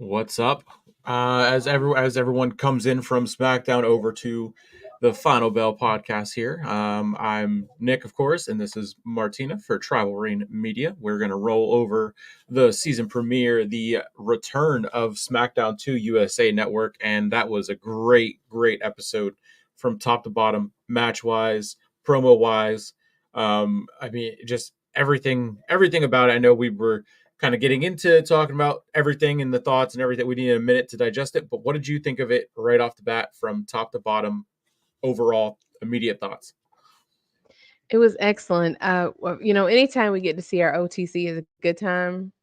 What's up? As everyone comes in from SmackDown over to the Final Bell podcast here, I'm Nick, of course, and this is Martina for TribalReignMedia. We're going to roll over the season premiere, the return of SmackDown to USA Network, and that was a great episode from top to bottom, match wise, promo wise. Just everything about it. I know we were kind of getting into talking about everything and the thoughts and everything. We need a minute to digest it. But what did you think of it right off the bat from top to bottom, overall, immediate thoughts? It was excellent. Anytime we get to see our OTC is a good time.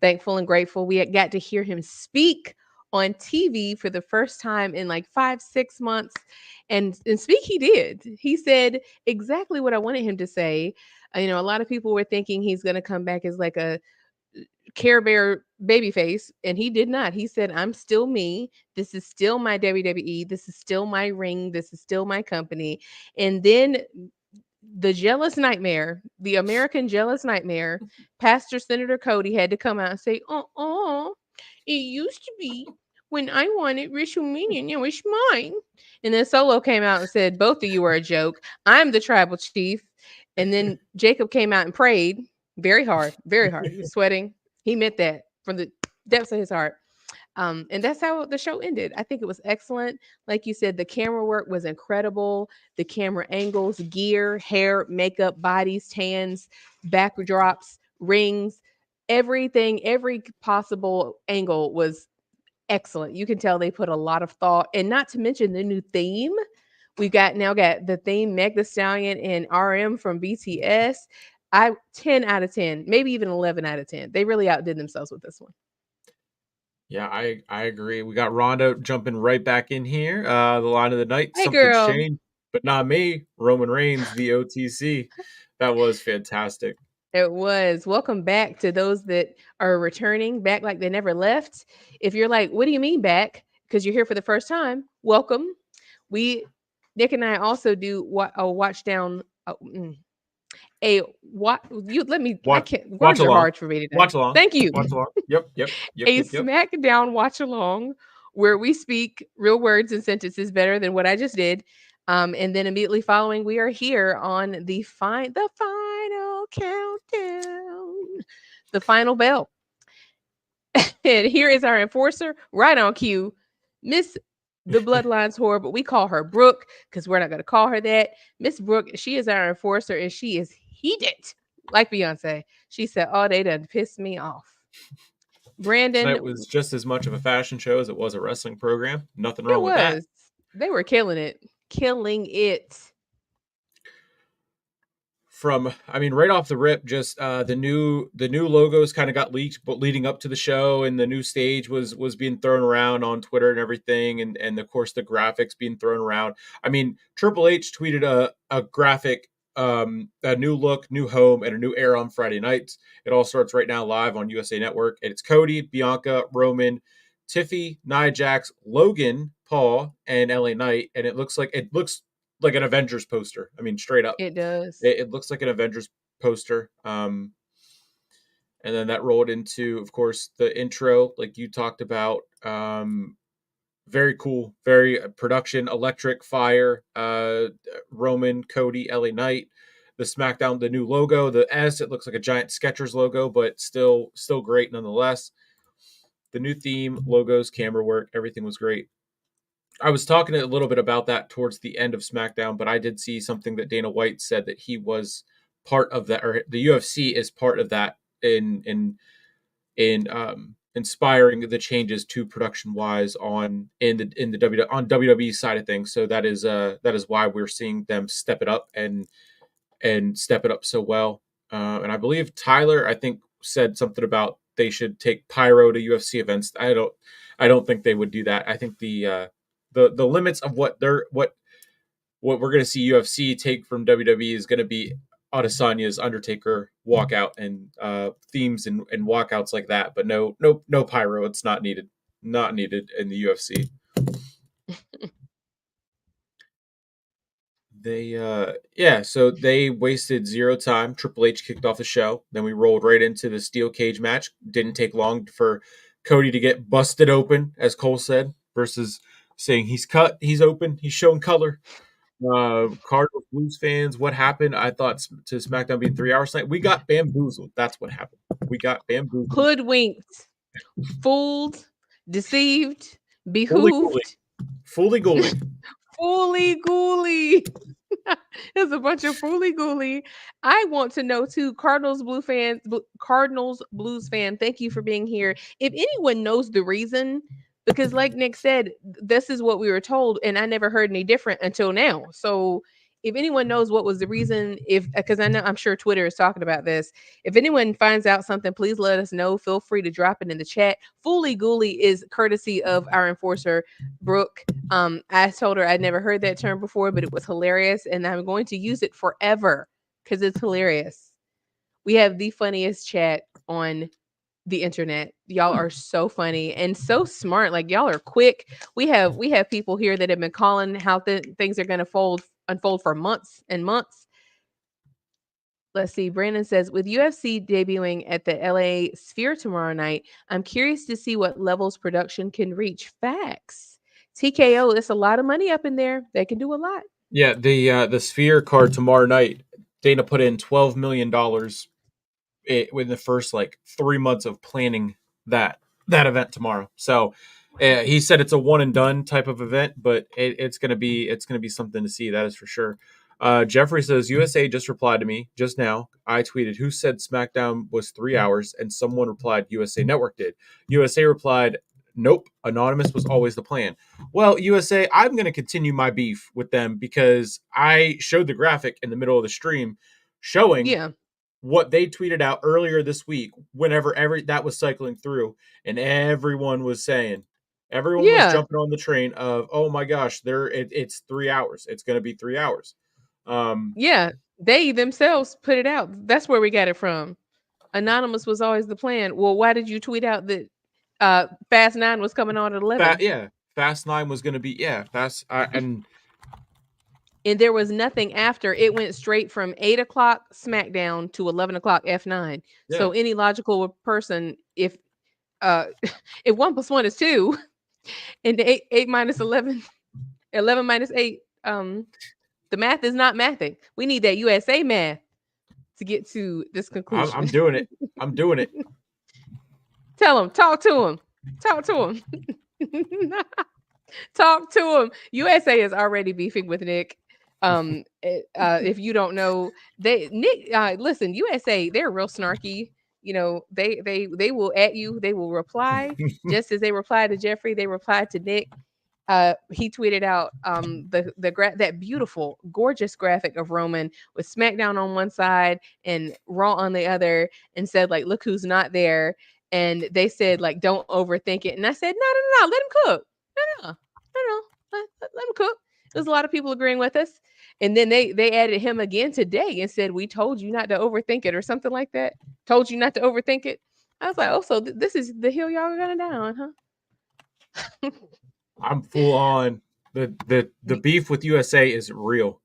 Thankful and grateful. We got to hear him speak on TV for the first time in like 5-6 months. And speak he did. He said exactly what I wanted him to say. A lot of people were thinking he's going to come back as like a Care Bear babyface, and he did not. He said, "I'm still me. This is still my WWE. This is still my ring. This is still my company." And then the jealous nightmare, the American jealous nightmare, Pastor Senator Cody had to come out and say, it used to be when I wanted WrestleMania, now it's mine." And then Solo came out and said, "Both of you are a joke. I'm the tribal chief." And then Jacob came out and prayed very hard, very hard. He was sweating. He meant that from the depths of his heart. And that's how the show ended. I think it was excellent. Like you said, the camera work was incredible. The camera angles, gear, hair, makeup, bodies, hands, backdrops, rings, everything, every possible angle was excellent. You can tell they put a lot of thought, and not to mention the new theme. We got the theme Meg the Stallion and RM from BTS. I 10 out of 10, maybe even 11 out of 10. They really outdid themselves with this one. Yeah, I agree. We got Ronda jumping right back in here. The line of the night, Hey something's girl. changed, but not me. Roman Reigns, the OTC. That was fantastic. It was. Welcome back to those that are returning back like they never left. If you're like, what do you mean back? Because you're here for the first time, welcome. We, Nick and I also do a watch down. A what you let me I Watch can't watch words are along. hard for me today. Watch along. Thank you. Watch along. Yep. A SmackDown watch along where we speak real words and sentences better than what I just did. And then immediately following, we are here on the final countdown, the final bell. And here is our enforcer, right on cue, Miss the Bloodlines whore, but we call her Brooke because we're not going to call her that. Miss Brooke, she is our enforcer, and she is heated, like Beyonce. She said, "Oh, they done pissed me off." Brandon, Tonight was just as much of a fashion show as it was a wrestling program. Nothing it wrong with that. was. They were killing it. Killing it. Right off the rip, just the new logos kind of got leaked, but leading up to the show, and the new stage was being thrown around on Twitter and everything, and of course the graphics being thrown around. Triple H tweeted a graphic, a new look, new home, and a new era on Friday nights. It all starts right now live on USA Network, and it's Cody, Bianca, Roman, Tiffy, Nia Jax, Logan, Paul, and LA Knight, and it looks like an Avengers poster. Straight up. It does. It looks like an Avengers poster. And then that rolled into, of course, the intro, like you talked about. Very cool, very production, electric, fire. Roman, Cody, LA Knight, the SmackDown, the new logo, the S. It looks like a giant Skechers logo, but still great nonetheless. The new theme, logos, camera work, everything was great. I was talking a little bit about that towards the end of SmackDown, but I did see something that Dana White said that he was part of that, or the UFC is part of that in inspiring the changes to production wise on WWE side of things. So that is why we're seeing them step it up and step it up so well. And I believe Tyler, I think, said something about they should take pyro to UFC events. I don't think they would do that. I think the limits of what we're going to see UFC take from WWE is going to be Adesanya's Undertaker walkout and themes and walkouts like that. But no pyro. It's not needed. Not needed in the UFC. So they wasted zero time. Triple H kicked off the show. Then we rolled right into the steel cage match. Didn't take long for Cody to get busted open, as Cole said, versus saying he's cut, he's open, he's showing color. Cardinals Blues fans, what happened? I thought to SmackDown being 3 hours tonight. We got bamboozled. That's what happened. We got bamboozled. Hoodwinked, fooled, deceived, Fully gooly. behooved, Fully gooly. fully gooly. There's a bunch of fooly gooly. I want to know too, Cardinals Blues fan. Thank you for being here. If anyone knows the reason, because like Nick said, this is what we were told, and I never heard any different until now. So if anyone knows what was the reason, if because I know I'm sure Twitter is talking about this. If anyone finds out something, please let us know. Feel free to drop it in the chat. Fooly gooly is courtesy of our enforcer, Brooke. I told her I'd never heard that term before, but it was hilarious, and I'm going to use it forever because it's hilarious. We have the funniest chat on the internet. Y'all are so funny and so smart. Like y'all are quick. We have people here that have been calling how things are going to unfold for months and months. Let's see. Brandon says, with UFC debuting at the LA Sphere tomorrow night, I'm curious to see what levels production can reach. Facts. TKO, it's a lot of money up in there. They can do a lot. Yeah, the Sphere card tomorrow night. Dana put in $12 million within the first like 3 months of planning that event tomorrow. So he said it's a one and done type of event, but it's gonna be something to see. That is for sure. Jeffrey says USA just replied to me just now. I tweeted, "Who said SmackDown was 3 hours?" And someone replied, "USA Network did." USA replied, "Nope, anonymous was always the plan." Well, USA, I'm going to continue my beef with them because I showed the graphic in the middle of the stream showing Yeah. what they tweeted out earlier this week whenever that was cycling through, and everyone was saying, everyone was Yeah. jumping on the train of, oh my gosh, it's 3 hours, it's going to be 3 hours. Yeah. They themselves put it out. That's where we got it from. Anonymous was always the plan. Well, why did you tweet out that Fast 9 was coming on at 11? Yeah, Fast 9 was going to be, yeah, fast And there was nothing after. It went straight from 8 o'clock SmackDown to 11 o'clock F9. yeah, So any logical person, uh if 1 + 1 is 2, and 8 minus 11, 11 minus 8, the math is not mathing. We need that USA math to get to this conclusion. I'm doing it. I'm doing it. Tell him, talk to him, talk to him. Talk to him. USA is already beefing with Nick. If you don't know, Nick, listen, USA, they're real snarky. You know, they will at you. They will reply just as they replied to Jeffrey. They replied to Nick. He tweeted out that beautiful, gorgeous graphic of Roman with SmackDown on one side and Raw on the other, and said like, "Look who's not there." And they said like, "Don't overthink it." And I said, "No, let him cook. No, no, no, let him cook." There's a lot of people agreeing with us. And then they added him again today and said, "We told you not to overthink it," or something like that. Told you not to overthink it. I was like, "Oh, so this is the hill y'all are gonna die on, huh?" I'm full on. The beef with USA is real.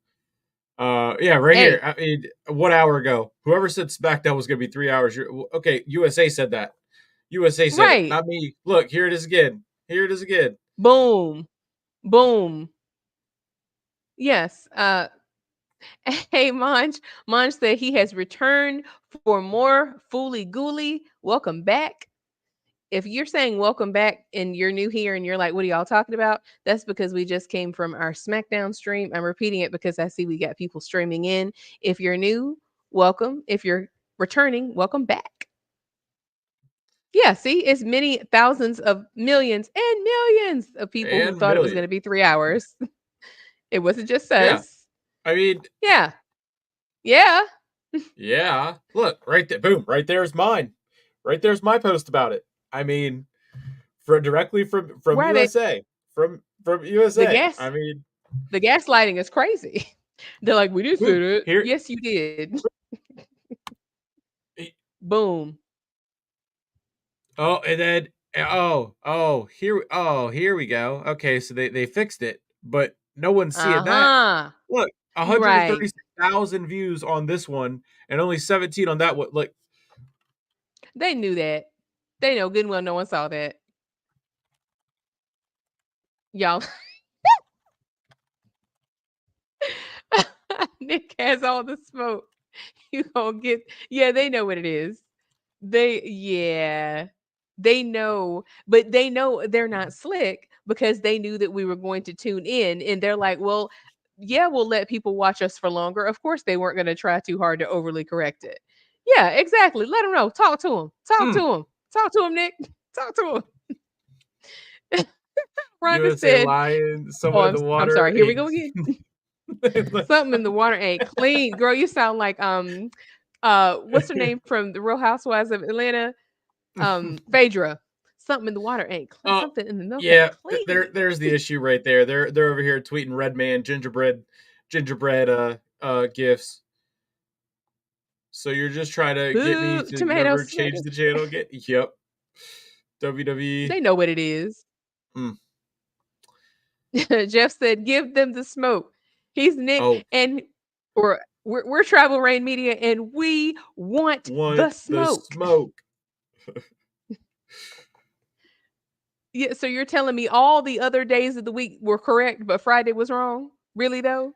Yeah, right here. Hey, I mean, 1 hour ago, whoever said SmackDown was going to be 3 hours. Okay, USA said that. USA said it, right. not me. Look, here it is again. Here it is again. Boom. Boom. Yes. Hey, Manj said he has returned for more Fooly Gooly. Welcome back. If you're saying welcome back and you're new here and you're like, what are y'all talking about? That's because we just came from our SmackDown stream. I'm repeating it because I see we got people streaming in. If you're new, welcome. If you're returning, welcome back. Yeah, see, it's many thousands of millions and millions of people who And thought it was going million. to be 3 hours. It wasn't just Yeah. us. I mean, Yeah. Yeah. yeah. Look, right there. Boom. Right there's mine. Right there's my post about it. I mean, directly from Why they USA. From the USA. gas I mean, the gaslighting is crazy. They're like, we didn't say boom. that. Here. Yes, you did. he- Boom. Oh, and then here we go. Okay, so they fixed it, but no one's seeing that. Uh-huh. Look, Right. 136,000 views on this one and only 17 on that one. Like, They knew that. They know good and well no one saw that. Y'all, Nick has all the smoke. You gonna get, yeah, they know what it is. Yeah, they know, but they know they're not slick because they knew that we were going to tune in, and they're like, well, yeah, we'll let people watch us for longer. Of course, they weren't going to try too hard to overly correct it. Yeah, exactly. Let them know. Talk to them. Talk to Mm. them. Talk to them, Nick. Talk to them. Rhonda USA said, Lion, "Oh, someone in the I'm water sorry. Here we ain't. go again. Something in the water ain't clean, girl. You sound like what's her name from the Real Housewives of Atlanta? Phaedra. Something in the water ain't clean. Oh, Something in the milk ain't yeah, clean. there's the issue right there. They're over here tweeting red man gingerbread gifts. So you're just trying to get me Boo, to tomato remember change snake. the channel again? Yep. WWE. They know what it is. Mm. Jeff said, "Give them the smoke." He's Nick, Oh, and we're Travel Rain Media, and we want the want the smoke. smoke. Yeah, so you're telling me all the other days of the week were correct, but Friday was wrong? Really though?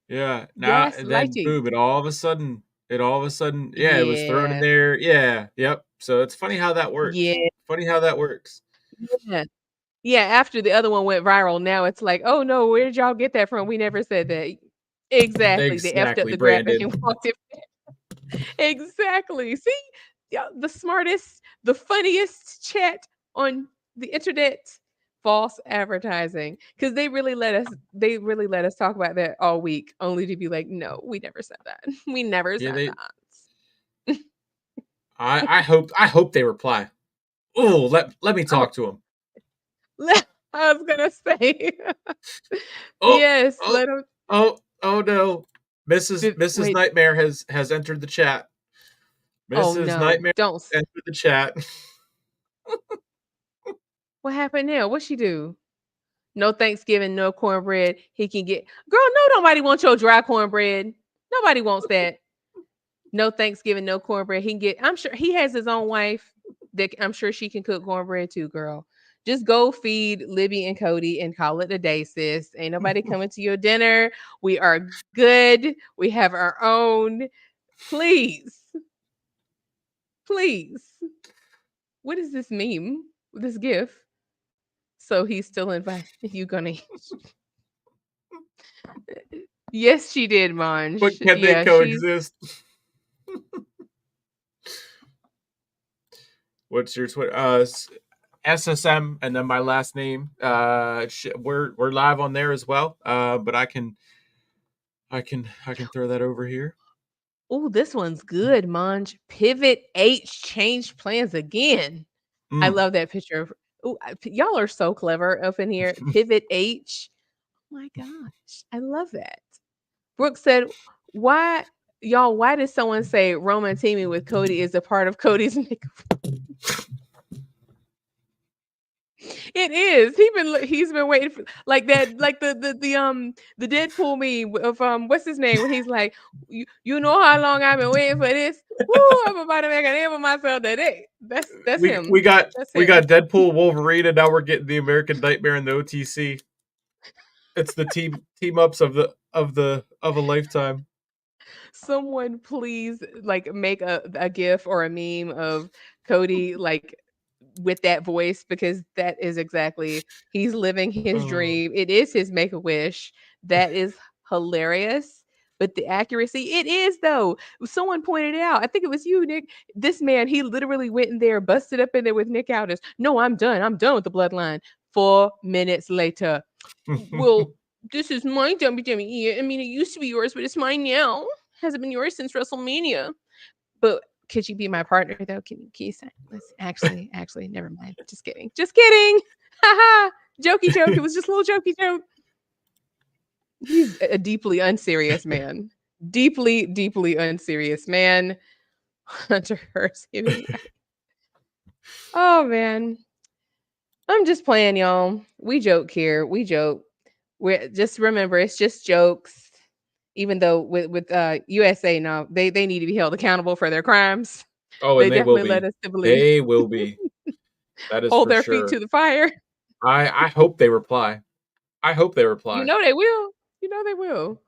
Yeah. Now Yes, then lighting. boom, it all of a sudden, yeah, it was thrown in Yeah. there. Yeah. Yep. So it's funny how that works. Yeah. Funny how that works. Yeah. Yeah, after the other one went viral, now it's like, "Oh, no, where did y'all get that from? We never said that." Exactly, they effed up Exactly, the graphic and Brandon. walked it back. Exactly. See? Yeah, the smartest, the funniest chat on the internet. False advertising. Because they really let us talk about that all week, only to be like, "No, we never said that. We never Yeah, said they that." I hope they reply. Oh, let me Oh, talk to him. I was gonna say. Oh, Yes, oh, let them. oh no. Mrs. Wait. Nightmare has entered the chat. Oh, Mrs. no, Nightmare don't entered the chat. what happened now? What she do? No Thanksgiving, no cornbread. He can get girl, no, nobody wants your dry cornbread. Nobody wants that. No Thanksgiving, no cornbread. He can get I'm sure he has his own wife that I'm sure she can cook cornbread too, girl. Just go feed Libby and Cody and call it a day, sis. Ain't nobody coming to your dinner. We are good. We have our own. Please, please. What is this meme? This gif? So he's still invited. You gonna Yes, she did, But Manj. can they Yeah, she's coexist? What's your Twitter? SSM and then my last name. We're live on there as well. But I can throw that over here. oh, this one's good, Manj. Pivot H changed plans again. I Mm. love that picture of ooh, y'all are so clever up in here. Pivot H. Oh my gosh. I love that. Brooke said, why y'all, why did someone say Roman teaming with Cody is a part of Cody's make It is. He's been waiting for like that, like the Deadpool meme of what's his name when he's like, you know how long I've been waiting for this. Woo! I'm about to make a name of myself today. That's we him. we got That's we him. got Deadpool, Wolverine, and now we're getting the American Nightmare and the OTC. It's the team ups of a lifetime. Someone please like make a gif or a meme of Cody like with that voice because that is exactly he's living his Oh. dream. It is his make a wish. That is hilarious. But the accuracy, it is though. Someone pointed it out. I think it was you, Nick. This man, he literally went in there, busted up in there with Nick Aldis. No, I'm done. I'm done with the bloodline. 4 minutes later, well, this is my WWE. I mean, it used to be yours, but it's mine now. Hasn't been yours since WrestleMania. But could you be my partner though? Can you say? Let's actually, never mind. Just kidding. Just kidding. Haha. Jokey joke. It was just a little jokey joke. He's a deeply unserious man. Deeply, deeply unserious man. Hunter Hearst giving me. Oh man. I'm just playing, y'all. We joke here. We joke. We just remember it's just jokes. Even though with USA now they need to be held accountable for their crimes. Oh, They and they will definitely led be. us to believe. They will be. That is hold for their feet sure. to the fire. I hope they reply. I hope they You reply. know they will. You know they will.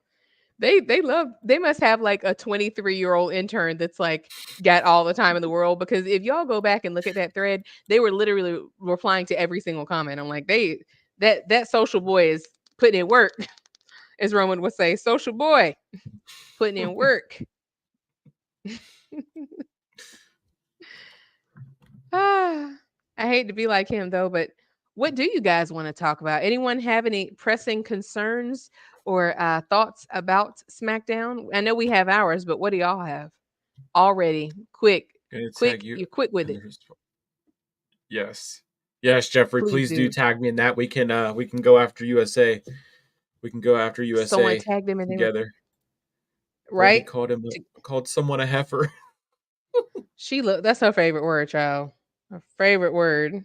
They must have like a 23-year-old intern that's like got all the time in the world, because if y'all go back and look at that thread, they were literally replying to every single comment. I'm like, that social boy is putting in work, as Roman would say, social boy putting in work. Ah, I hate to be like him though, but what do you guys want to talk about? Anyone have any pressing concerns or thoughts about SmackDown? I know we have ours, but what do y'all have already? Gonna tag Quick, you you're quick with in it. the yes. Yes, Jeffrey, Please please do do. tag me in that. We can go after USA. We can go after Someone USA tagged them and they were together. Oh, he right. called someone a heifer. She look. That's her favorite word, child. Her favorite word.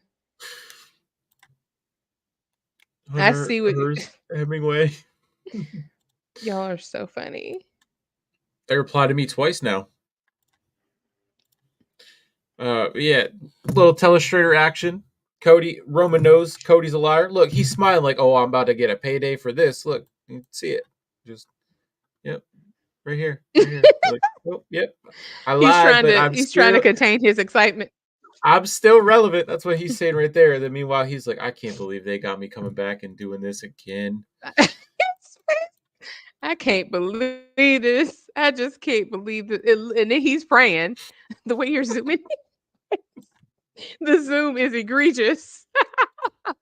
I Hunter see what Hearst Hemingway. y'all are so funny. They replied to me twice now. Yeah, little telestrator action. Roman knows Cody's a liar. Look, he's smiling like, oh, I'm about to get a payday for this. Look, you can see it. Just, yep, right here, right here. Like, oh, yep, I lied, but He's trying to contain his excitement. I'm still relevant. That's what he's saying right there. Then meanwhile, he's like, I can't believe they got me coming back and doing this again. I can't believe this. I just can't believe it. And then he's praying. The way you're zooming, the zoom is egregious. And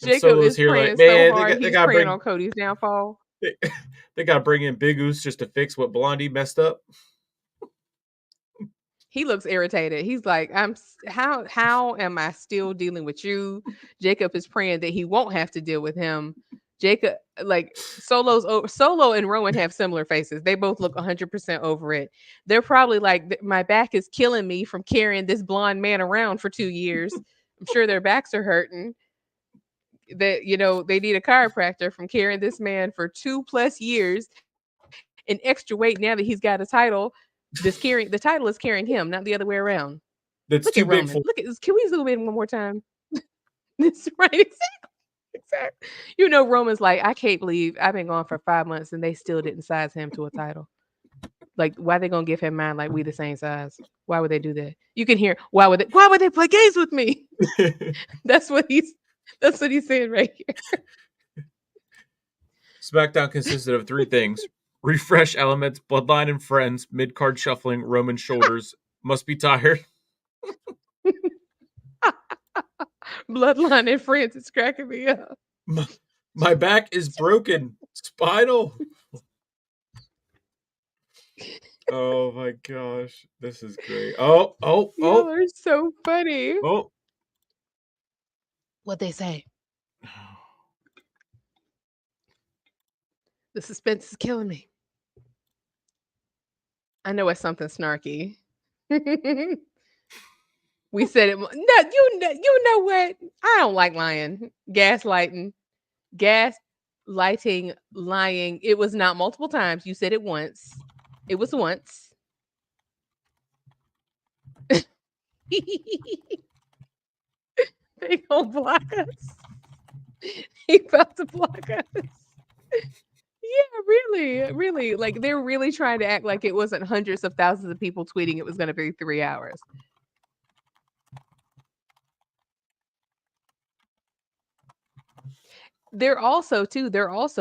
Jacob Solo's is here like, praying so man, hard. they He's got to praying bring on Cody's downfall. they, they got to bring in Big Oos just to fix what Blondie messed up. He looks irritated. He's like, how am I still dealing with you? Jacob is praying that he won't have to deal with him. Jacob, like Solo and Rowan have similar faces. They both look 100% over it. They're probably like, my back is killing me from carrying this blonde man around for 2 years. I'm sure their backs are hurting. That they need a chiropractor from carrying this man for 2+ years and extra weight. Now that he's got a title, the title is carrying him, not the other way around. That's Look at too big Roman. for. Look at this. Can we zoom in one more time? That's right. Exactly. Roman's like, I can't believe I've been gone for 5 months and they still didn't size him to a title. Like, why they gonna give him mine like we the same size? Why would they do that? You can hear why would they play games with me? That's what he's saying right here. SmackDown consisted of three things: refresh elements, Bloodline and friends, mid card shuffling, Roman shoulders must be tired. Bloodline and friends, it's cracking me up. My back is broken. Spinal. Oh my gosh. This is great. Oh, oh, Y'all oh, are so funny. oh. What they say? The suspense is killing me. I know it's something snarky. We said it. No, you know what? I don't like lying. Gaslighting, lying. It was not multiple times. You said it once. It was once. They gonna block us. He about to block us. Yeah, really, really. Like they're really trying to act like it wasn't hundreds of thousands of people tweeting it was going to be 3 hours. They're also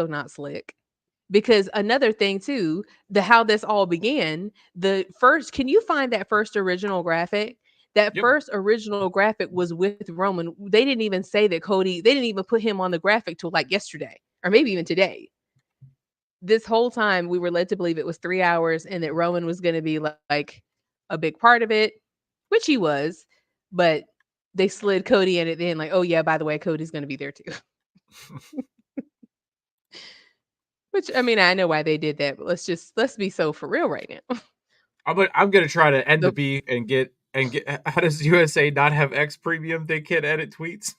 not slick. Because another thing too, the how this all began, the first can you find that first original graphic? That Yep. first original graphic was with Roman. They didn't even say that Cody, they didn't even put him on the graphic till like yesterday or maybe even today. This whole time we were led to believe it was 3 hours and that Roman was going to be like a big part of it, which he was, but they slid Cody in at the end, like, oh yeah, by the way, Cody's going to be there too. Which I mean, I know why they did that, but let's be so for real right now. I'm gonna try to end the The B and get. How does USA not have X premium? They can't edit tweets.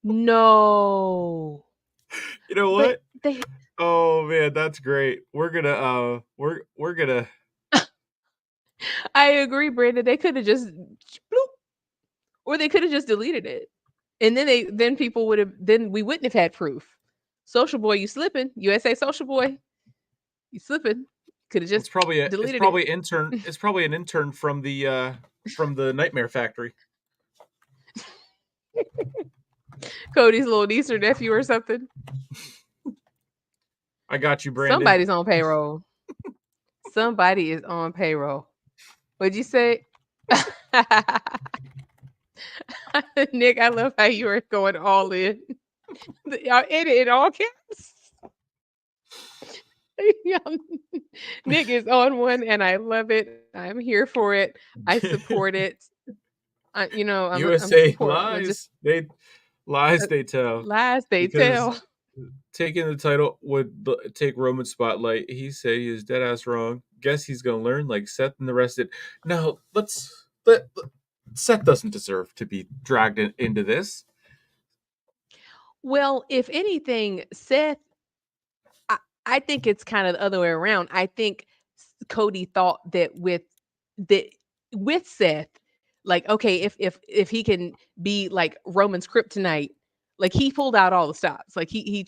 no, You know but what? they Oh man, that's great. We're gonna I agree, Brandon. They could have just bloop. Or they could have just deleted it. And then people would have then we wouldn't have had proof. Social Boy, you slipping. USA Social Boy, you slipping. Could have It's just probably deleted it. It's probably an intern from the Nightmare Factory. Cody's little niece or nephew or something. I got you, Brandon. Somebody's on payroll. Somebody is on payroll. What'd you say? Nick, I love how you are going all in. Y'all edit in all caps. Nick is on one and I love it. I'm here for it. I support it. I'm USA support. lies they tell. Lies they Because tell. taking the title would take Roman's spotlight. He said he is dead ass wrong. Guess he's gonna learn like Seth and the rest did. No, Seth doesn't deserve to be dragged into this. Well, if anything, Seth, I think it's kind of the other way around. I think Cody thought that with Seth, like, okay, if he can be like Roman's kryptonite, like he pulled out all the stops. Like he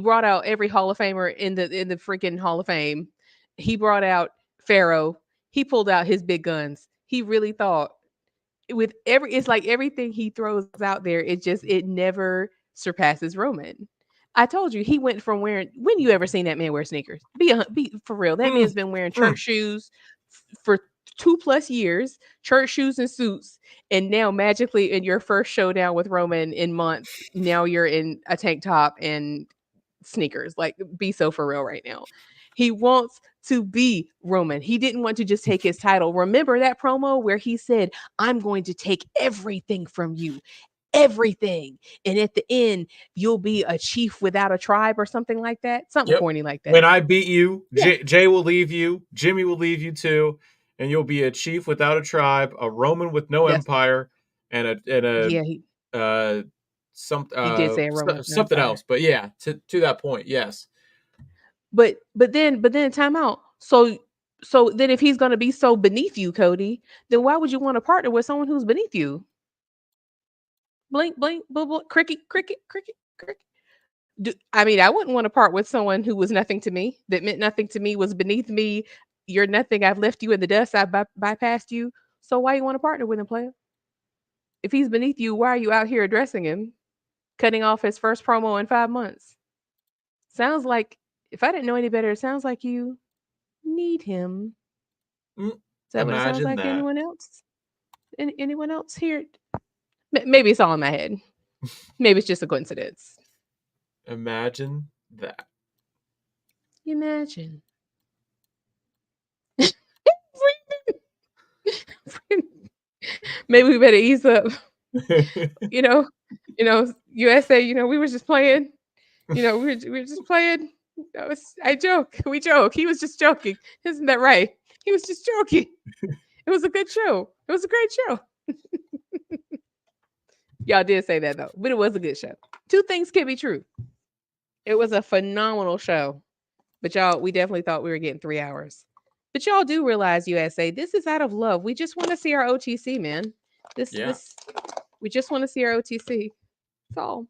brought out every Hall of Famer in the freaking Hall of Fame. He brought out Pharaoh. He pulled out his big guns. He really thought it's like everything he throws out there, it never surpasses Roman. I told you he went from wearing. When you ever seen that man wear sneakers? Be for real. That man's been wearing church shoes for 2+ years, church shoes and suits, and now magically in your first showdown with Roman in months, now you're in a tank top and sneakers. Like, be so for real right now. He wants to be Roman. He didn't want to just take his title. Remember that promo where he said, "I'm going to take everything from you." Everything. And at the end, you'll be a chief without a tribe or something like that. Something corny like that. When I beat you, Yeah. Jay will leave you, Jimmy will leave you too, and you'll be a chief without a tribe, a Roman with no empire, and he did say a Roman with no something empire. else. But yeah, to that point, yes. But then time out. So then if he's gonna be so beneath you, Cody, then why would you want to partner with someone who's beneath you? Blink, blink, bubble, cricket, cricket, cricket, cricket. I mean, I wouldn't want to part with someone who was nothing to me, that meant nothing to me, was beneath me. You're nothing. I've left you in the dust. I've bypassed you. So why you want to partner with him, player? If he's beneath you, why are you out here addressing him, cutting off his first promo in 5 months? Sounds like, if I didn't know any better, it sounds like you need him. Is that what it sounds Imagine like? that. Anyone else? Anyone else here? Maybe it's all in my head. Maybe it's just a coincidence. Imagine that. Imagine. Maybe we better ease up. you know, USA. We were just playing. We were just playing. I joke. We joke. He was just joking. Isn't that right? He was just joking. It was a good show. It was a great show. Y'all did say that though, but it was a good show. Two things can be true. It was a phenomenal show, but y'all, we definitely thought we were getting 3 hours. But y'all do realize, USA, this is out of love. We just want to see our OTC, man. We just want to see our OTC. That's all.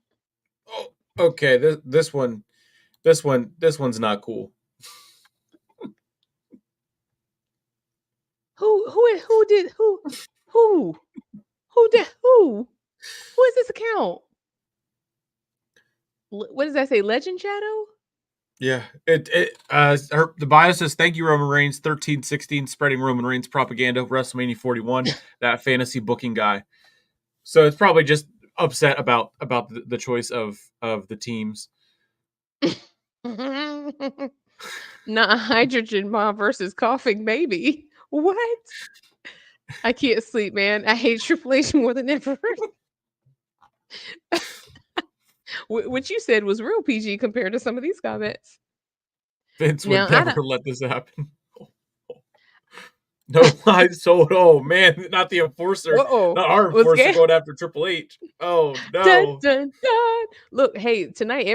Oh, okay, this one's not cool. Who is this account? What does that say? Legend Shadow? Yeah, the bio says, "Thank you, Roman Reigns, 1316, spreading Roman Reigns propaganda, WrestleMania 41, that fantasy booking guy." So it's probably just upset about the choice of the teams. Not hydrogen mom versus coughing baby. What? I can't sleep, man. I hate Triple H more than ever. What you said was real PG compared to some of these comments. Vince would never let this happen. No lies sold. Oh man, not the enforcer. Not our enforcer going after Triple H. Oh no. Dun, dun, dun. Look, hey, tonight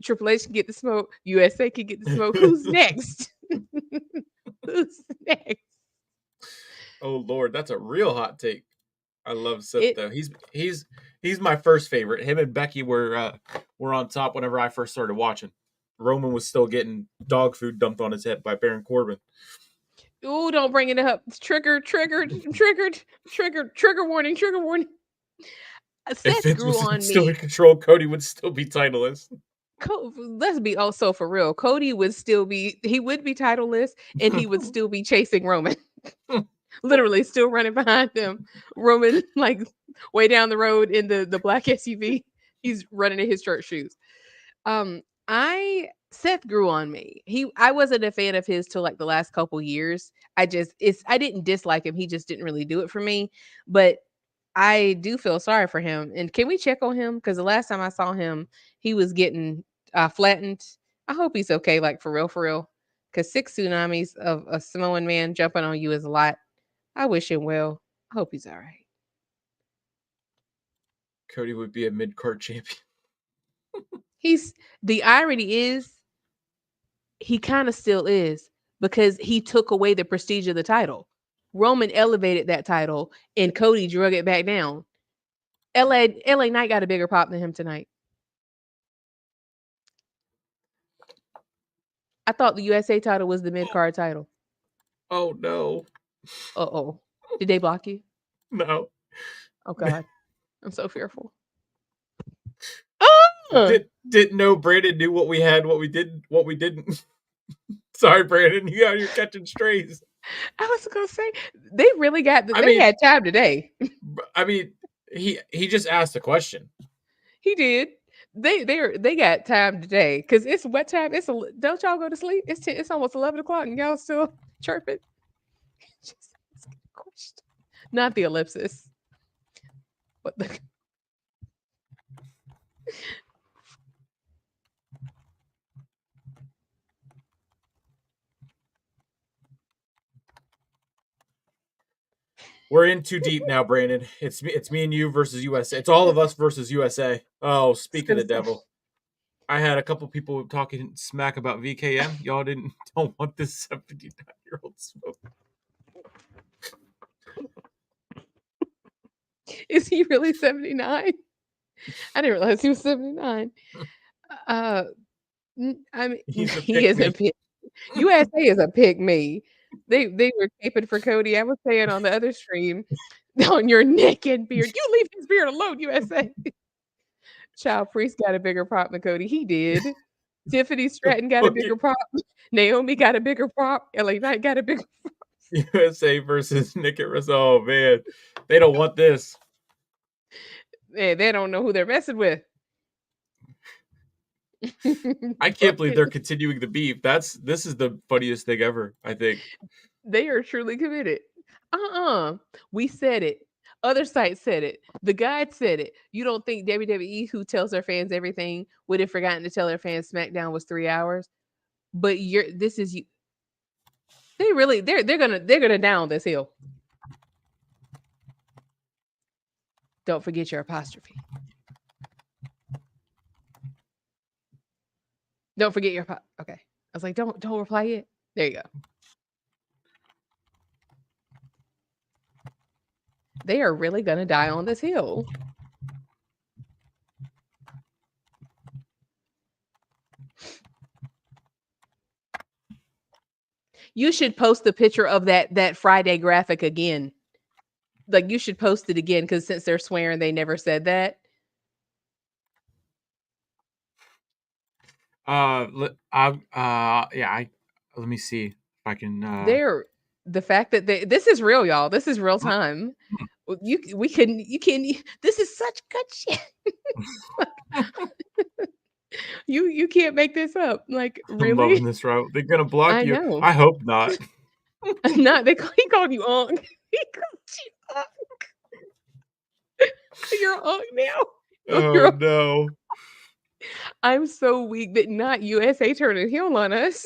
Triple H can get the smoke. USA can get the smoke. Who's next? Who's next? Oh Lord, that's a real hot take. I love Seth It though. He's my first favorite. Him and Becky were on top whenever I first started watching. Roman was still getting dog food dumped on his head by Baron Corbin. Ooh, don't bring it up. Trigger warning, trigger warning. If Seth Vince grew was on still in me. control, Cody would still be titleless. Let's be also for real. Cody would still be, he would be titleless and he would still be chasing Roman. Literally still running behind him. Roman, like way down the road in the black SUV. He's running in his church shoes. I Seth grew on me. I wasn't a fan of his till like the last couple years. I didn't dislike him. He just didn't really do it for me. But I do feel sorry for him. And can we check on him? Because the last time I saw him, he was getting flattened. I hope he's okay, like for real, for real. Because 6 tsunamis of a Samoan man jumping on you is a lot. I wish him well. I hope he's all right. Cody would be a mid-card champion. He's the irony is he kind of still is because he took away the prestige of the title. Roman elevated that title and Cody drug it back down. LA Knight got a bigger pop than him tonight. I thought the USA title was the mid card title. Oh no. Uh-oh. Did they block you? No. Oh God. I'm so fearful. Oh! Didn't know Brandon knew what we had, what we didn't. Sorry, Brandon, you out here catching strays. I was gonna say they really got I they mean, had time today. He just asked a question. He did. They got time today because it's what time? Don't y'all go to sleep? It's almost 11 o'clock and y'all still chirping. Just ask a question. Not the ellipsis, but the We're in too deep now, Brandon. It's me and you versus USA. It's all of us versus USA. Oh, speak of the devil. I had a couple people talking smack about VKM. Y'all don't want this 79-year-old smoke. Is he really 79? I didn't realize he was 79. I mean, He's a he is a pick me. pick. USA is a pick me. They were caping for Cody. I was saying on the other stream, on your neck and beard. You leave his beard alone, USA. Child Priest got a bigger prop than Cody. He did. Tiffany Stratton got a bigger prop. Naomi got a bigger prop. LA Knight got a bigger USA versus Nick and Russell. Oh man, they don't want this. They don't know who they're messing with. I can't believe they're continuing the beef. This is the funniest thing ever, I think. They are truly committed. We said it. Other sites said it. The guide said it. You don't think WWE, who tells their fans everything, would have forgotten to tell their fans SmackDown was 3 hours? But this is you. They're gonna down this hill. Don't forget your apostrophe. Don't forget your okay. I was like, don't reply yet. There you go. They are really gonna die on this hill. You should post the picture of that Friday graphic again. Like you should post it again because since they're swearing they never said that. Let me see if I can. They're the fact that this is real, y'all. This is real time. This is such good shit. You can't make this up. Like really? I'm loving this, right? They're gonna block I you. know. I hope not. Not he called you Unk. He called you Unk. You're Unk now. Oh no. I'm so weak that not USA turning heel on us.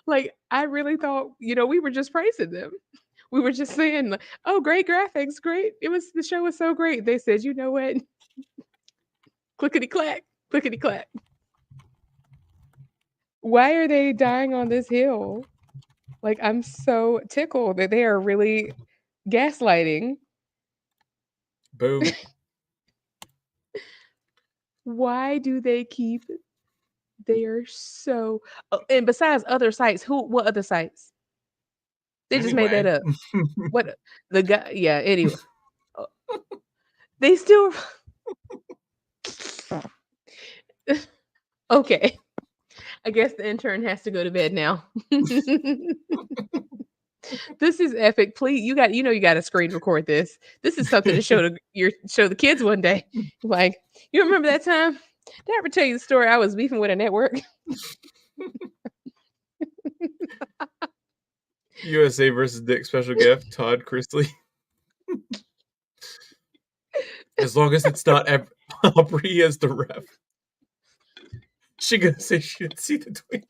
Like I really thought, we were just praising them. We were just saying, "Oh, great graphics, great! The show was so great." They said, "You know what? Clickety clack, clickety clack." Why are they dying on this hill? Like I'm so tickled that they are really gaslighting. Boom. Why do they keep? They are so. Oh, and besides other sites, what other sites? They just made that Anyway. up. What the guy? Yeah. Anyway, uh, they still. Okay. I guess the intern has to go to bed now. This is epic. Please, you got to screen record this. This is something to show the kids one day. Like, you remember that time? Did I ever tell you the story? I was beefing with a network. USA versus Dick special gift, Todd Chrisley. As long as it's not Aubrey as the ref. She gonna say she didn't see the tweet.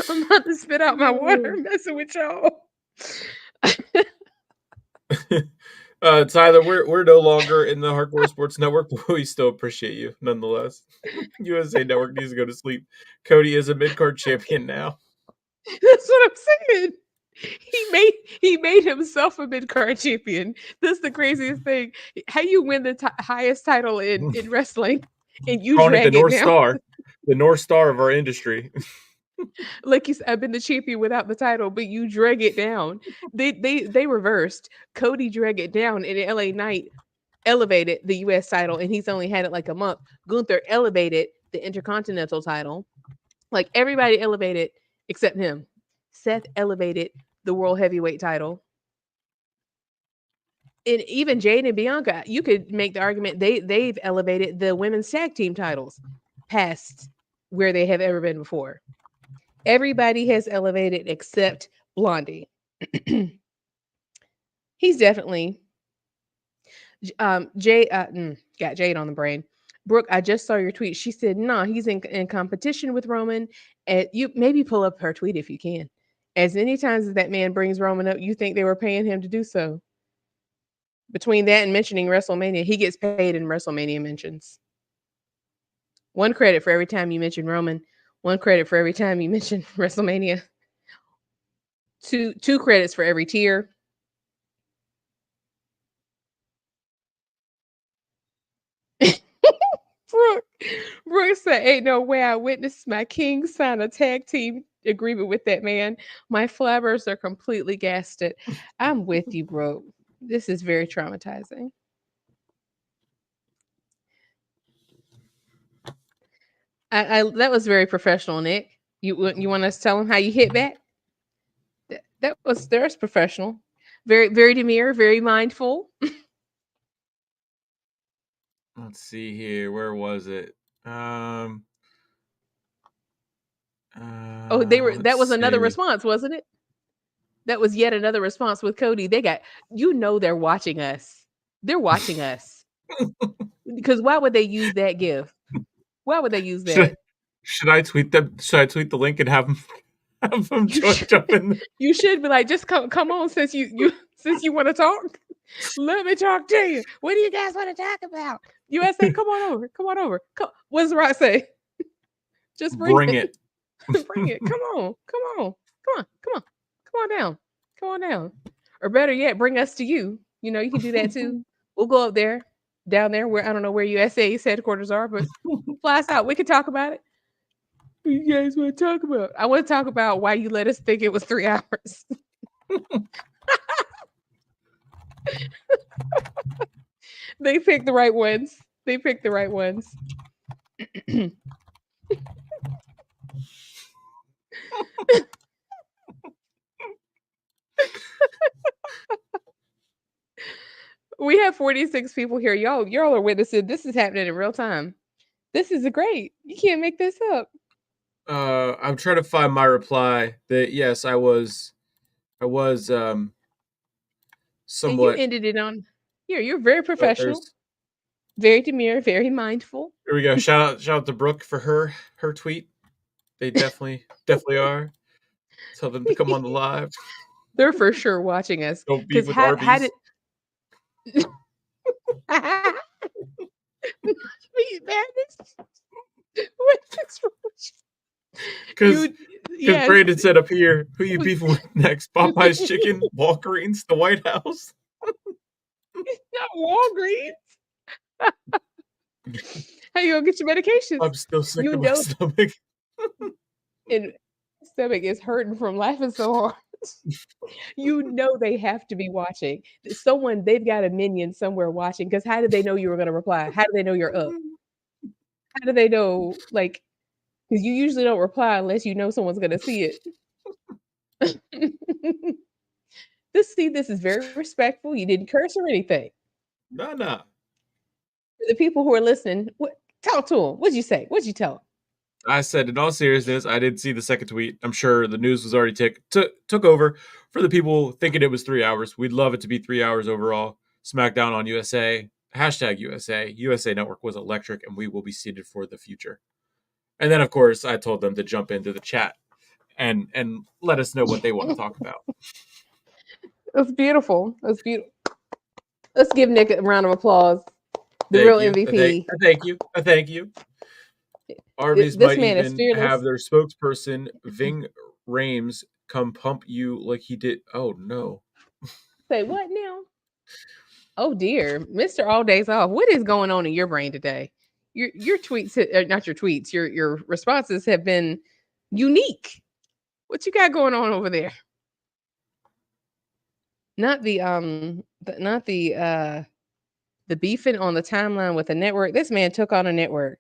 I'm about to spit out my water messing with y'all. Tyler, we're no longer in the Hardcore Sports Network, but we still appreciate you nonetheless. USA Network needs to go to sleep. Cody is a mid-card champion now. That's what I'm saying. He made himself a mid-card champion. That's the craziest thing. How you win the highest title in wrestling and you Calling it the drag it North down. Star. The North Star of our industry. Like you said, I've been the champion without the title, but you drag it down. They reversed. Cody drag it down, and LA Knight elevated the US title, and he's only had it like a month. Gunther elevated the Intercontinental title. Like everybody elevated except him. Seth elevated the World Heavyweight title. And even Jade and Bianca, you could make the argument they've elevated the women's tag team titles past where they have ever been before. Everybody has elevated except Blondie. He's definitely Jade. Got Jade on the brain. Brooke, I just saw your tweet. She said, "No, he's in competition with Roman." And you maybe pull up her tweet if you can. As many times as that man brings Roman up, you think they were paying him to do so. Between that and mentioning WrestleMania, he gets paid in WrestleMania mentions. One credit for every time you mention Roman. One credit for every time you mention WrestleMania. Two credits for every tier. Brooke said, "Ain't no way I witnessed my king sign a tag team agreement with that man. My flabbers are completely gasted." I'm with you, Brooke. This is very traumatizing. I that was very professional, Nick. You want us to tell him how you hit back? There's professional. Very demure, very mindful. Let's see here. Where was it? Oh, that was Let's another see. response, wasn't it? That was yet another response with Cody. They're watching us. They're watching us. Because why would they use that gift? Why would they use Should that? should I tweet them? Should I tweet the link and have them You jump in? you should be like, just come on, since you since you want to talk. Let me talk to you. What do you guys want to talk about? USA, come on over. Come on over. What does Rock say? Just bring Bring it. it. Bring it. Come on. Come on. Come on. Come on. Come on down. Come on down. Or better yet, bring us to you. You can do that too. We'll go up there, down there where I don't know where USA's headquarters are, but fly us out. We can talk about it. What you guys want to talk about? I want to talk about why you let us think it was 3 hours. They picked the right ones. They picked the right ones. We have 46 people here. Y'all are witnessing. This is happening in real time. This is great. You can't make this up. I'm trying to find my reply. That yes, I was And you somewhat. ended it on here. You're very professional, There's very demure, very mindful. Here we go. Shout out to Brooke for her tweet. They definitely are. Tell them to come on the live. They're for sure watching us. Don't beef Because with how Arby's. did Madness? What's wrong with you? Because Because Yes. Brandon said up here, who you beefing with next? Popeye's Chicken, Walgreens, the White House. Not Walgreens. How you gonna get your medications? I'm still sick You of my know, stomach. and stomach is hurting from laughing so hard. You know they have to be watching. Someone they've got a minion somewhere watching. Because how did they know you were gonna reply? How do they know you're up? How do they know? Like, because you usually don't reply unless you know someone's gonna see it. This is very respectful. You didn't curse or anything. Nah. The people who are listening, talk to them. What'd you say? What'd you tell them? I said, in all seriousness, I didn't see the second tweet. I'm sure the news was already took over. For the people thinking it was 3 hours, we'd love it to be 3 hours overall. SmackDown on USA, hashtag USA. USA Network was electric, and we will be seated for the future. And then, of course, I told them to jump into the chat and let us know what they want to talk about. That's beautiful. That's beautiful. Let's give Nick a round of applause. The Thank real you. MVP. Thank you. Arby's This might man is even fearless. have their spokesperson, Ving Rhames, come pump you like he did. Oh, no. Say what now? Oh dear, Mr. All Days Off. What is going on in your brain today? Your tweets, not your tweets. Your responses have been unique. What you got going on over there? Not the beefing on the timeline with the network. This man took on a network.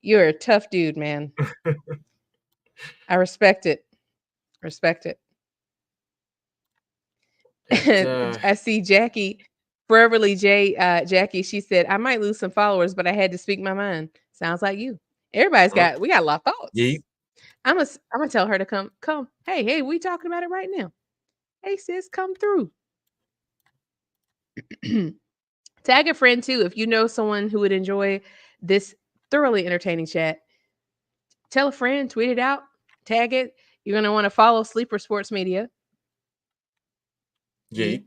You're a tough dude, man. I respect it. Respect it. I see Jackie, Foreverly Jackie. She said, "I might lose some followers, but I had to speak my mind." Sounds like you. We got a lot of thoughts. Yeet. I'm gonna tell her to come. Hey, we talking about it right now. Hey sis, come through. Tag a friend too if you know someone who would enjoy this thoroughly entertaining chat. Tell a friend, tweet it out, tag it. You're gonna want to follow Sleeper Sports Media. Yeet.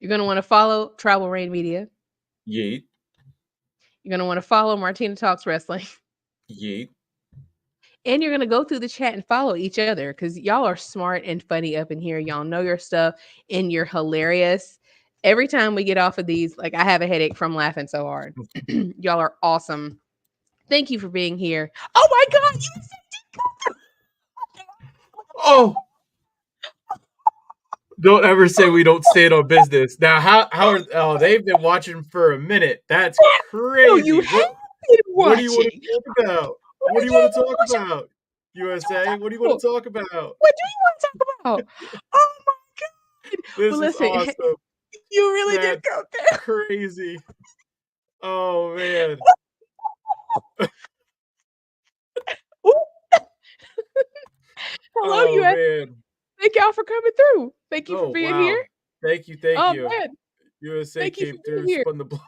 You're gonna want to follow Tribal Rain Media. Yeet. You're gonna want to follow Martina Talks Wrestling. Yeet. And you're going to go through the chat and follow each other because y'all are smart and funny up in here. Y'all know your stuff and you're hilarious. Every time we get off of these, like I have a headache from laughing so hard. Y'all are awesome. Thank you for being here. Oh my God. Oh. Don't ever say we don't stand on business. Now, how are they've been watching for a minute. That's crazy. Oh, you have been watching. What do you want to talk about? What do you want to talk about? USA, what do you want to talk about? What do you want to talk about? Oh my God. This well, listen, is awesome. You really did go there. Crazy. Oh, man. Hello, USA. Man. Thank y'all for coming through. Thank you for being here. Thank you. Man. USA came through, spun the block.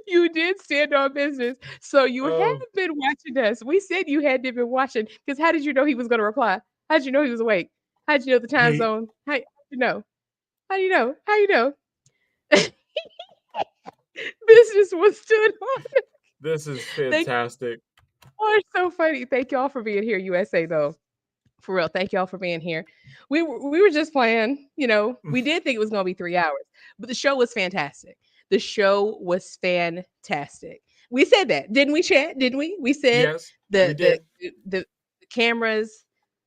You did stand on business. So you have been watching us. We said you had to been watching because how did you know he was going to reply? How did you know he was awake? How did you know the time zone? How you know? How do you know? How you know? Business was stood on. This is fantastic. It's so funny. Thank y'all for being here, USA, though. For real. Thank y'all for being here. We were just playing, we did think it was going to be 3 hours, but the show was fantastic. The show was fantastic. We said that, didn't we, chat? Didn't we? We said yes, the cameras,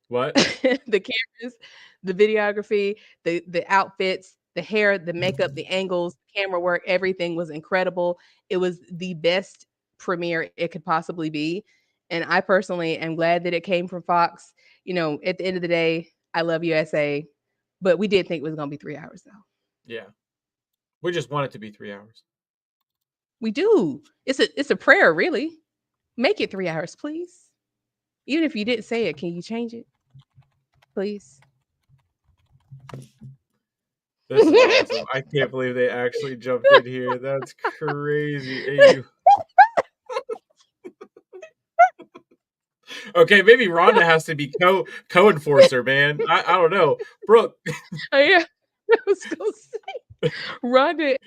what? the cameras, the videography, the outfits, the hair, the makeup, the angles, camera work, everything was incredible. It was the best premiere it could possibly be. And I personally am glad that it came from Fox. At the end of the day, I love USA, but we did think it was going to be 3 hours though. Yeah. We just want it to be 3 hours. We do. It's a prayer, really. Make it 3 hours, please. Even if you didn't say it, can you change it? Please. This is awesome. I can't believe they actually jumped in here. That's crazy. Hey, okay, maybe Rhonda has to be co-enforcer, man. I don't know. Brooke. Oh, yeah. I was going to say. Rhonda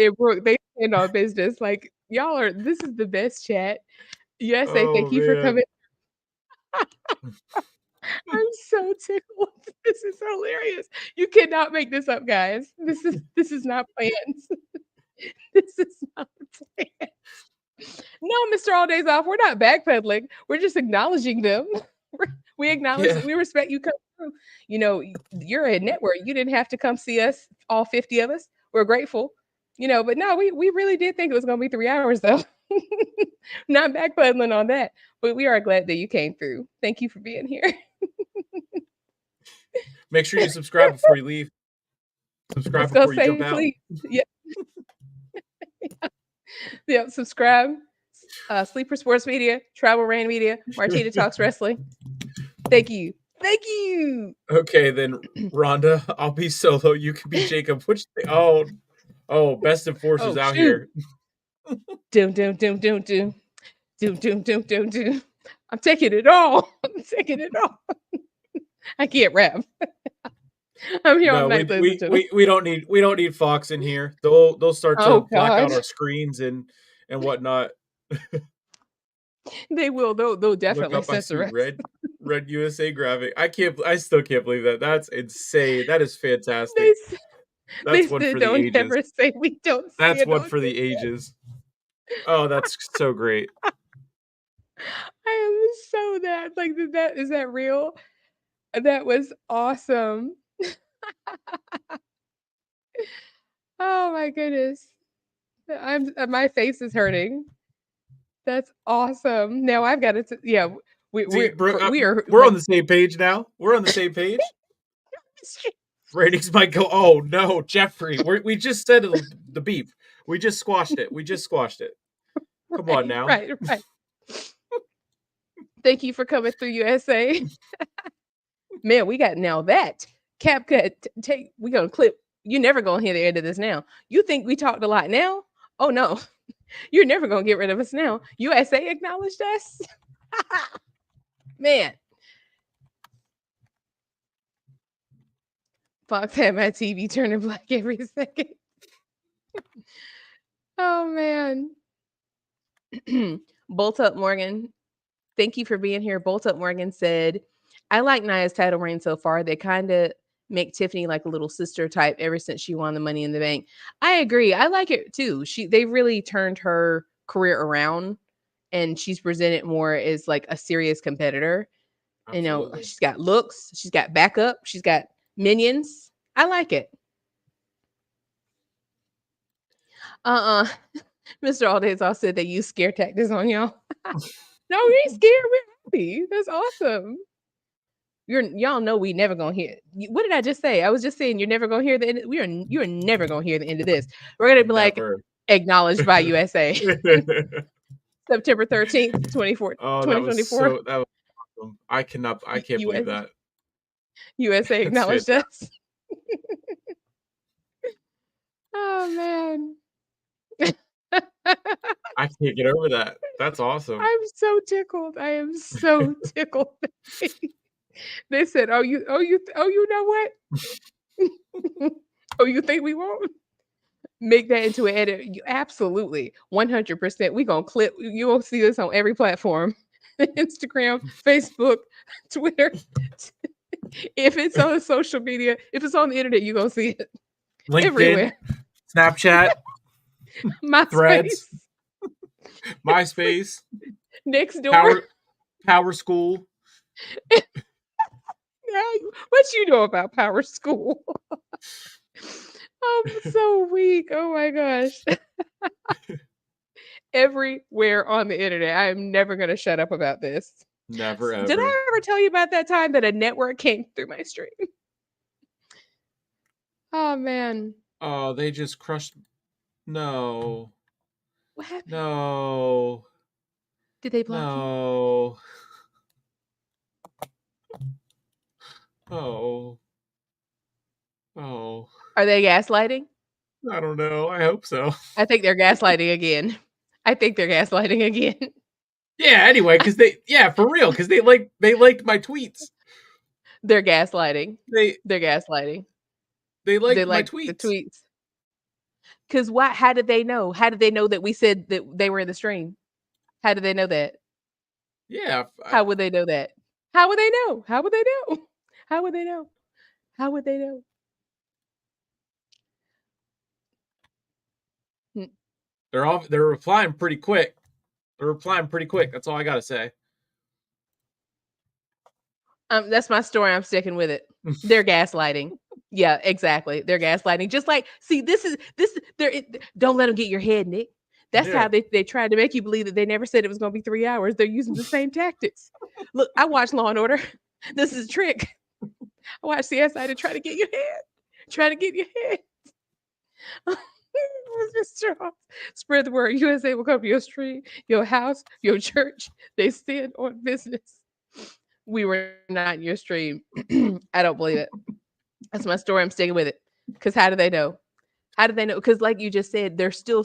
and Brooke, they stand on business. Like, this is the best chat. USA, thank you for coming. I'm so tickled. This is hilarious. You cannot make this up, guys. This is not plans. This is not plans. No, Mr. All Days Off, we're not backpedaling. We're just acknowledging them. We acknowledge Yeah. that we respect you coming through. You know, you're a network. You didn't have to come see us, all 50 of us. We're grateful. You know, but no, we really did think it was gonna be 3 hours though. Not backpedaling on that. But we are glad that you came through. Thank you for being here. Make sure you subscribe before you leave. I Subscribe was gonna before you jump say, out. please. Yeah, yeah, subscribe. Sleeper Sports Media, Travel Rain Media, Martina Talks Wrestling. Thank you. Thank you. Okay, then Rhonda, I'll be Solo. You can be Jacob. Which best enforcers Oh out shoot. here. Doom doom doom doom doom. Doom doom doom doom doom. I'm taking it all. I'm taking it all. I can't rap. I'm here all No, night, ladies and gentlemen. we don't need Fox in here. They'll start to Oh black God. out our screens and whatnot. They will. They'll Look definitely up, I see censor us. red USA graphic. I still can't believe that. That's insane. That is They fantastic. they That's one said for the don't ages. ever say we don't see That's it one on for the TikTok. ages. Oh, that's so great. I am so that like that is that real? That was awesome. Oh my goodness. I'm my face is hurting. That's awesome. Now I've got to yeah, See, we are we're like on the same page now. We're on the same page. Ratings might go. Oh no, Jeffrey. We just said the beep. We just squashed it. We just squashed it. Come on right, now. right, right. Thank you for coming through USA. Man, we got now that CapCut take we gonna clip. You're never gonna hear the end of this now. You think we talked a lot now? Oh no. You're never gonna get rid of us now. USA acknowledged us. Man. Fox had my TV turning black every second. Oh man. Bolt Up Morgan, thank you for being here. Bolt Up Morgan said, I like Nia's title reign so far. They kind of make Tiffany like a little sister type ever since she won the Money in the Bank. I agree. I like it too. They really turned her career around and she's presented more as like a serious competitor. You know, Absolutely. she's got looks, she's got backup, she's got minions. I like it. Mr. Aldays all said they use scare tactics on y'all. No, we ain't scared. We're happy. That's awesome. Y'all know we never gonna hear. What did I just say? I was just saying you're never gonna hear the end. You're never gonna hear the end of this. We're gonna be like Never. acknowledged by USA. September 13th, 24, Oh, that was 2024. awesome. I can't believe US, that. USA That's acknowledged fantastic. us. Oh man. I can't get over that. That's awesome. I'm so tickled. I am so tickled. They said, "Oh, you know what? Oh, you think we won't make that into an edit? You absolutely 100%. We gonna clip. You will see this on every platform: Instagram, Facebook, Twitter. If it's on social media, if it's on the internet, you gonna see it LinkedIn, everywhere. Snapchat, MySpace, Threads, MySpace, next door. Power School. What you know about Power School? I'm so weak. Oh my gosh. Everywhere on the internet. I am never going to shut up about this. Never Did ever. I ever tell you about that time that a network came through my stream? Oh man. Oh, they just crushed. No. What happened? No. Did they block you? No. Oh. Oh. Are they gaslighting? I don't know. I hope so. I think they're gaslighting again. I think they're gaslighting again. Yeah, anyway, for real, because they liked my tweets. They're gaslighting. They They're gaslighting. they They liked my like the tweets. tweets. Because what? How did they know? How did they know that we said that they were in the stream? How did they know that? Yeah, How would they know that? How would they know? How would they know? How would they know? How would they know? Hmm. They're replying pretty quick. They're replying pretty quick. That's all I gotta say. That's my story. I'm sticking with it. They're gaslighting. Yeah, exactly. They're gaslighting. Just like, see, this is this. Don't let them get your head, Nick. That's how Yeah. they tried to make you believe that they never said it was going to be 3 hours. They're using the same tactics. Look, I watch Law and Order. This is a trick. I watch CSI to try to get your head. Try to get your head. Mr. Strauss. Spread the word. USA will come to your street, your house, your church. They stand on business. We were not in your stream. I don't believe it. That's my story. I'm sticking with it. Because how do they know? How do they know? Because like you just said, they're still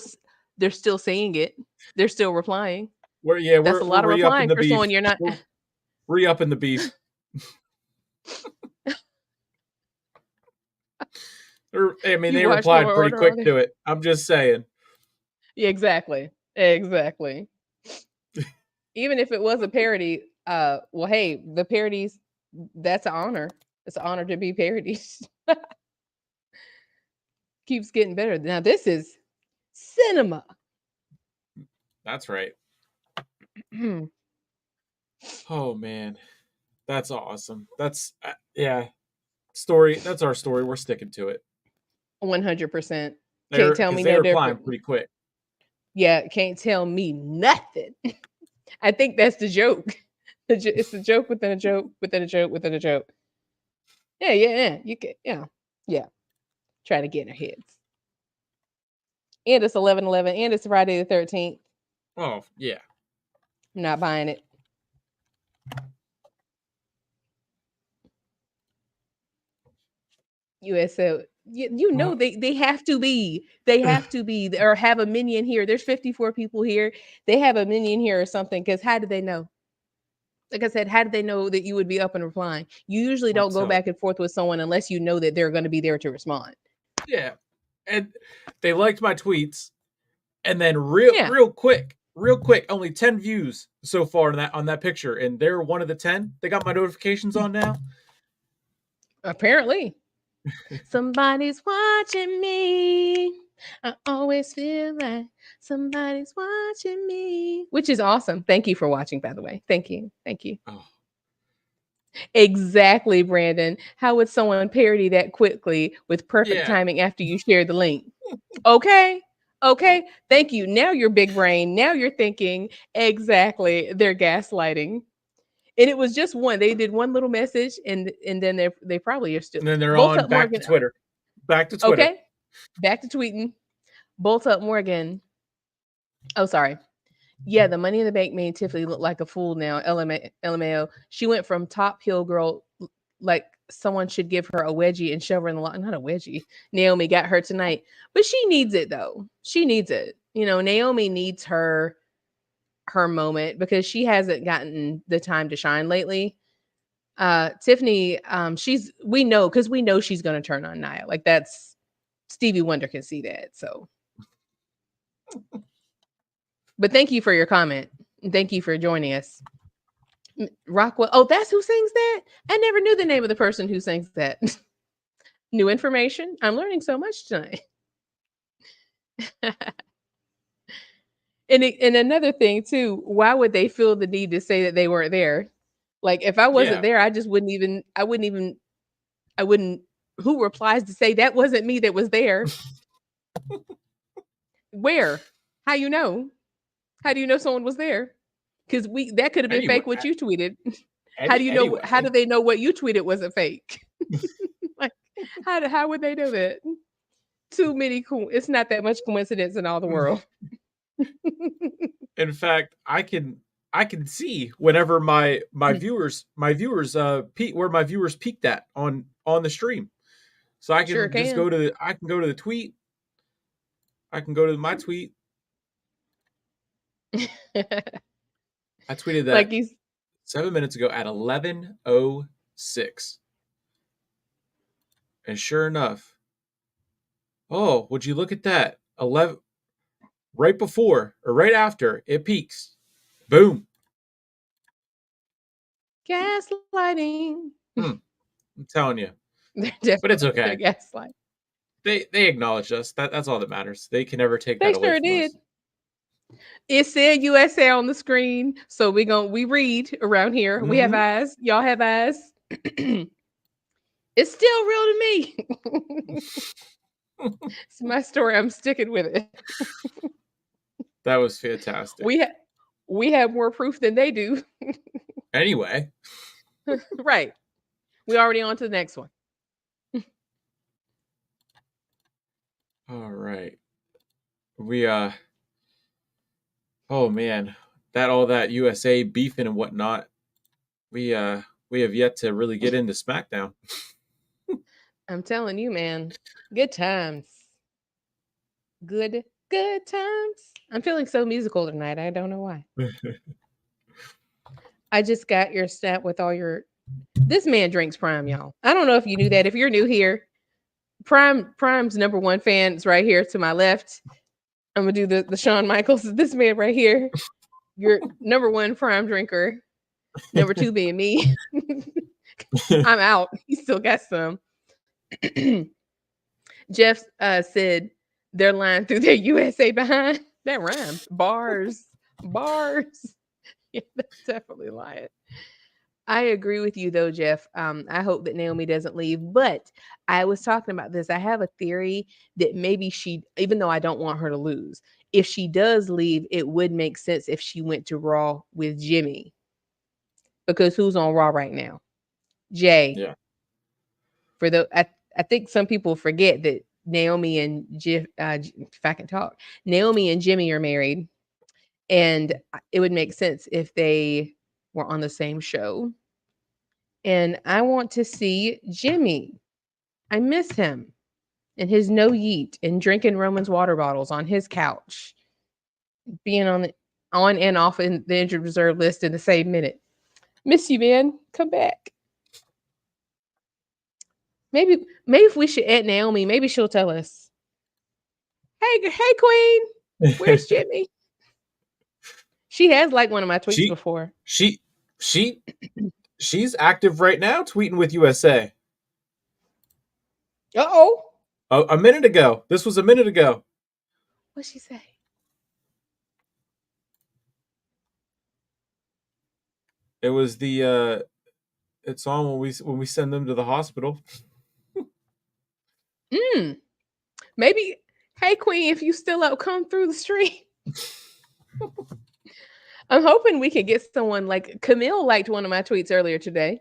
saying it. They're still replying. That's a We're lot of re-upping replying the for beef. someone you're not. We're re-upping the beef. I mean, You they watch Law replied and pretty Order on quick it. to it. I'm just saying. Yeah, exactly. Exactly. Even if it was a parody, well, hey, the parodies, that's an honor. It's an honor to be parodies. Keeps getting better. Now this is cinema. That's right. Oh man, that's awesome. That's yeah. Story. That's our story. We're sticking to it. 100%. Can't They're tell me because they no replying different. pretty quick. Yeah, can't tell me nothing. I think that's the joke. It's a joke within a joke within a joke within a joke. Yeah, yeah, yeah. You can, yeah, yeah. Try to get in their heads. And it's 11/11, and it's Friday the 13th. Oh yeah. I'm not buying it. USL. You know Well, they have to be. They have to be or have a minion here. There's 54 people here. They have a minion here or something. Because how did they know? Like I said, how did they know that you would be up and replying? You usually I'll don't go tell you. back and forth with someone unless you know that they're going to be there to respond. Yeah, and they liked my tweets, and then Yeah, real quick, only 10 views so far on that picture, and they're one of the 10. They got my notifications on now. apparently. Somebody's watching me. I always feel like somebody's watching me, which is awesome. Thank you for watching, by the way. Thank you. Thank you. Oh Exactly, Brandon. How would someone parody that quickly with perfect yeah, timing after you share the link? Okay. Okay. Thank you. Now you're big brain. Now you're thinking exactly. They're gaslighting. And it was just one. They did one little message and then they probably are still and then they're both on up back to Morgan. Twitter. Back to Twitter. Okay. Back to tweeting. Both up Morgan. Oh, sorry. Yeah, the Money in the Bank made Tiffany look like a fool now. LMAO. She went from top heel girl, like someone should give her a wedgie and shove her in the lot. Not a wedgie. Naomi got her tonight, but she needs it though. She needs it. You know, Naomi needs her moment because she hasn't gotten the time to shine lately. Tiffany, we know because we know she's gonna turn on Nia. Like that's Stevie Wonder can see that. So, but thank you for your comment. Thank you for joining us. Rockwell. Oh, that's who sings that? I never knew the name of the person who sings that. New information. I'm learning so much tonight. And another thing too, why would they feel the need to say that they weren't there? Like if I wasn't Yeah. there, I wouldn't who replies to say that wasn't me that was there? Where? How you know? How do you know someone was there? Because we that could have been Anyway, fake what you tweeted. How do you know how do anyway. they know what you tweeted wasn't fake? Like how would they know that? Too many it's not that much coincidence in all the world. In fact, I can see whenever my viewers peak where my viewers peaked at on the stream. So I Sure can just can. I can go to the tweet. I can go to my tweet. I tweeted Like that he's 7 minutes ago at 11:06. And sure enough, oh, would you look at that? 11 right before or right after it peaks. Boom. Gaslighting. I'm telling you. They're But it's definitely they're okay. gaslighting. They acknowledged us. That's all that matters. They can never take They that away sure from did. us. It said USA on the screen, so we read around here. We have Mm-hmm. eyes. Y'all have eyes. It's still real to me. It's my story. I'm sticking with it. That was fantastic. We ha- we have more proof than they do. Anyway, Right. We already on to the next one. all right. We oh man, all that USA beefing and whatnot. We have yet to really get into SmackDown. I'm telling you, man. Good times. Good times. I'm feeling so musical tonight. I don't know why. I just got your snap with all your. This man drinks Prime, y'all. I don't know if you knew that. If you're new here, Prime's number one fan is right here to my left. I'm gonna do the Shawn Michaels. This man right here, your number one Prime drinker. Number two being me. I'm out. He still got some. Jeff said they're lying through their USA behind. That rhymed. Bars. Yeah, that's definitely lying. I agree with you though, Jeff. I hope that Naomi doesn't leave. But I was talking about this. I have a theory that maybe she, even though I don't want her to lose, if she does leave, it would make sense if she went to Raw with Jimmy. Because who's on Raw right now? Jay. Yeah. For the I think some people forget that Naomi and if I can talk, Naomi and Jimmy are married, and it would make sense if they were on the same show. And I want to see Jimmy. I miss him and his no yeet and drinking Roman's water bottles on his couch, being on and off in the injured reserve list in the same minute. Miss you, man. Come back. Maybe if we should add Naomi, maybe she'll tell us. Hey, Queen. Where's Jimmy? She has liked one of my tweets she before. she she she's active right now, tweeting with USA. Uh-oh. A minute ago. This was a minute ago. What'd she say? It was the it's on when we send them to the hospital. Maybe, hey, Queen, if you still up, come through the street. I'm hoping we could get someone like Camille liked one of my tweets earlier today.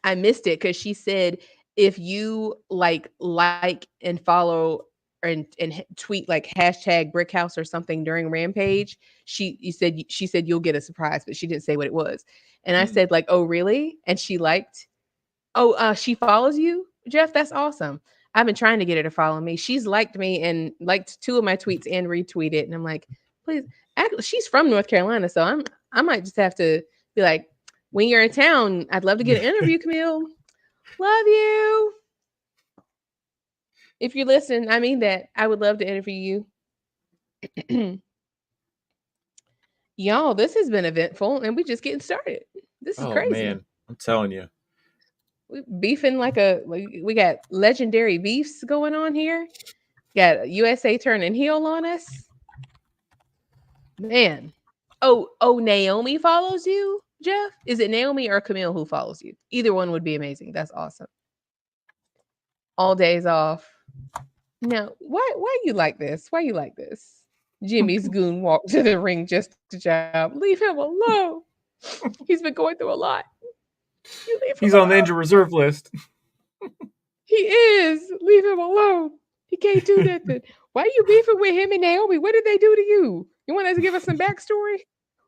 I missed it because she said if you like and follow and tweet like hashtag Brickhouse or something during Rampage, she said you'll get a surprise, but she didn't say what it was. And I said like, oh really? And she liked. Oh, she follows you, Jeff. That's awesome. I've been trying to get her to follow me. She's liked me and liked two of my tweets and retweeted. And I'm like, please. Actually, she's from North Carolina, so I might just have to be like, when you're in town, I'd love to get an interview, Camille. Love you. If you're listening, I mean that. I would love to interview you. Y'all, this has been eventful, and we just getting started. This is Oh crazy. man, I'm telling you. We beefing we got legendary beefs going on here. Got USA turning heel on us. Man. Oh, Naomi follows you, Jeff? Is it Naomi or Camille who follows you? Either one would be amazing. That's awesome. All days off. Now, why you like this? Why you like this? Jimmy's goon walked to the ring just to job. Leave him alone. He's been going through a lot. You leave him He's alone. on the injured reserve list. He is. Leave him alone. He can't do nothing. Why are you beefing with him and Naomi? What did they do to you? You want us to give us some backstory?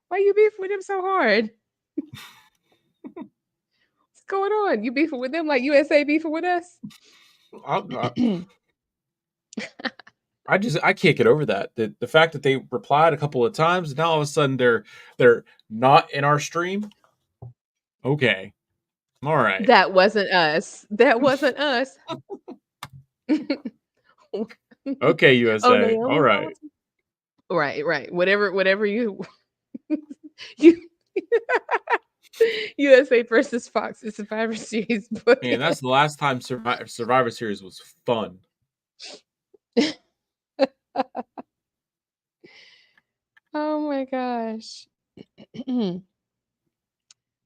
Why are you beefing with him so hard? What's going on? You beefing with them like USA beefing with us? I can't get over that. The fact that they replied a couple of times, and now all of a sudden they're not in our stream. Okay. All right. That wasn't us. That wasn't us. Okay, USA. Oh, Naomi. All right. Right. Whatever you you USA versus Fox is Survivor Series. Man, that's the last time Survivor Series was fun. Oh my gosh.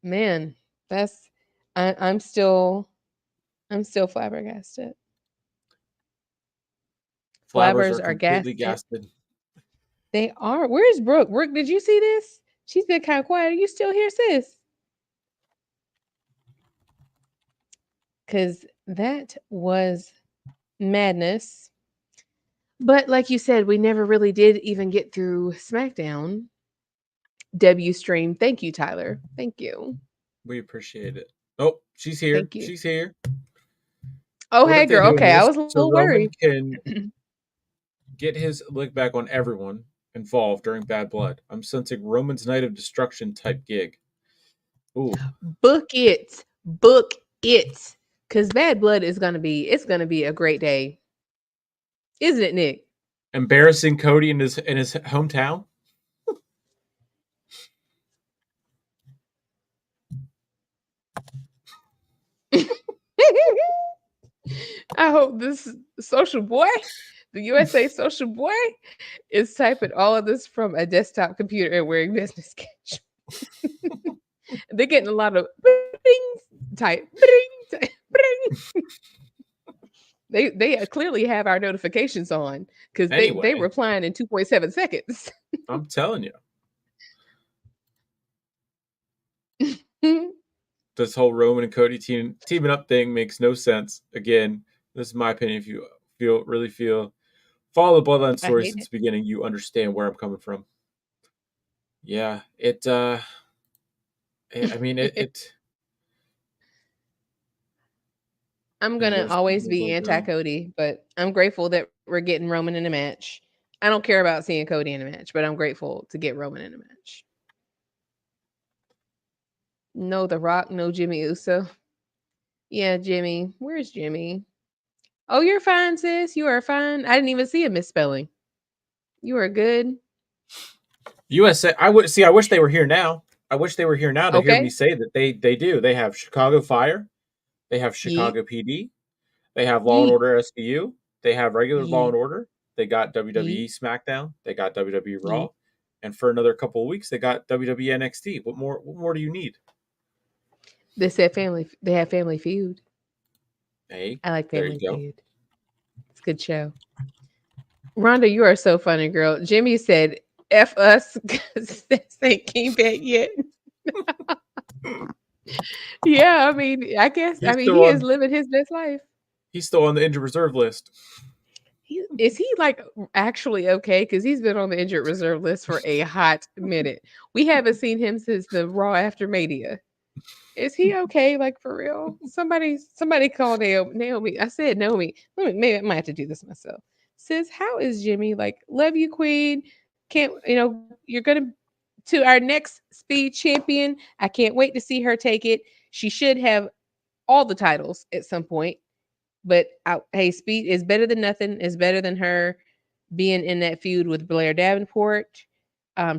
Man, that's I'm still flabbergasted. Flabbers Flabbers are are completely gasted. gasted. They are. Where's Brooke? Brooke, did you see this? She's been kind of quiet. Are you still here, sis? Because that was madness. But like you said, we never really did even get through SmackDown. W stream. Thank you, Tyler. Thank you. We appreciate it. Oh, she's here. Thank you. She's here. Oh, What hey, if they girl. do Okay, I this was a so little Roman worried. can get his lick back on everyone involved during Bad Blood? I'm sensing Roman's Night of Destruction type gig. Ooh. Book it. Book it. Because Bad Blood is it's gonna be a great day. Isn't it, Nick? Embarrassing Cody in his hometown? I hope this social boy, the USA social boy, is typing all of this from a desktop computer and wearing business casual. They're getting a lot of type. They clearly have our notifications on because they Anyway, replying in 2.7 seconds. I'm telling you. This whole Roman and Cody teaming up thing makes no sense. Again, this is my opinion. If you really feel follow the Bloodline I story hate since it. the beginning, you understand where I'm coming from. Yeah, I mean it I'm yeah, gonna there's always no be anti Cody, but I'm grateful that we're getting Roman in a match. I don't care about seeing Cody in a match, but I'm grateful to get Roman in a match. No The Rock, no Jimmy Uso. Yeah, Jimmy. Where's Jimmy? Oh, you're fine, sis. You are fine. I didn't even see a misspelling. You are good. USA. I would see. I wish they were here now. I wish they were here now to hear me Okay. say that they do. They have Chicago Fire. They have Yeet. Chicago PD. They have Law and Yeet. Order SVU. They have regular Law and Yeet. Order. They got Yeet. WWE SmackDown. They got WWE Raw. Yeet. And for another couple of weeks, they got WWE NXT. What more? What more do you need? They said family. They have Family Feud. Hey, I like there you Family go. Feud. It's a good show. Rhonda, you are so funny, girl. Jimmy said, F us because this ain't came back yet. Yeah, I mean, He's still he is on. living his best life. He's still on the injured reserve list. Is he like actually okay? Because he's been on the injured reserve list for a hot minute. We haven't seen him since the Raw after Mania. Is he okay? Like for real? Somebody call Naomi. Naomi. I said Naomi. Maybe I might have to do this myself. Sis, how is Jimmy? Like, love you, Queen. Can't you're gonna to our next speed champion. I can't wait to see her take it. She should have all the titles at some point. But hey, speed is better than nothing. Is better than her being in that feud with Blair Davenport.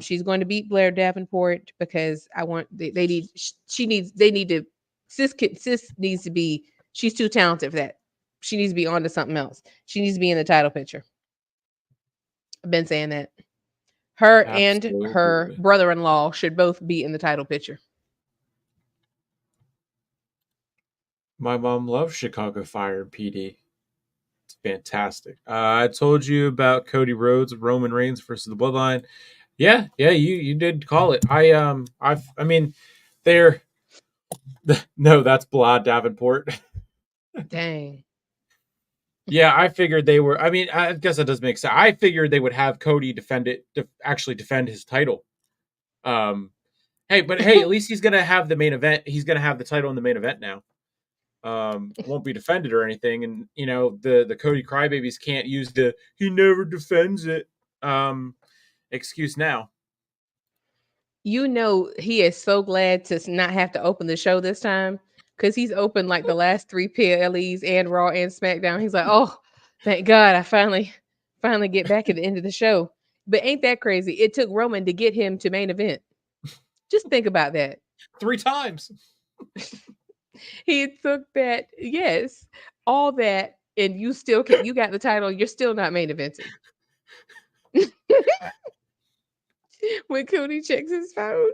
She's going to beat Blair Davenport because I want they need she needs they need to sis needs to be she's too talented for that. She needs to be on to something else. She needs to be in the title picture. I've been saying that. Her and her Absolutely. brother-in-law should both be in the title picture. My mom loves Chicago Fire and PD. It's fantastic. I told you about Cody Rhodes, Roman Reigns versus the Bloodline. Yeah, you did call it. I mean, they're no, that's Blad Davenport. Dang. Yeah, I figured they were. I mean, I guess that does make sense. I figured they would have Cody actually defend his title. Um, hey, at least he's gonna have the main event. He's gonna have the title in the main event now. Won't be defended or anything, and the Cody Crybabies can't use the he never defends it excuse now. He is so glad to not have to open the show this time because he's opened like the last three PLEs and Raw and SmackDown. He's like, oh, thank God, I finally get back at the end of the show. But ain't that crazy? It took Roman to get him to main event. Just think about that. 3 times. He took that, yes, all that, and you still can. You got the title. You're still not main evented. When Cody checks his phone.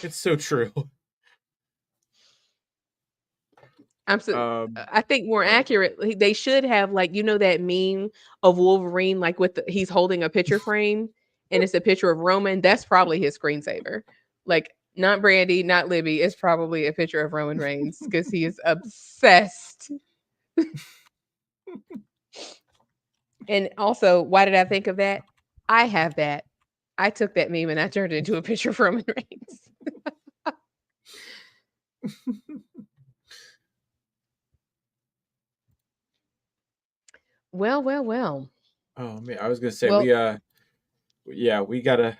It's so true. I think more accurately, they should have, like, that meme of Wolverine, like he's holding a picture frame, and it's a picture of Roman. That's probably his screensaver. Like, not Brandy, not Libby. It's probably a picture of Roman Reigns because he is obsessed. And also, why did I think of that? I have that. I took that meme and I turned it into a picture of Roman Reigns. Well, well, well. Oh man, I was gonna say we gotta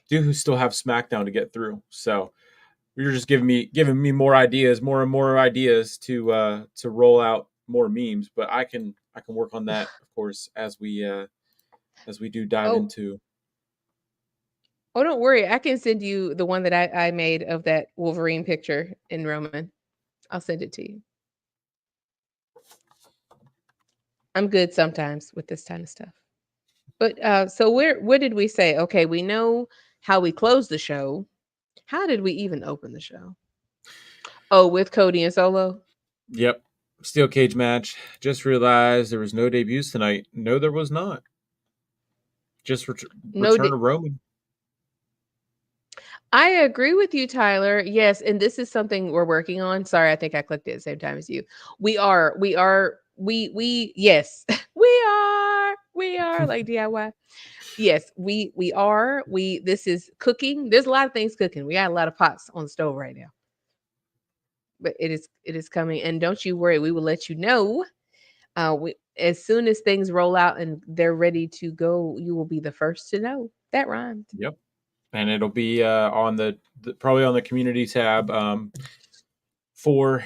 do still have SmackDown to get through. So you're just giving me more ideas, more and more ideas to roll out more memes. But I can work on that, of course, as we do dive Oh, into. oh, don't worry. I can send you the one that I made of that Wolverine picture in Roman. I'll send it to you. I'm good sometimes with this kind of stuff. But so where did we say? Okay, we know how we closed the show. How did we even open the show? Oh, with Cody and Solo? Yep. Steel cage match. Just realized there was no debuts tonight. No, there was not. Just No, return of Roman. I agree with you, Tyler. Yes, and this is something we're working on. Sorry, I think I clicked it at the same time as you. Yes, we are like DIY. Yes, we are. This is cooking. There's a lot of things cooking. We got a lot of pots on the stove right now. But it is coming, and don't you worry, we will let you know. As soon as things roll out and they're ready to go, you will be the first to know. That rhymed. Yep. And it'll be on the probably on the community tab for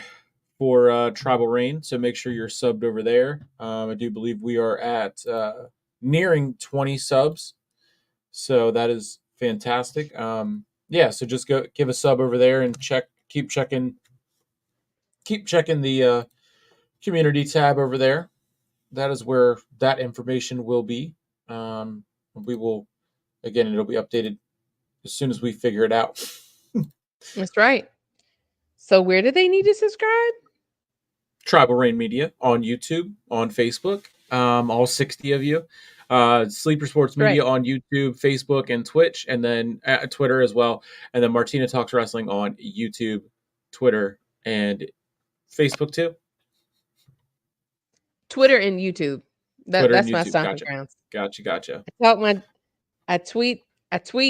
Tribal Reign. So make sure you're subbed over there. I do believe we are at nearing 20 subs, so that is fantastic. Yeah, so just go give a sub over there and keep checking the community tab over there. That is where that information will be. We will, again, it'll be updated as soon as we figure it out. That's right. So where do they need to subscribe? Tribal Reign Media on YouTube, on Facebook, all 60 of you. Sleeper Sports Media Right. on YouTube, Facebook, and Twitch, and then Twitter as well. And then Martina Talks Wrestling on YouTube, Twitter, and Facebook too. Twitter and YouTube. Twitter and That's my YouTube. stomping Gotcha. grounds. Gotcha. I tweet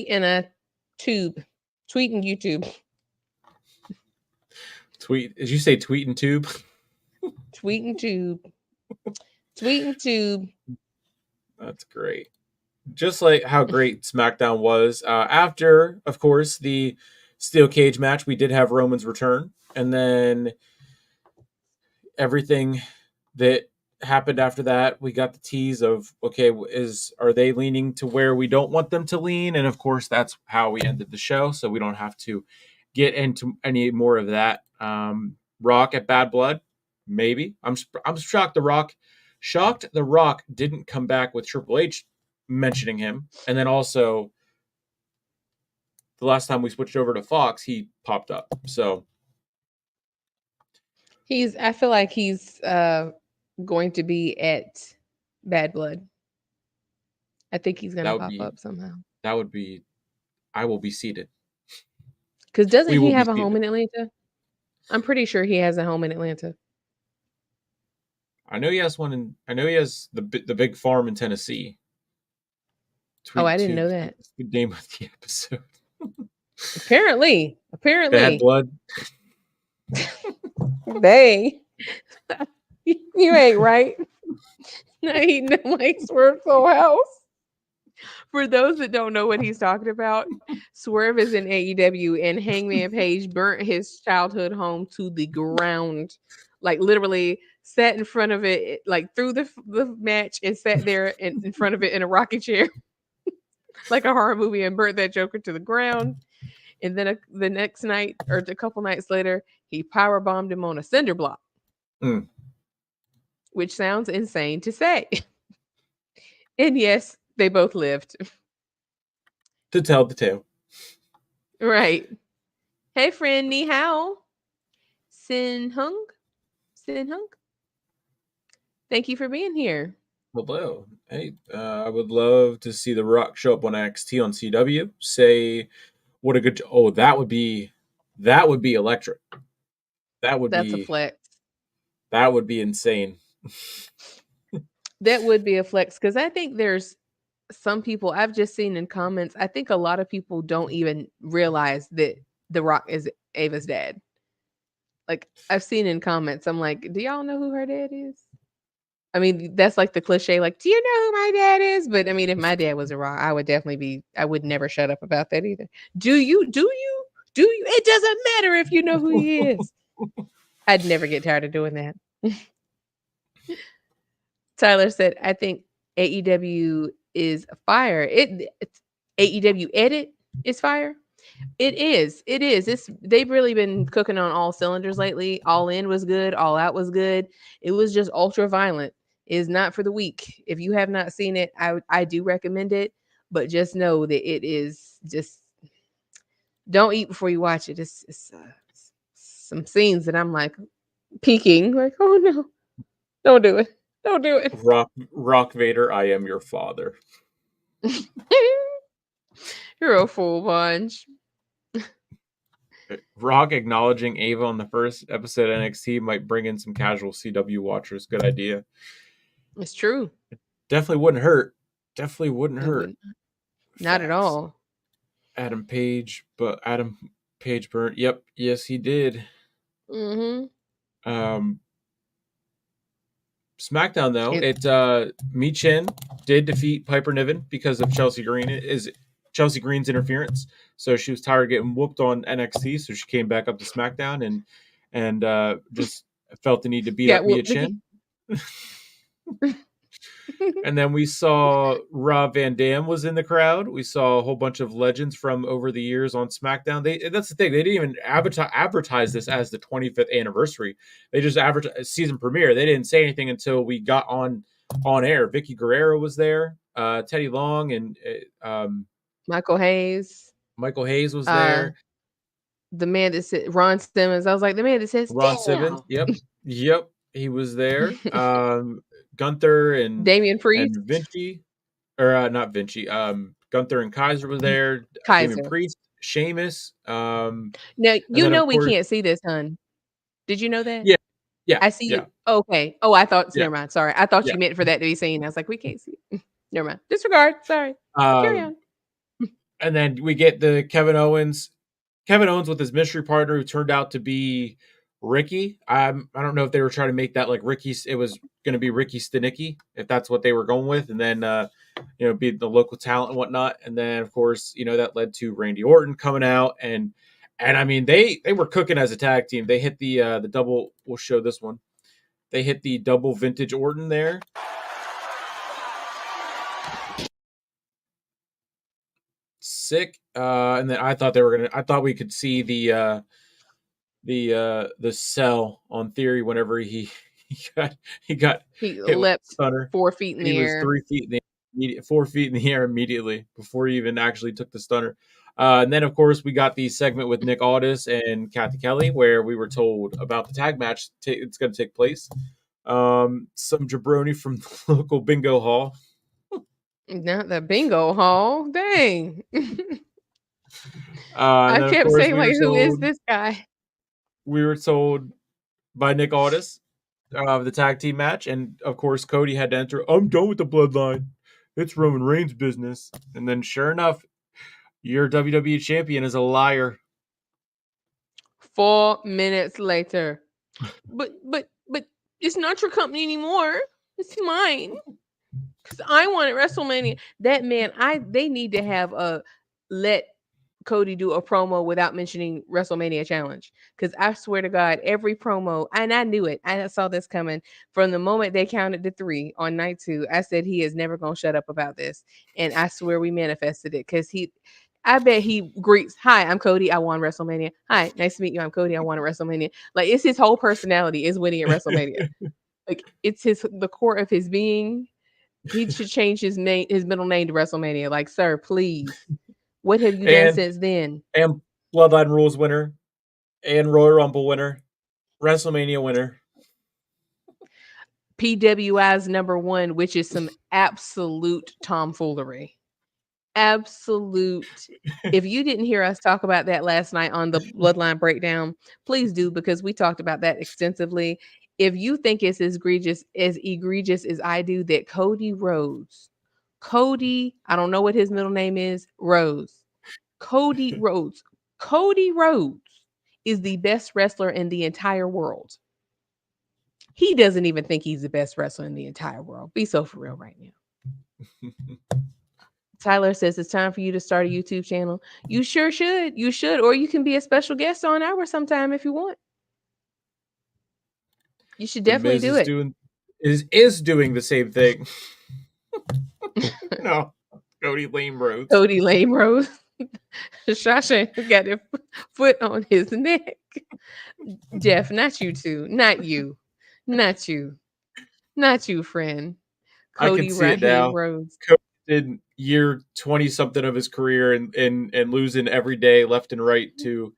and I tube. Tweet and YouTube. Tweet. Did you say tweet and tube? Tweet and tube. Tweet and tube. That's great. Just like how great SmackDown was. After, of course, the steel cage match, we did have Roman's return. And then everything that happened after that, we got the tease of, okay, are they leaning to where we don't want them to lean? And of course, that's how we ended the show. So we don't have to get into any more of that. Rock at Bad Blood, maybe. I'm shocked the Rock didn't come back with Triple H mentioning him. And then also the last time we switched over to Fox, he popped up. So I feel like he's going to be at Bad Blood. I think he's going to pop up somehow. That would be, I will be seated. Because doesn't he have a home in Atlanta? I'm pretty sure he has a home in Atlanta. I know he has the big farm in Tennessee. I didn't know that. That's the name of the episode. Apparently. Bad Blood. They. You ain't right. Not eating them like Swerve's whole house. For those that don't know what he's talking about, Swerve is in AEW and Hangman Page burnt his childhood home to the ground. Like literally sat in front of it, like through the match, and sat there in front of it in a rocking chair, like a horror movie, and burnt that Joker to the ground. And then the next night, or a couple nights later, he power bombed him on a cinder block, Mm. which sounds insane to say. And yes, they both lived. To tell the tale. Right. Hey, friend, ni hao. Sin Hung? Sin Hung? Thank you for being here. Hello. Hey, I would love to see The Rock show up on NXT on CW. Say, what a good. Oh, that would be electric. That's a flex. That would be insane. That would be a flex, because I think there's some people I've just seen in comments. I think a lot of people don't even realize that The Rock is Ava's dad. Like, I've seen in comments, I'm like, do y'all know who her dad is? I mean, that's like the cliche, like, do you know who my dad is? But I mean, if my dad was a Rock, I would definitely be, I would never shut up about that either. Do you? Do you? Do you? It doesn't matter if you know who he is. I'd never get tired of doing that. Tyler said, I think AEW is fire. It's AEW edit is fire. It is. It is. They've really been cooking on all cylinders lately. All In was good. All Out was good. It was just ultra violent. It is not for the weak. If you have not seen it, I do recommend it. But just know that it is just, don't eat before you watch it. It's some scenes that I'm like peeking, like, oh no, don't do it. Don't do it. Rock Vader, I am your father. You're a fool bunch. Rock acknowledging Ava on the first episode of NXT might bring in some casual CW watchers. Good idea. It's true. Definitely wouldn't hurt. Definitely wouldn't It hurt. wouldn't. Not at all. Adam Page burnt. Yep, yes he did. Mm-hmm. SmackDown though, Michin did defeat Piper Niven because of Chelsea Green's interference. So she was tired of getting whooped on NXT, so she came back up to SmackDown and just felt the need to beat up Mia Chin. And then we saw Rob Van Dam was in the crowd. We saw a whole bunch of legends from over the years on SmackDown. That's the thing. They didn't even advertise this as the 25th anniversary. They just advertised season premiere. They didn't say anything until we got on air. Vicky Guerrero was there. Teddy Long and Michael Hayes. Michael Hayes was there. The man that said Ron Simmons. I was like, the man that says Ron Simmons. Yep. He was there. Gunther and Damian Priest and Vinci, or not Vinci. Gunther and Kaiser were there. Damian Priest, Sheamus. Now we can't see this, hun. Did you know that? Yeah. I see you. Okay. Oh, I thought. Never mind. Sorry, I thought you meant for that to be seen. I was like, we can't see it. Never mind. Disregard. Sorry. Carry on. And then we get the Kevin Owens with his mystery partner who turned out to be Ricky. I don't know if they were trying to make that like Ricky. It was going to be Ricky Stanicki, if that's what they were going with, and then be the local talent and whatnot. And then of course that led to Randy Orton coming out, and I mean they were cooking as a tag team. They hit the double. We'll show this one. They hit the double vintage Orton there. Sick. And then I thought we could see the cell on Theory whenever he got hit leapt with stunner. 4 feet in the air. He was 3 feet in the 4 feet in the air immediately before he even actually took the stunner. And then of course we got the segment with Nick Aldis and Kathy Kelly where we were told about the tag match it's going to take place. Some jabroni from the local bingo hall. Not the bingo hall. Dang. I kept saying, like, who is this guy? We were told by Nick Aldis of the tag team match, and of course Cody had to enter. I'm done with the bloodline. It's Roman Reigns' business. And then sure enough, your WWE champion is a liar. 4 minutes later. But it's not your company anymore. It's mine. Because I wanted WrestleMania. That man, they need to have let Cody do a promo without mentioning WrestleMania Challenge. Because I swear to God, every promo, and I knew it, I saw this coming from the moment they counted to three on night two. I said he is never gonna shut up about this, and I swear we manifested it because he. I bet he greets, "Hi, I'm Cody. I won WrestleMania. Hi, nice to meet you. I'm Cody. I won at WrestleMania." Like it's his whole personality is winning at WrestleMania. Like it's the core of his being. He should change his middle name to WrestleMania. Like, sir, please. What have you done and since then? and Bloodline Rules winner, and Royal Rumble winner, WrestleMania winner. PWI's number one, which is some absolute tomfoolery. Absolute. If you didn't hear us talk about that last night on the Bloodline breakdown, please do because we talked about that extensively. If you think it's as egregious as I do, that Cody, I don't know what his middle name is, Cody Rhodes. Cody Rhodes is the best wrestler in the entire world. He doesn't even think he's the best wrestler in the entire world. Be so for real right now. Tyler says it's time for you to start a YouTube channel. You sure should. You should, or you can be a special guest on ours sometime if you want. You should The definitely Miz do is it. doing the same thing. No, Cody Lame Rhodes. Cody Lame Rose. Shasha got his foot on his neck. Jeff, not you two. Not you. Not you. Not you, friend. I can Cody see it Raheem now. Rhodes. Cody did year 20 something of his career and losing every day left and right to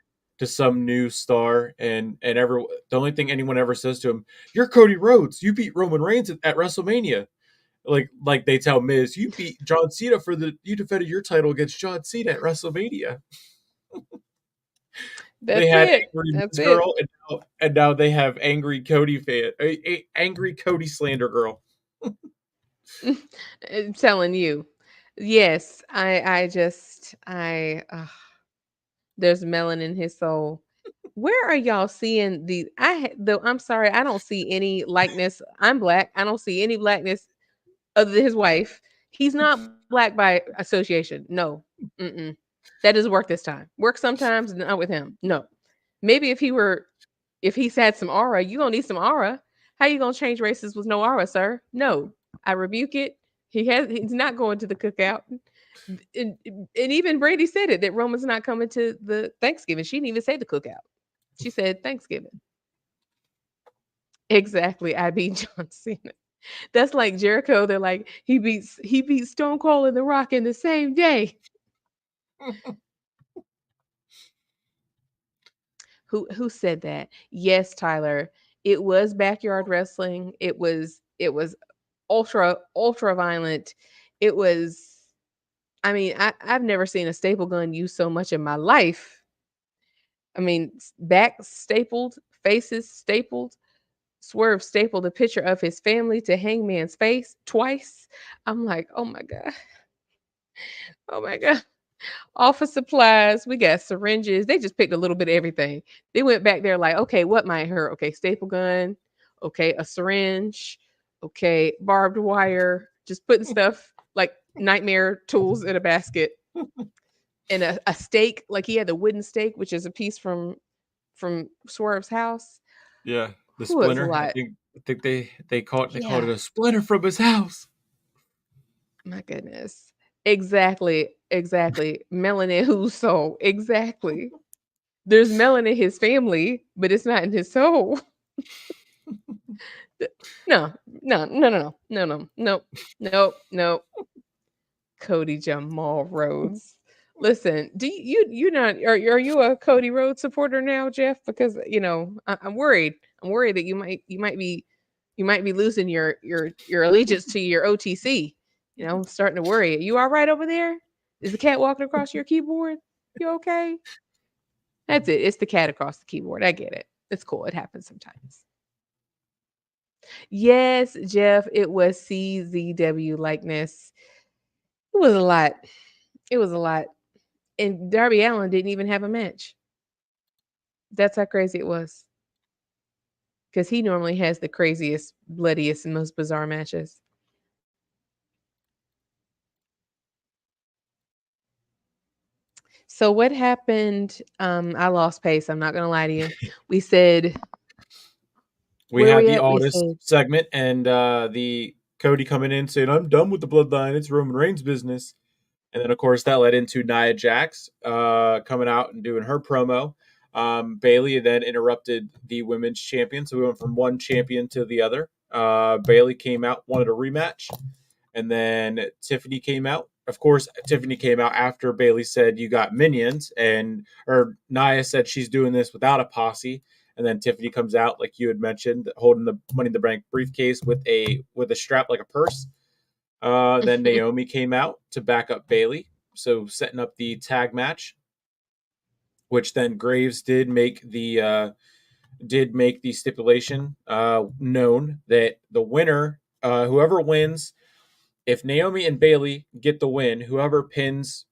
some new star and the only thing anyone ever says to him, "You're Cody Rhodes. You beat Roman Reigns at WrestleMania." Like they tell Miz, "You beat John Cena you defended your title against John Cena at WrestleMania." They That's had it. angry That's Miz it. girl and now they have angry Cody angry Cody slander girl. I'm telling you. Yes, I just there's melon in his soul. Where are y'all seeing the though I'm sorry, I don't see any likeness. I'm black. I don't see any blackness other than his wife. He's not black by association. No. Mm-mm. That doesn't work this time. Work sometimes, not with him. No. Maybe if he's had some aura, you gonna need some aura. How you gonna change races with no aura, sir? No. I rebuke it. He's not going to the cookout. And even Brady said it that Roman's not coming to the Thanksgiving. She didn't even say the cookout. She said Thanksgiving. Exactly. I beat John Cena. That's like Jericho. They're like he beats Stone Cold and The Rock in the same day. Who said that? Yes, Tyler. It was backyard wrestling. It was ultra violent. It was. I mean, I've never seen a staple gun used so much in my life. I mean, back stapled, faces stapled. Swerve stapled a picture of his family to Hangman's face twice. I'm like, oh my god, oh my god. Office supplies. We got syringes. They just picked a little bit of everything. They went back there like, okay, what might hurt? Okay, staple gun. Okay, a syringe. Okay, barbed wire. Just putting stuff like nightmare tools in a basket and a stake. Like he had the wooden stake, which is a piece from Swerve's house. Yeah, the Who was a splinter. lot? I think they called it Yeah. a splinter from his house. My goodness. Exactly. Exactly. Melanin whose soul? Exactly. There's melon in his family, but it's not in his soul. No, no, no, no, no, no, no, no, no. Cody Jamal Rhodes. Listen, do you not are you a Cody Rhodes supporter now, Jeff? Because I'm worried. I'm worried that you might be losing your allegiance to your OTC. I'm starting to worry. You all right over there? Is the cat walking across your keyboard? You okay? That's it. It's the cat across the keyboard. I get it. It's cool. It happens sometimes. Yes, Jeff, it was CZW likeness. It was a lot. It was a lot. And Darby Allen didn't even have a match. That's how crazy it was. Because he normally has the craziest, bloodiest, and most bizarre matches. So what happened? I lost pace. I'm not gonna lie to you. We said We where had we the at? We Aldis said segment and the Cody coming in saying, "I'm done with the bloodline. It's Roman Reigns' business." And then, of course, that led into Nia Jax coming out and doing her promo. Bailey then interrupted the women's champion. So we went from one champion to the other. Bailey came out, wanted a rematch. And then Tiffany came out. Of course, Tiffany came out after Bailey said, "You got minions." Or Nia said she's doing this without a posse. And then Tiffany comes out, like you had mentioned, holding the Money in the Bank briefcase with a strap like a purse. Then Naomi came out to back up Bailey, so setting up the tag match, which then Graves did make the stipulation known that the winner, whoever wins, if Naomi and Bailey get the win, whoever gets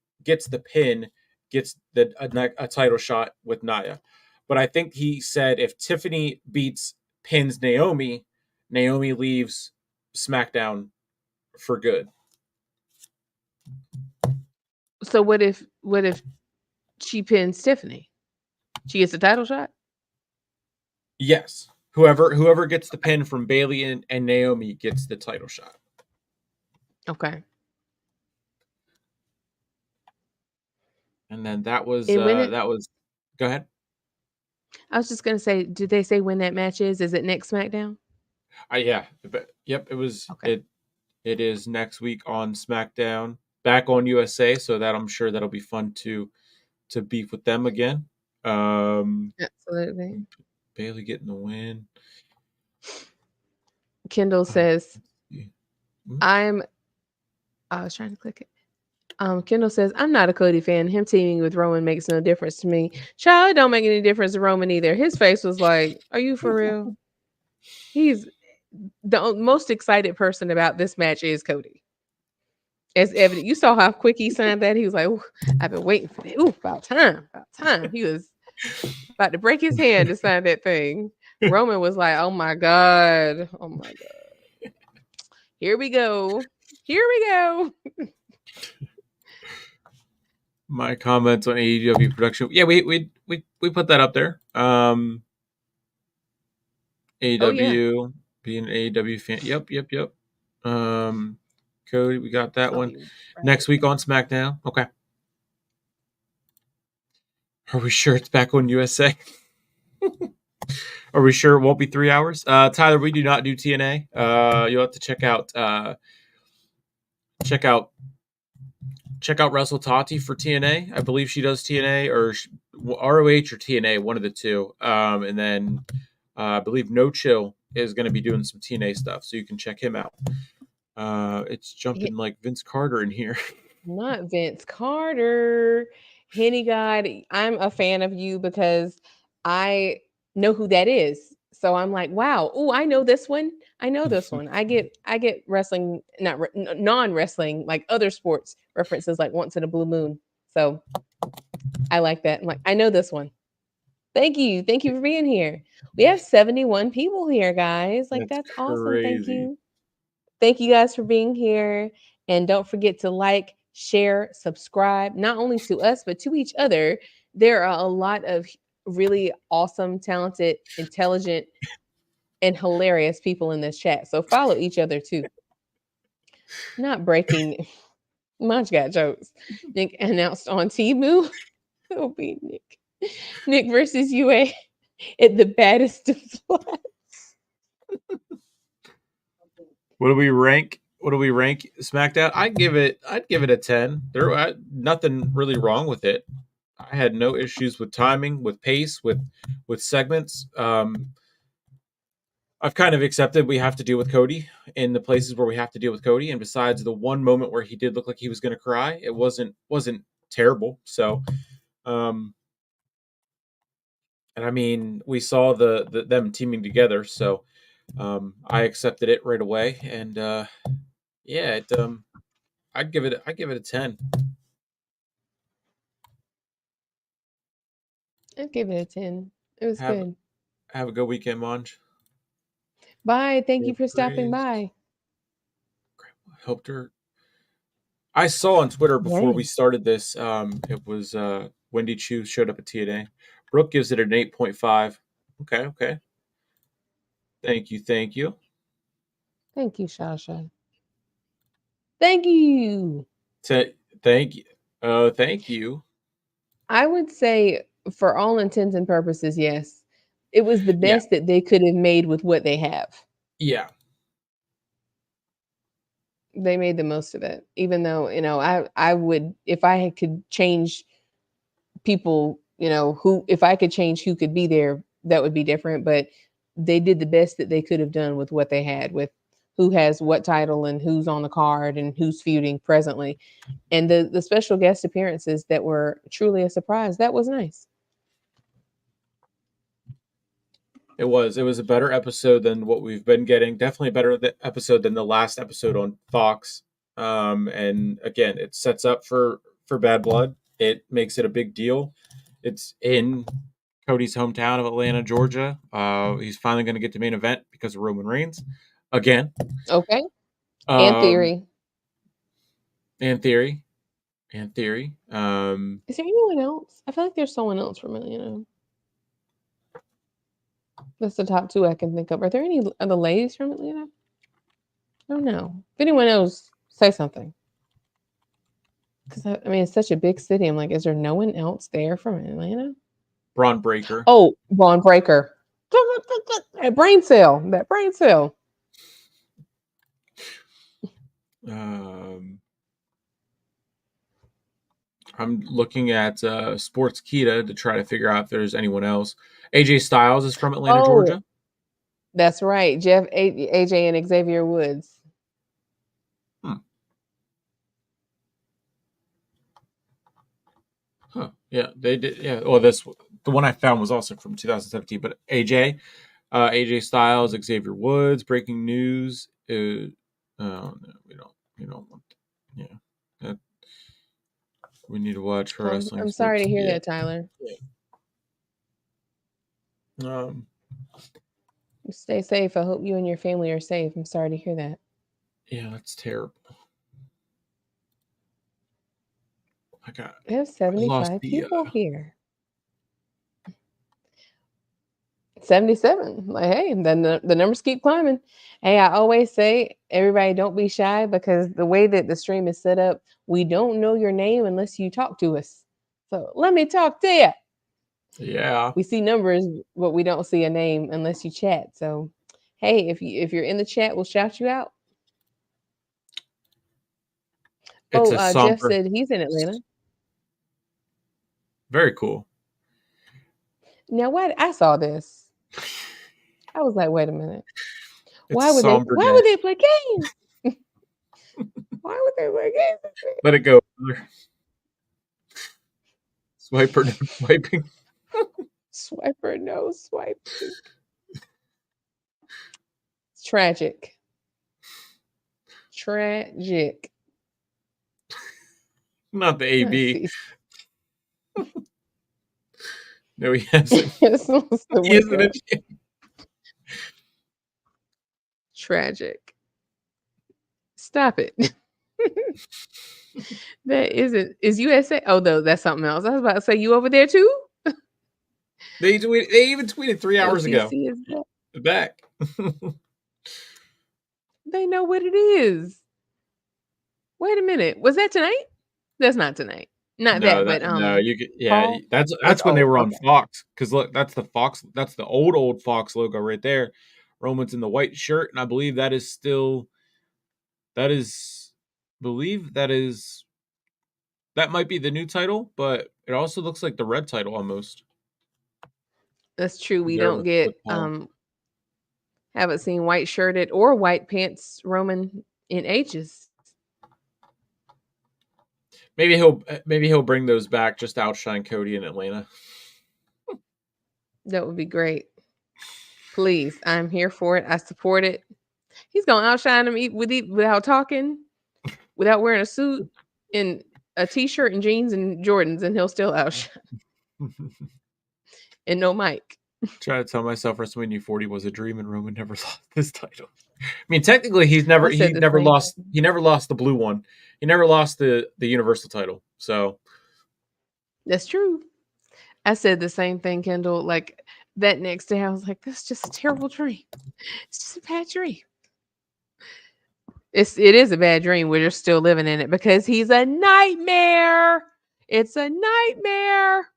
the pin gets a title shot with Nia. But I think he said if Tiffany pins Naomi, Naomi leaves SmackDown for good. so what if she pins Tiffany? She gets a title shot? Yes. Whoever gets the pin from Bailey and Naomi gets the title shot. Okay. And then that was And when it go ahead. I was just gonna say, did they say when that match is? Is it next SmackDown? Yeah, but yep, Okay. it is next week on SmackDown, back on USA, so that I'm sure that'll be fun to beef with them again. Absolutely. Bailey getting the win. Kendall says, Hmm? I'm I was trying to click it. Kendall says, I'm not a Cody fan. Him teaming with Roman makes no difference to me. Child, it don't make any difference to Roman either. His face was like, are you for real? He's the most excited person about this match is Cody. It's evident. You saw how quick he signed that. He was like, "Ooh, I've been waiting for that. Ooh, about time. About time." He was about to break his hand to sign that thing. Roman was like, "Oh my god. Oh my god. Here we go. Here we go." My comments on AEW production. Yeah, we put that up there. Oh yeah. AEW, being an AEW fan. Yep. Um, Cody, we got that I'll one. be right Next week back. on SmackDown. Okay. Are we sure it's back on USA? Are we sure it won't be 3 hours? Tyler, we do not do TNA. You'll have to check out Russell Tati for TNA. I believe she does TNA or ROH or TNA, one of the two. And then I believe No Chill is going to be doing some TNA stuff, so you can check him out. It's jumping like Vince Carter in here. Not Vince Carter. Henny God, I'm a fan of you because I know who that is. So I'm like, wow, oh, I know this one. I know this one. I get wrestling, not non wrestling, like other sports references, like once in a blue moon. So I like that. I'm like, I know this one. Thank you for being here. We have 71 people here, guys. Like That's that's awesome. Thank crazy. you. Thank you guys for being here. And don't forget to like, share, subscribe, not only to us, but to each other. There are a lot of really awesome, talented, intelligent, and hilarious people in this chat. So follow each other too. Not breaking. Munch got jokes. Nick announced on Temu. It'll be Nick. Nick versus UA at the baddest of flats. What do we rank? What do we rank SmackDown? I'd give it a 10. Nothing really wrong with it. I had no issues with timing, with pace, with segments. I've kind of accepted we have to deal with Cody in the places where we have to deal with Cody. And besides the one moment where he did look like he was going to cry, it wasn't terrible. So, um, and I mean, we saw the them teaming together, so I accepted it right away. And yeah, I'd give it a 10. I'd give it a 10. It was Have good. have a good weekend, Monj. Bye. Thank you Good for stopping praise. by. Helped her I saw on Twitter before we Dang. started this. It was Wendy Chu showed up at TNA. Brooke gives it an 8.5. Okay, okay. Thank you, thank you. Thank you, Shasha. Thank you. Thank you. Thank you. I would say, for all intents and purposes, yes. It was the Yeah, best that they could have made with what they have. yeah. They made the most of it. Even though, I would, if I could change people, who, if I could change who could be there, that would be different. But they did the best that they could have done with what they had, with who has what title and who's on the card and who's feuding presently. And the special guest appearances that were truly a surprise. That was nice. It was. It was a better episode than what we've been getting. Definitely a better episode than the last episode on Fox. And again, it sets up for Bad Blood. It makes it a big deal. It's in Cody's hometown of Atlanta, Georgia. He's finally going to get the main event because of Roman Reigns again. Okay. And Um, Theory. and Theory, and Theory. Is there anyone else? I feel like there's someone else from Atlanta. That's the top two I can think of. Are there any other ladies from Atlanta? I don't know. If anyone knows, say something. Because I mean, it's such a big city. I'm like, is there no one else there from Atlanta? Braun Breaker. Oh, Vaughn Breaker. That brain cell. That brain cell. I'm looking at Sportskeeda to try to figure out if there's anyone else. AJ Styles is from Atlanta, Oh, Georgia. that's right. Jeff, AJ, and Xavier Woods. Hmm. Huh. Yeah, they did. Yeah. Well, the one I found was also from 2017. But AJ Styles, Xavier Woods. Breaking news. Oh no, we don't want. Yeah, that, we need to watch for wrestling I'm sports. sorry to hear Yeah. that, Tyler. Yeah. Stay safe. I hope you and your family are safe. I'm sorry to hear that. Yeah, that's terrible. We have I lost 75 the. people here. 77. Like, hey, then the numbers keep climbing. Hey, I always say, everybody don't be shy, because the way that the stream is set up, we don't know your name unless you talk to us. So let me talk to you. Yeah, We see numbers, but we don't see a name unless you chat. So, hey, if you're in the chat, we'll shout you out. it's Oh, a Jeff somber. said he's in Atlanta. Very cool. Now, why I saw this, I was like, wait a minute. It's a somber Why day. would they play games? Why would they play games? Let it go. Swiper, no swiping. Swiper, no swiping. It's tragic. Tragic. Not the Let's AB. see. No, he hasn't. It's supposed to He wake isn't. up. Tragic. Stop it. That isn't. Is USA? Oh, no, that's something else. I was about to say, you over there too? They even tweeted 3 hours ago. OTC is that. Back. They know what it is. Wait a minute. Was that tonight? That's not tonight. Not No, that, that but no, you could, yeah, Paul. That's that's when they old. were on Okay. Fox. Because look, that's the Fox, that's the old Fox logo right there. Roman's in the white shirt, and I believe that is still that is believe that is that might be the new title, but it also looks like the red title almost. That's true. We There don't get with Paul. haven't seen white shirted or white pants Roman in ages. Maybe he'll bring those back just to outshine Cody in Atlanta. That would be great. Please, I'm here for it. I support it. He's gonna outshine him without talking, without wearing a suit, in a t-shirt and jeans and Jordans, and he'll still outshine. And no mic. Trying to tell myself WrestleMania 40 was a dream and Roman never lost this title. mean, technically, I said the same thing. he never lost the blue one. He never lost the Universal title. So That's true. I said the same thing, Kendall. Like that next day, I was like, "That's just a terrible dream. It's just a bad dream." It is a bad dream. We're just still living in it because he's a nightmare. It's a nightmare.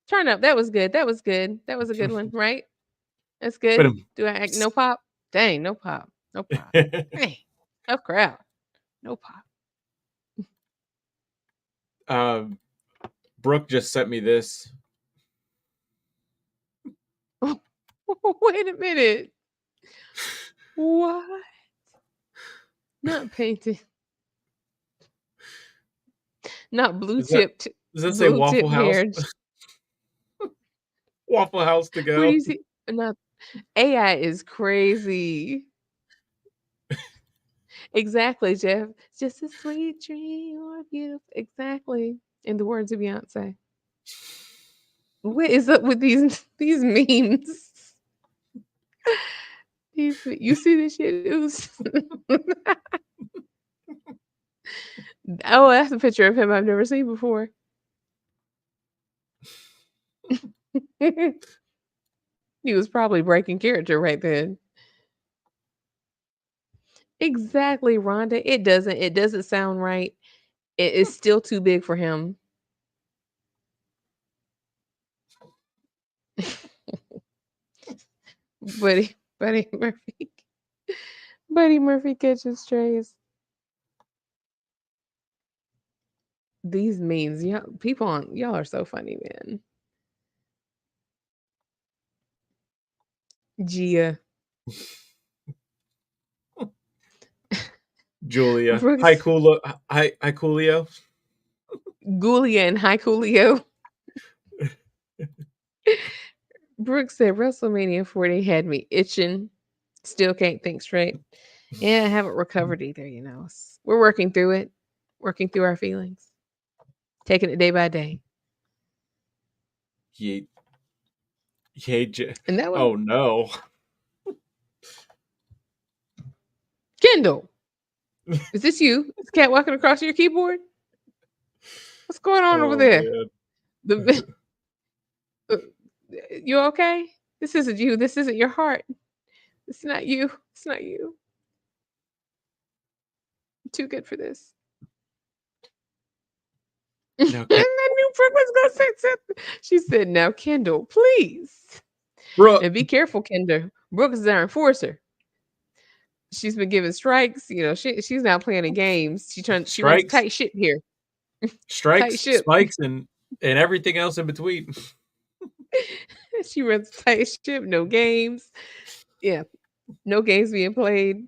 Turn up. That was good. That was good. That was a good one, right? That's but good. Do I act no pop? Dang, no pop. No pop. Hey, no crowd. No pop. um, Brooke just sent me this. Wait a minute. What? Not painted. Not blue Does that tipped. does that say Blue Waffle tip House? hair. Waffle House to What do go. you see? Not AI is crazy. Exactly, Jeff. It's just a sweet dream or beautiful. Exactly. In the words of Beyonce. What is up with these memes? You see this shit? It was oh, that's a picture of him I've never seen before. He was probably breaking character right then. Exactly, Rhonda. It doesn't sound right. It is still too big for him. Buddy Murphy. Buddy Murphy catches strays. These memes, y'all are so funny, man. Gia. Julia. Hi, Brooks, Coolio. Hi, Coolio. Gulia, and Hi Coolio. Brooks said WrestleMania 40 had me itching. Still can't think straight. Yeah, I haven't recovered either, you know. We're working through it, working through our feelings, taking it day by day. Yeet. Yeet. And that was Oh no. Kendall. Is this you? Is Cat walking across your keyboard? What's going on over Oh there? man. The, uh, you okay? This isn't you. This isn't your heart. It's not you. It's not you. I'm too good for this. And Now, I knew Brooke was gonna say something. She said, "Now, Kendall, please, Brooke. and be careful, Kendall. Brooke is our enforcer. She's been given strikes. You know, she's not playing in games. She runs a Strikes, tight ship here. Tight strikes, ship. spikes, and everything else in between. She runs a tight ship. No games. Yeah, no games being played.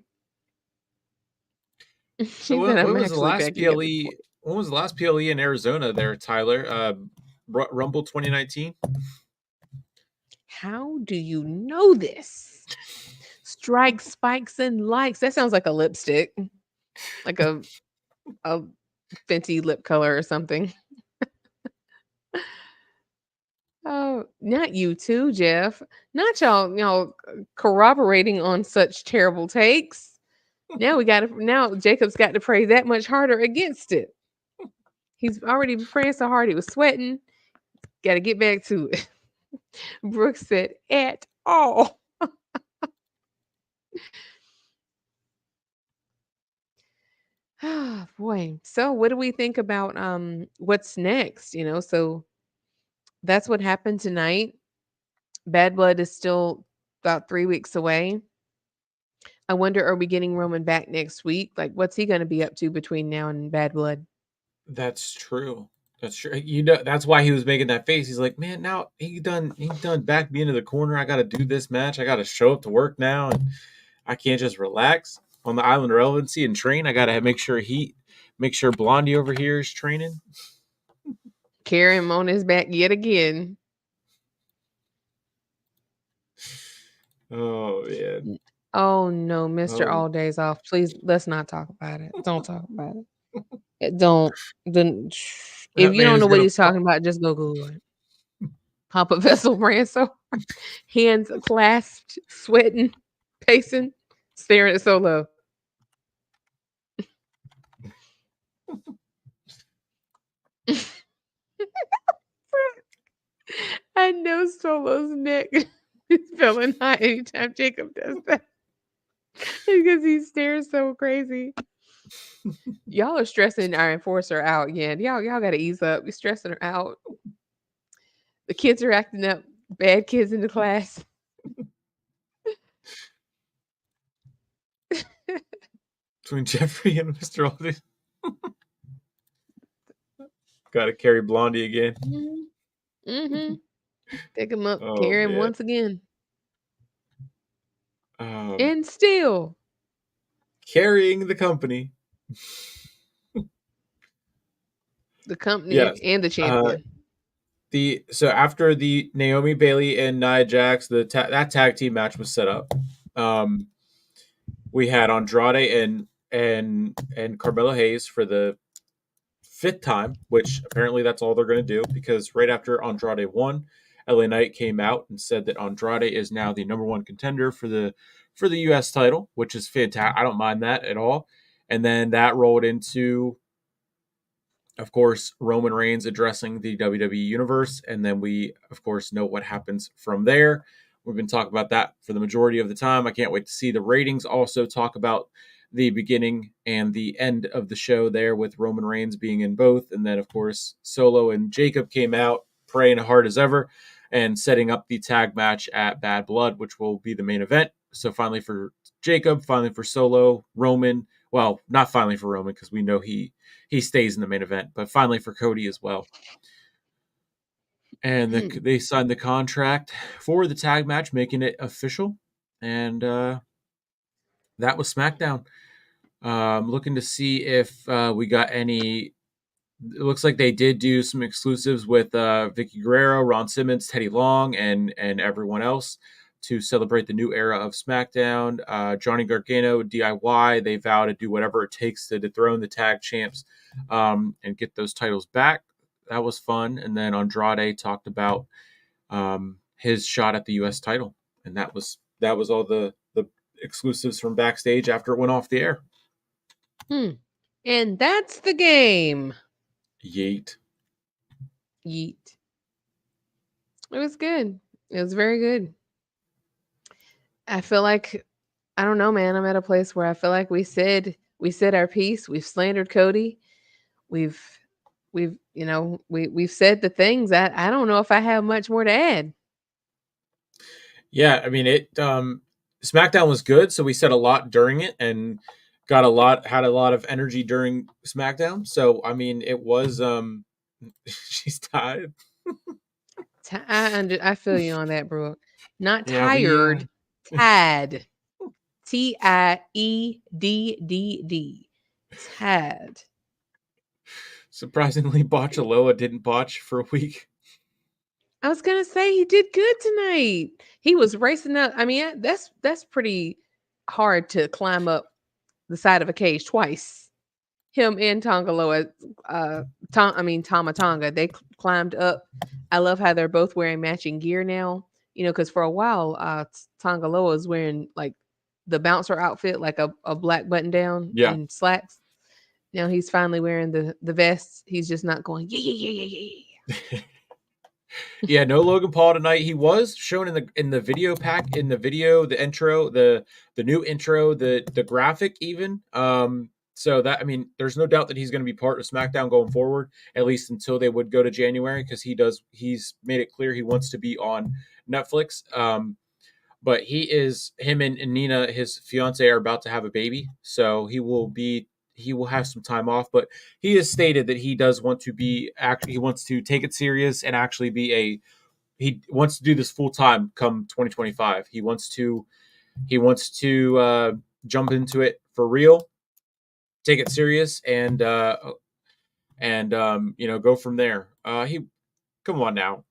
So She said, "I'm when was the actually last packing up the PLE? port." When was the last PLE in Arizona? There, Tyler. Rumble 2019. How do you know this? Strikes, spikes, and likes. That sounds like a lipstick, like a Fenty lip color or something. Oh, not you too, Jeff. Not y'all corroborating on such terrible takes. Now Jacob's got to pray that much harder against it. He's already been praying so hard he was sweating. Got to get back to it. Brooks said, "At all." Ah, boy. So what do we think about what's next? So that's what happened tonight. Bad Blood is still about 3 weeks away. I wonder, are we getting Roman back next week? Like, what's he going to be up to between now and Bad Blood? That's true. That's true. You know, that's why he was making that face. He's like, man, now he done backed me into the corner. I got to do this match. I got to show up to work now, and I can't just relax on the island of relevancy and train. I got to make sure Blondie over here is training. Carry him on his back yet again. Oh man. Oh no, Mr. Oh, All Days Off. Please, let's not talk about it. Don't talk about it. Don't. Then, if that you man don't is know what gonna. he's talking about, just go Google it. Papa Vessel ran so hard, hands clasped, sweating, pacing. staring at Solo. I know Solo's neck is feeling hot anytime Jacob does that. Because he stares so crazy. Y'all are stressing our enforcer out. Yeah, y'all got to ease up. You're stressing her out. The kids are acting up. Bad kids in the class. Between Jeffrey and Mr. Aldis. Got to carry Blondie again. Mm-hmm. Pick him up, Oh, carry him man. once again. Um, And still. Carrying the company. The company Yes. and the champion. So after the Naomi Bailey and Nia Jax, that tag team match was set up. We had Andrade and Carmelo Hayes for the fifth time, which apparently that's all they're going to do because right after Andrade won, LA Knight came out and said that Andrade is now the number one contender for the U.S. title, which is fantastic. I don't mind that at all. And then that rolled into, of course, Roman Reigns addressing the WWE Universe. And then we, of course, know what happens from there. We've been talking about that for the majority of the time. I can't wait to see the ratings also talk about the beginning and the end of the show there with Roman Reigns being in both. And then, of course, Solo and Jacob came out praying hard as ever and setting up the tag match at Bad Blood, which will be the main event. So finally for Jacob, finally for Solo, Roman. Well, not finally for Roman because we know he stays in the main event, but finally for Cody as well. And they signed the contract for the tag match, making it official. And that was SmackDown. Looking to see if we got any. It looks like they did do some exclusives with Vicky Guerrero, Ron Simmons, Teddy Long, and everyone else to celebrate the new era of SmackDown. Johnny Gargano, DIY, they vow to do whatever it takes to dethrone the tag champs and get those titles back. That was fun. And then Andrade talked about his shot at the U.S. title, and that was all the exclusives from backstage after it went off the air. And that's the game. Yeet. Yeet. It was good. It was very good. I feel like, I don't know, man. I'm at a place where I feel like we said our piece. We've slandered Cody. We've we've said the things. I don't know if I have much more to add. Yeah, I mean it. SmackDown was good, so we said a lot during it and had a lot of energy during SmackDown. So I mean, it was. She's tired. I feel you on that, Brooke. Not Yeah, we. tired, tied. TIEDDD. Tad. Surprisingly, Botchaloa didn't botch for a week. I was gonna say he did good tonight. He was racing up. I mean, that's pretty hard to climb up the side of a cage twice. Him and Tongaloa, Tama Tonga, they climbed up. I love how they're both wearing matching gear now. Because for a while, Tongaloa was wearing like the bouncer outfit, like a black button down Yeah. and slacks. Now he's finally wearing the vest. He's just not going yeah. Yeah, no Logan Paul tonight. He was shown in the video pack, in the video, the intro, the new intro, the graphic even. So that, I mean, there's no doubt that he's going to be part of SmackDown going forward, at least until they would go to January, because he's made it clear he wants to be on Netflix. But him and Nina, his fiance, are about to have a baby, so he will have some time off, but he has stated that he does want to he wants to take it serious and actually he wants to do this full time come 2025. He wants to jump into it for real, take it serious, and go from there. Come on now.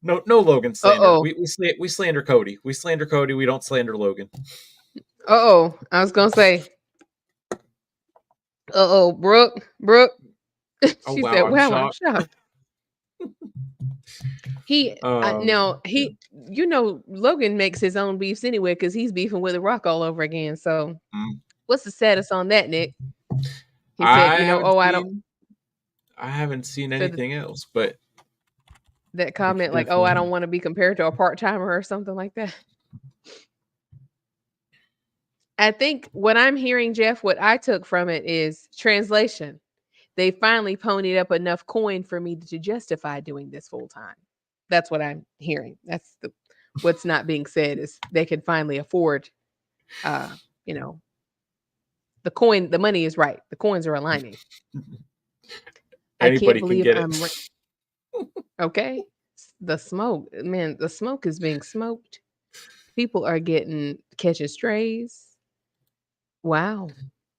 No Logan slander. Uh-oh. We slander Cody. We slander Cody. We don't slander Logan. Uh-oh. I was gonna say. Uh-oh, Brooke. Oh She wow, said, I'm "Well, I'm shocked. shocked." Now Yeah. Logan makes his own beefs anyway because he's beefing with The Rock all over again. So Mm. what's the status on that, Nick? He said, I haven't oh, I don't seen I haven't seen said anything else, but that we could comment like, oh, I definitely. don't want to be compared to a part timer or something like that. I think what I'm hearing, Jeff, what I took from it is translation. They finally ponied up enough coin for me to justify doing this full time. That's what I'm hearing. What's not being said is they can finally afford, uh, you know, the money is right. The coins are aligning. I can't Anybody can believe get it. I'm okay. The smoke, man, the smoke is being smoked. People are catching strays. Wow.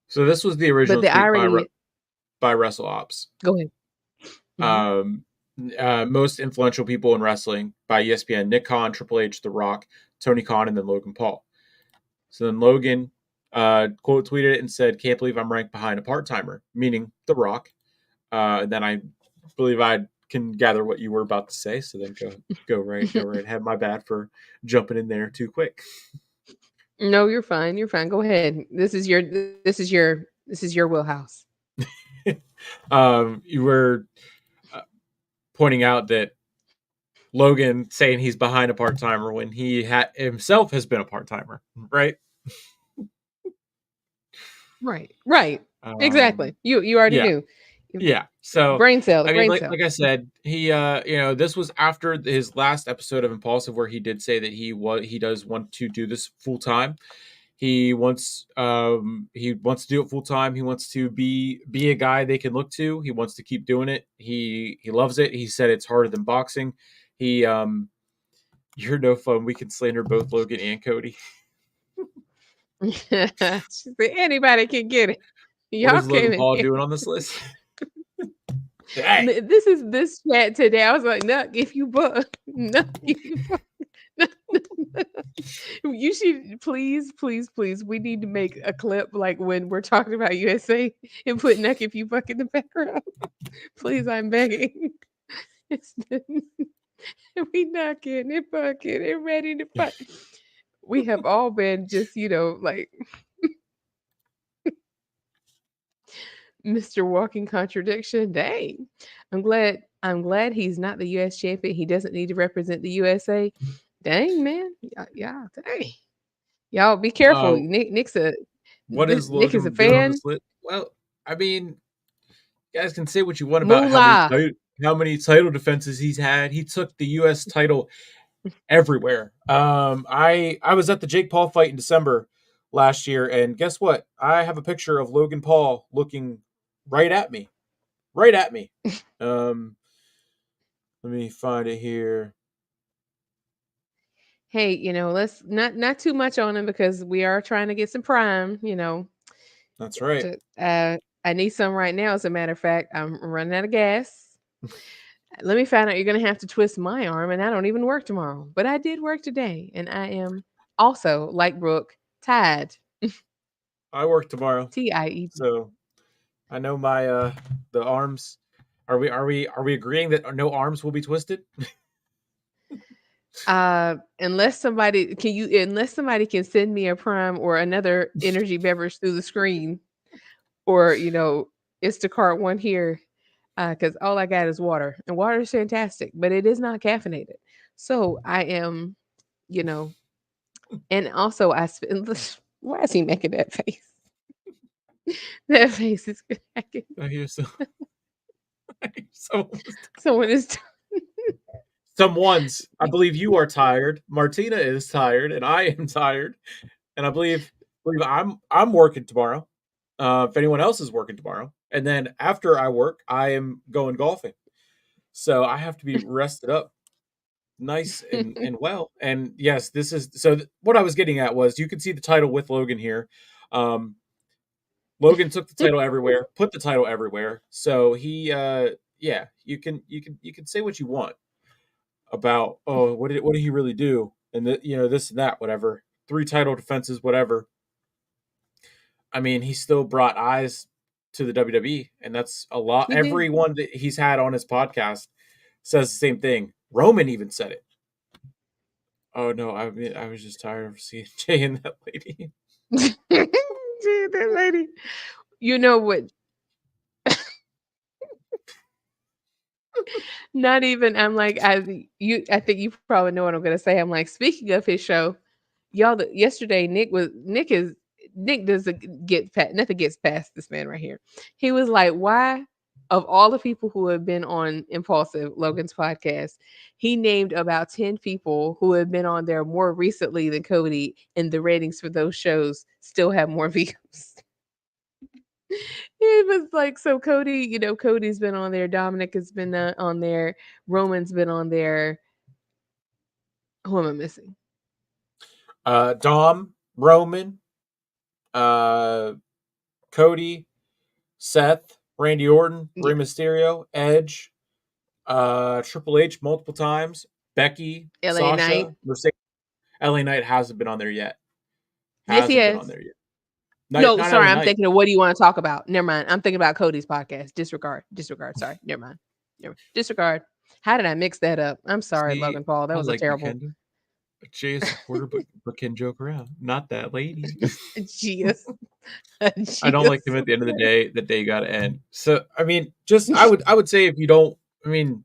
So this was the But original the tweet irony, by WrestleOps. go ahead. Mhm. Um, Most influential people in wrestling by ESPN: Nick Khan, Triple H, The Rock, Tony Khan, and then Logan Paul. So then Logan quote tweeted it and said, "Can't believe I'm ranked behind a part timer," meaning The Rock. And then I believe I can gather what you were about to say. So then go right ahead. My bad for jumping in there too quick. No, you're fine. You're fine. Go ahead. This is your wheelhouse. You were uh, pointing out that Logan saying he's behind a part timer when he himself has been a part timer, right? Right. Right. Um, Exactly. You already yeah, knew. yeah. So Brain cell, the I mean, brain like cell. I said, he this was after his last episode of Impulsive where he did say that he does want to do this full time. He wants to do it full time. He wants to be a guy they can look to. He wants to keep doing it. He loves it. He said it's harder than boxing. He You're no fun. We can slander both Logan and Cody. She said anybody can get it. What Y'all is Logan came in Paul here. doing on this list? Hey, This is this chat today. I was like, Nuck, if you book, Nuck, if you book. You should please, please, please. We need to make a clip like when we're talking about USA and put Nuck if you buck in the background. Please, I'm begging. It's we knocking and bucking and ready to fight. We have all been just, like Mr. Walking Contradiction. Dang. I'm glad he's not the US champion. He doesn't need to represent the USA. Dang, man. Yeah, yeah, dang. Y'all be careful. uh, what is Nick is a Logan doing on fan. this list? Well, I mean, you guys can say what you want about Moolah. how many title defenses he's had. He took the U.S. title everywhere. I was at the Jake Paul fight in December last year, and guess what? I have a picture of Logan Paul looking right at me, right at me. Um, Let me find it here. Hey, let's not too much on him because we are trying to get some prime. That's right. I need some right now, as a matter of fact. I'm running out of gas. Let me find out. You're going to have to twist my arm, and I don't even work tomorrow. But I did work today, and I am also, like Brooke, tired. I work tomorrow, TIE. so I know my the arms. Are we agreeing that no arms will be twisted? Unless somebody can send me a prime or another energy beverage through the screen, or Instacart one here, because all I got is water, and water is fantastic, but it is not caffeinated. So I am, you know, and also I spend. Why is he making that face? That face is cracking. I hear so. so Someone is. Someone's. I believe you are tired. Martina is tired, and I am tired, and I believe I'm working tomorrow. If anyone else is working tomorrow, and then after I work, I am going golfing. So I have to be rested up nice and well. And yes, this is what I was getting at was you can see the title with Logan here. Um, Logan took the title everywhere, put the title everywhere. So he yeah, you can say what you want about what did he really do and this and that whatever. 3 title defenses whatever. I mean, he still brought eyes to the WWE, and that's a lot. He did. Everyone that he's had on his podcast says the same thing. Roman even said it. Oh no, I mean, I was just tired of seeing Jay and that lady. That lady. You know what? Not even. I'm like, I think you probably know what I'm gonna say. I'm like, speaking of his show, y'all. Yesterday, Nick doesn't get nothing gets past this man right here. He was like, why? Of all the people who have been on Impulsive Logan's podcast, he named about 10 people who have been on there more recently than Cody, and the ratings for those shows still have more views. It was like, so Cody, Cody's been on there, Dominic has been on there, Roman's been on there. Who am I missing? Dom, Roman, uh, Cody, Seth, Randy Orton, Yeah, Rey Mysterio, Edge, Triple H multiple times, Becky, LA Knight. Sasha, Mercedes. LA Knight hasn't been on there yet. Yes, he Hasn't been on has. there yet. No, Not sorry, LA I'm Knight. thinking of what do you want to talk about? Never mind. I'm thinking about Cody's podcast. Disregard. Disregard. Sorry. Never mind. Disregard. How did I mix that up? I'm sorry, See, Logan Paul. That I was a like terrible. Makenda. Jay is a supporter, but can joke around. Not that lady. Jeez. I don't like him at the end of the day. The day got to end. So I mean, just I would say if you don't, I mean,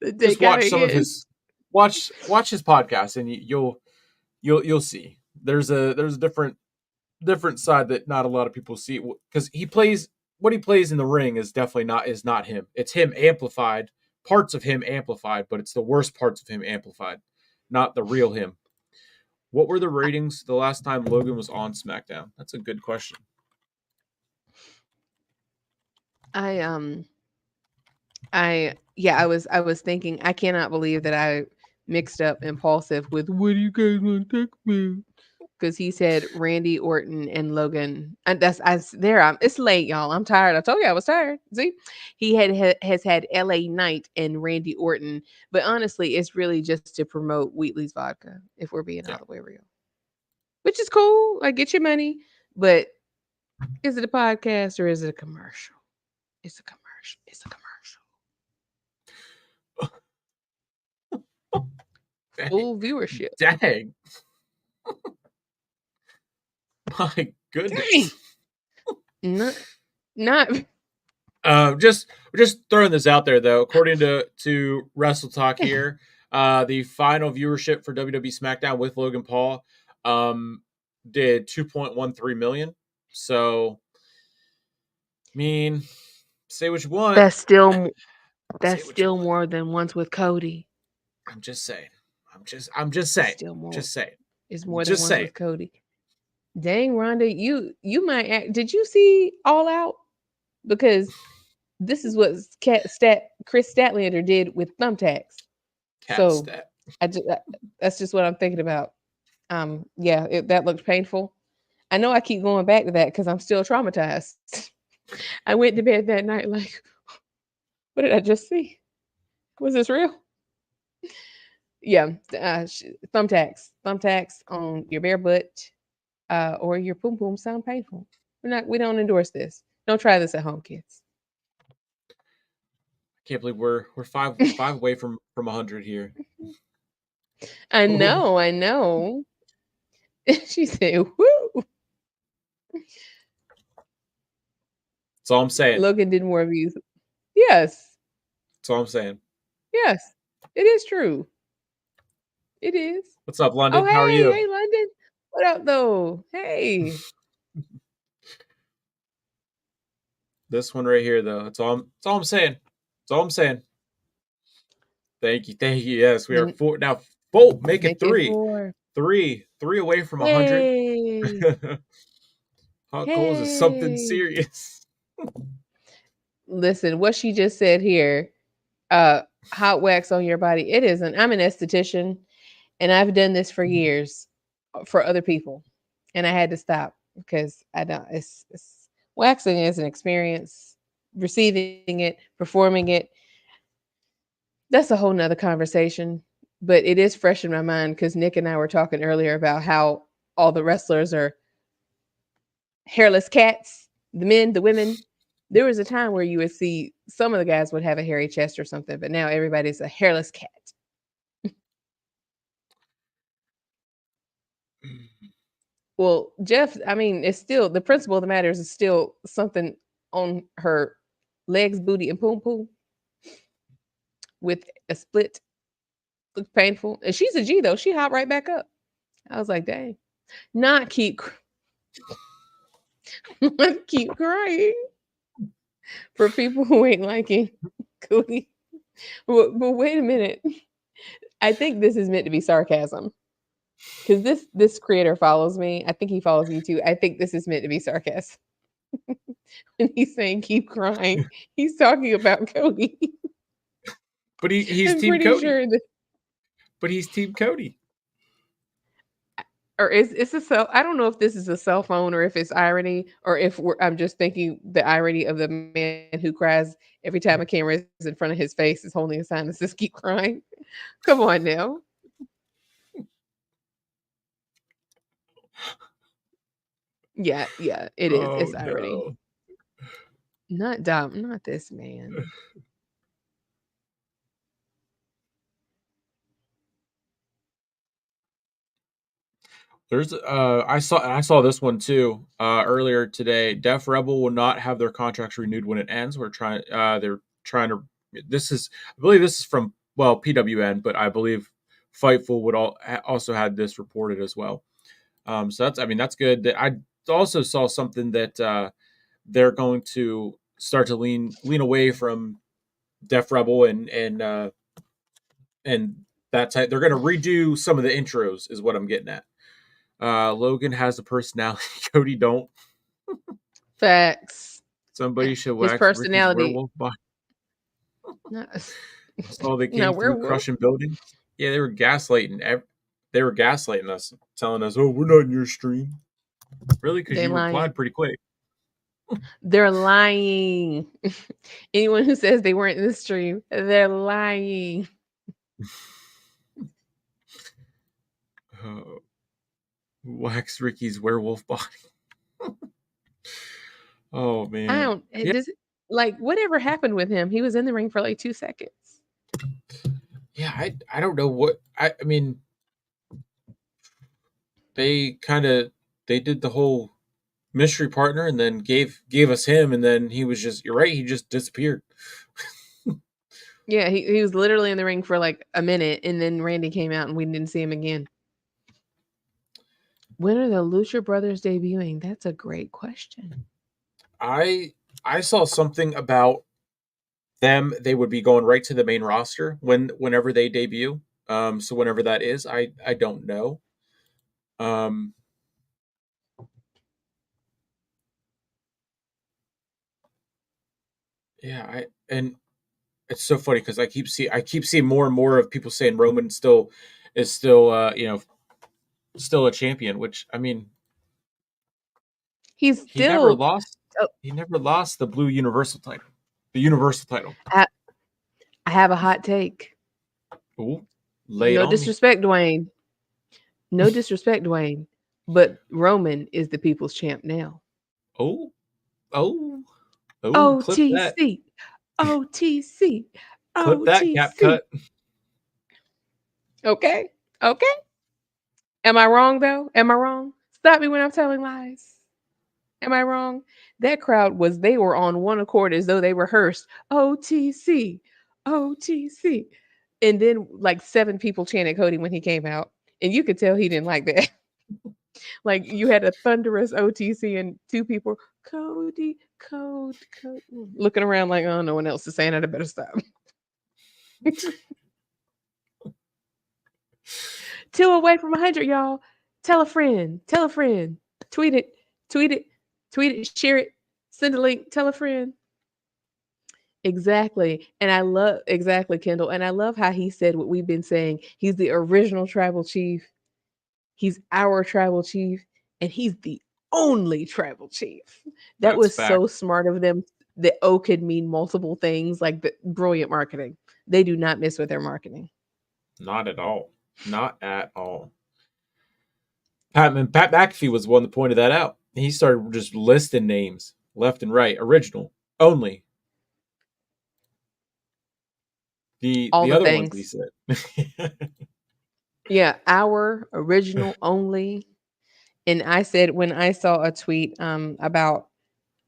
They just gotta watch some of end. his watch his podcast, and you'll see. There's a different side that not a lot of people see, because he plays what he plays in the ring is not him. It's him amplified, parts of him amplified, but it's the worst parts of him amplified, not the real him. What were the ratings the last time Logan was on SmackDown? That's a good question. I I was thinking, I cannot believe that I mixed up Impulsive with what do you guys want to talk about? Because he said Randy Orton and Logan. And it's late, y'all. I'm tired. I told you I was tired. See, has had L.A. Knight and Randy Orton, but honestly, it's really just to promote Wheatley's vodka. If we're being Yeah. all the way real, which is cool. I get your money, but is it a podcast or is it a commercial? It's a commercial. It's a commercial. Dang. Full viewership. Dang. My Dang. goodness. Not not Just throwing this out there though. According to Wrestle Talk here, the final viewership for WWE SmackDown with Logan Paul did 2.13 million. So, I mean, say what you want. that's still Say that's what you still want. more than once with Cody. I'm just saying. I'm just It's saying. still more. Just saying. It's more than Just once saying. with Cody. Dang, Rhonda, you might act. Did you see All Out? Because this is what Chris Statlander did with thumbtacks. Cat So stat. that's just what I'm thinking about. Yeah, that looked painful. I know I keep going back to that because I'm still traumatized. I went to bed that night like, what did I just see? Was this real? Yeah, thumbtacks on your bare butt or your poom poom sound painful. We don't endorse this. Don't try this at home, kids. I can't believe we're five away from 100 here. I Oh, know, I know. She said, "Woo!" that's all I'm saying. Logan did more views. Yes, That's all I'm saying. yes, it is true. It is. What's up, Oh, London? How are hey, you? hey, London. What up, though? Hey, This one right here, though. That's all I'm saying. That's all I'm saying. Thank you, thank you. Yes, we are then four now. Four, make it make it three, four. three away from 100. Hey, Hot goals is something hey. serious. Listen, what she just said here, hot wax on your body. It isn't. I'm an esthetician and I've done this for years for other people. And I had to stop because I don't it's waxing is an experience. Receiving it, performing it, that's a whole nother conversation. But it is fresh in my mind because Nick and I were talking earlier about how all the wrestlers are hairless cats, the men, the women. There was a time where you would see some of the guys would have a hairy chest or something, but now everybody's a hairless cat. Well, Jeff, I mean, it's still the principle of the matter is still something on her legs, booty, and poom poom with a split. Looked painful. And she's a G though. She hopped right back up. I was like, dang. Not keep not keep crying for people who ain't liking Cody. But wait a minute. I think this is meant to be sarcasm. Because this creator follows me. I think he follows you too. I think this is meant to be sarcasm. When he's saying keep crying, he's talking about Cody. But he's I'm Team pretty Cody. sure that, But he's Team Cody. or is it's a cell. I don't know if this is a cell phone or if it's irony, or if I'm just thinking the irony of the man who cries every time a camera is in front of his face is holding a sign that says keep crying. Come on now. Yeah, yeah, it is. Oh It's irony. no. Not dumb. Not this man. There's I saw this one too earlier today. Def Rebel will not have their contracts renewed when it ends. They're trying to this is I believe this is from PWN, but I believe Fightful would also had this reported as well. So that's good. I also saw something that they're going to start to lean away from Def Rebel and that type. They're going to redo some of the intros, is what I'm getting at. Logan has a personality. Cody don't. Facts. Somebody should His wax Ricky's personality. werewolf body. Not, That's all they no came through werewolf. crushing buildings. Yeah, they were gaslighting. They were gaslighting us, telling us, "Oh, we're not in your stream." Really? Because They you lying. replied pretty quick. They're lying. Anyone who says they weren't in the stream, they're lying. Uh, Wax Ricky's werewolf body. Oh I man. don't. It Yeah. does. Like whatever happened with him? He was in the ring for like 2 seconds. Yeah. I don't know what I mean. They did the whole mystery partner and then gave us him and then he was just you're right, he just disappeared. Yeah, he was literally in the ring for like a minute, and then Randy came out, and we didn't see him again. When are the Lucha Brothers debuting? That's a great question. I saw something about them. They would be going right to the main roster whenever they debut. So whenever that is, I don't know. Um, yeah, I and it's so funny because I keep seeing more and more of people saying Roman still is still still a champion, which I mean He's he never still. lost Oh, he never lost the blue universal title, the universal title. I, I have a hot take. Ooh, lay it No on me. disrespect, Dwayne. No disrespect, Dwayne. But Roman is the people's champ now. Oh, oh, oh, OTC. OTC. clip that, cap OTC. cut. Okay. Okay. Am I wrong though? Am I wrong? Stop me when I'm telling lies. Am I wrong? That crowd was, they were on one accord as though they rehearsed OTC. OTC. And then like 7 people chanted Cody when he came out. And you could tell he didn't like that. Like you had a thunderous OTC and 2 people, Cody, Code, looking around like, oh, no one else is saying it. I better stop. 2 away from 100, y'all. Tell a friend. Tell a friend. Tweet it. Tweet it. Tweet it. Share it. Send a link. Tell a friend. Exactly. And I love, exactly, Kendall. And I love how he said what we've been saying. He's the original tribal chief. He's our tribal chief. And he's the only tribal chief. That That's was fact. so smart of them. That O could mean multiple things, like the brilliant marketing. They do not miss with their marketing. Not at all. Not at all. Pat McAfee was the one that pointed that out. He started just listing names left and right. Original only. All The the other ones he things. said. Yeah, our original only. And I said when I saw a tweet about,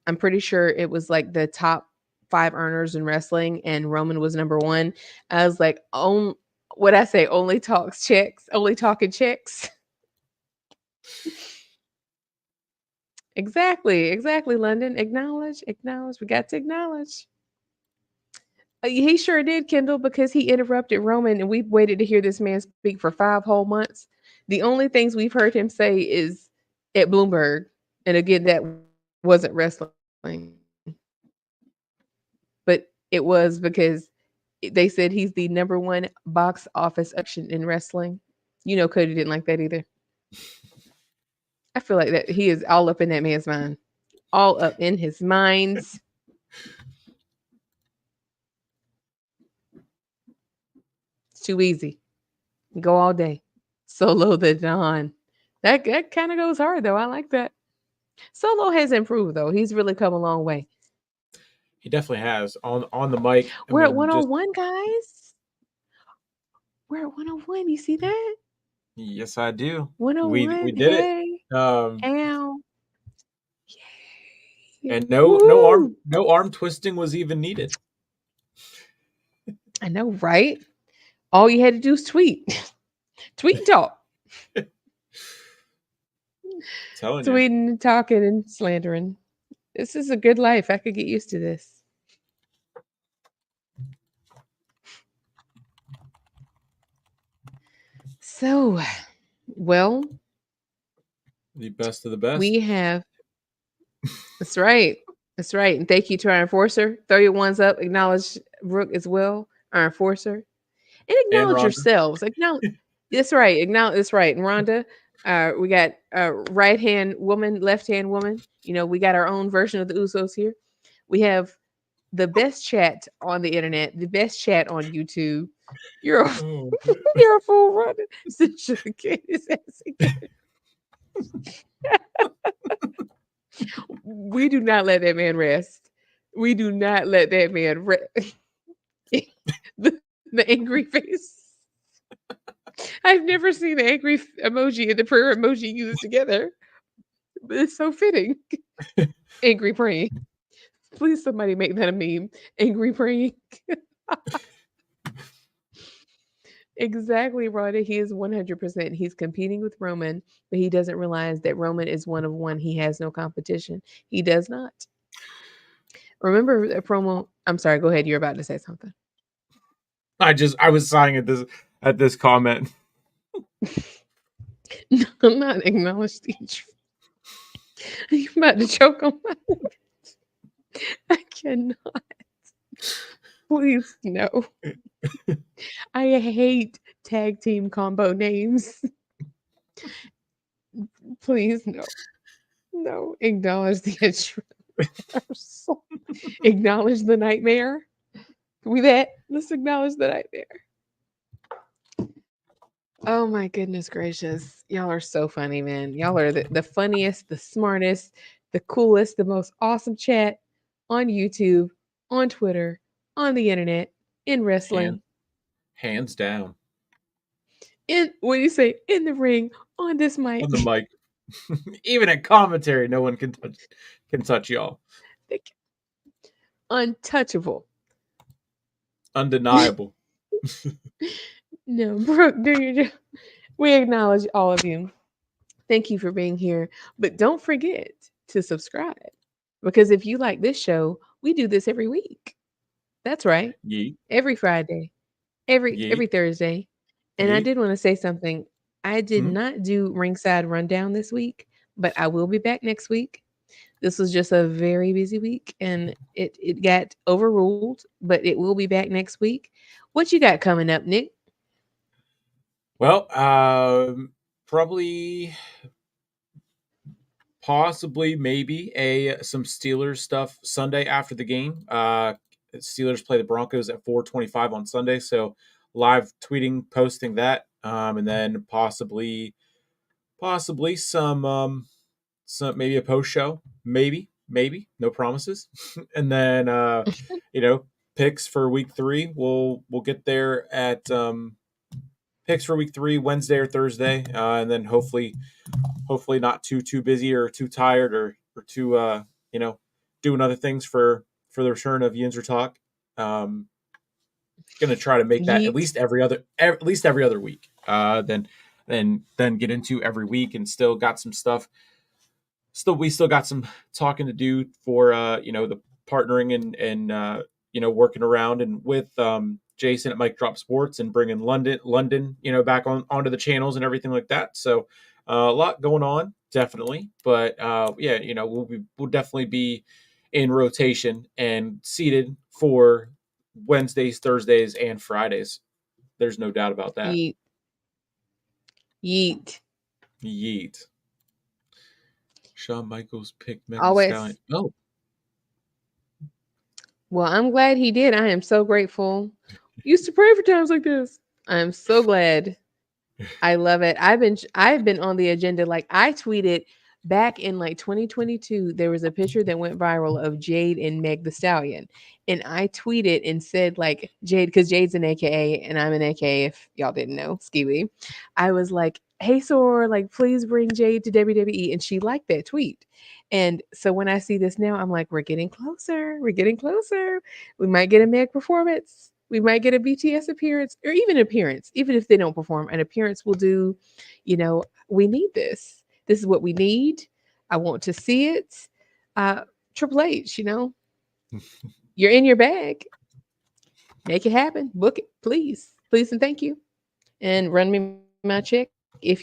I'm pretty sure it was like the top 5 earners in wrestling, and Roman was number one. I was like, oh, what I say? Only talks checks, only talking checks. Exactly, exactly. London, acknowledge, acknowledge. We got to acknowledge. He sure did, Kendall, because he interrupted Roman, and we've waited to hear this man speak for 5 whole months. The only things we've heard him say is at Bloomberg, and again, that wasn't wrestling, but it was because they said he's the #1 box office attraction in wrestling. You know, Cody didn't like that either. I feel like that he is all up in that man's mind, all up in his minds. It's too easy. Go all day. Solo the Dawn. That kind of goes hard though. I like that. Solo has improved though. He's really come a long way. He definitely has on the mic. I We're at mean, just 101, guys. We're at 101. You see that? yes, I do. We 101. did it. Hey. Um, Ow. Yay. and no arm twisting was even needed. I know, right? All you had to do is tweet. Tweet and talk. Telling you. Tweeting and talking and slandering. This is a good life. I could get used to this. So, well, The best of the best. we have. That's right. That's right. And thank you to our enforcer. Throw your ones up. Acknowledge Brooke as well, our enforcer. And And acknowledge Rhonda. yourselves. Acknowledge. That's right. Acknowledge. That's right. And Rhonda, we got right hand woman, left hand woman. You know, we got our own version of the Usos here. We have the best chat on the internet, the best chat on YouTube. You're a, Oh, you're a fool, Rhonda. Since you get his ass again. We do not let that man rest. We do not let that man rest. the angry face. I've never seen the angry emoji and the prayer emoji used together. But it's so fitting. Angry praying. Please, somebody make that a meme. Angry praying. Exactly, Rhoda. He is 100%. He's competing with Roman, but he doesn't realize that Roman is one of one. He has no competition. He does not. Remember the promo? I'm sorry. Go ahead. You're about to say something. I was sighing at this comment. No, I'm not acknowledged each. You're about to choke on my words. I cannot. Please, no. I hate tag team combo names. Please, no. No. Acknowledge the intrusion. Acknowledge the nightmare. Can we that? Let's acknowledge the nightmare. Oh my goodness gracious. Y'all are so funny, man. Y'all are the funniest, the smartest, the coolest, the most awesome chat on YouTube, on Twitter, on the internet, in wrestling, Hands down. in what do you say? In the ring, on this mic. On the mic. Even at commentary, no one can touch y'all. Untouchable. Undeniable. No, Brooke, do your job. We acknowledge all of you. Thank you for being here. But don't forget to subscribe. Because if you like this show, we do this every week. That's right. Yeet. Every Friday. Every Yeet. Thursday. And I Yeet. did want to say something. I did not do ringside rundown this week, but I will be back next week. This was just a very busy week and it got overruled, but it will be back next week. What you got coming up, Nick? Well, probably, possibly, maybe some Steelers stuff Sunday after the game. Steelers play the Broncos at 4:25 on Sunday, so live tweeting, posting that, and then possibly some maybe a post show, maybe no promises, and then picks for week 3. We'll get there at picks for week 3 Wednesday or Thursday, and then hopefully not too busy or too tired or too doing other things for the return of Yinzer Talk. Going to try to make that Yeet. at least every other week. Then get into every week, and still got some stuff. We still got some talking to do for the partnering and working around and with Jason at MicDropSports and bringing London back onto the channels and everything like that. So a lot going on, definitely. But we'll definitely be in rotation and seated for Wednesdays, Thursdays, and Fridays. There's no doubt about that. Yeet. Yeet. Yeet. Shawn Michaels picked Meg Thee Stallion. Always. Oh, Well, I'm glad he did. I am so grateful. Used to pray for times like this. I am so glad. I love it. I've been on the agenda. Like I tweeted back in like 2022, there was a picture that went viral of Jade and Meg the Stallion. And I tweeted and said like Jade, because Jade's an AKA and I'm an AKA if y'all didn't know, Skiwi. I was like, hey Sor, like please bring Jade to WWE. And she liked that tweet. And so when I see this now, I'm like, we're getting closer. We're getting closer. We might get a Meg performance. We might get a BTS appearance or even appearance, even if they don't perform. An appearance will do, we need this. This is what we need. I want to see it. Triple H, you're in your bag. Make it happen. Book it, please. Please and thank you. And run me my check if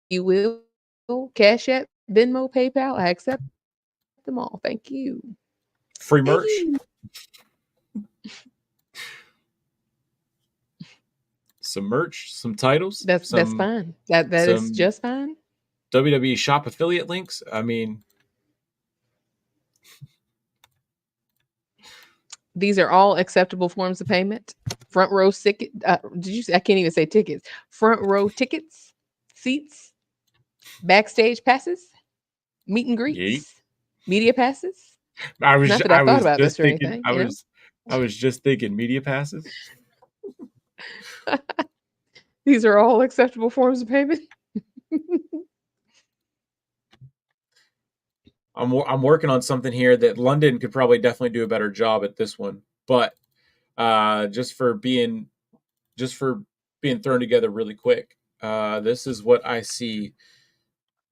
you will. Cash App, Venmo, PayPal. I accept them all. Thank you. free Thank merch. you. Some merch, some titles, That's fine. That is some just fine. WWE shop affiliate links. I mean, These are all acceptable forms of payment. Front row ticket. Did you say? I can't even say tickets. Front row tickets, seats, backstage passes, meet and yeet. greets, media passes. Not that I I thought was about just this or thinking anything. I was just thinking media passes. These are all acceptable forms of payment. I'm working on something here that London could probably definitely do a better job at this one, but just for being thrown together really quick. This is what I see.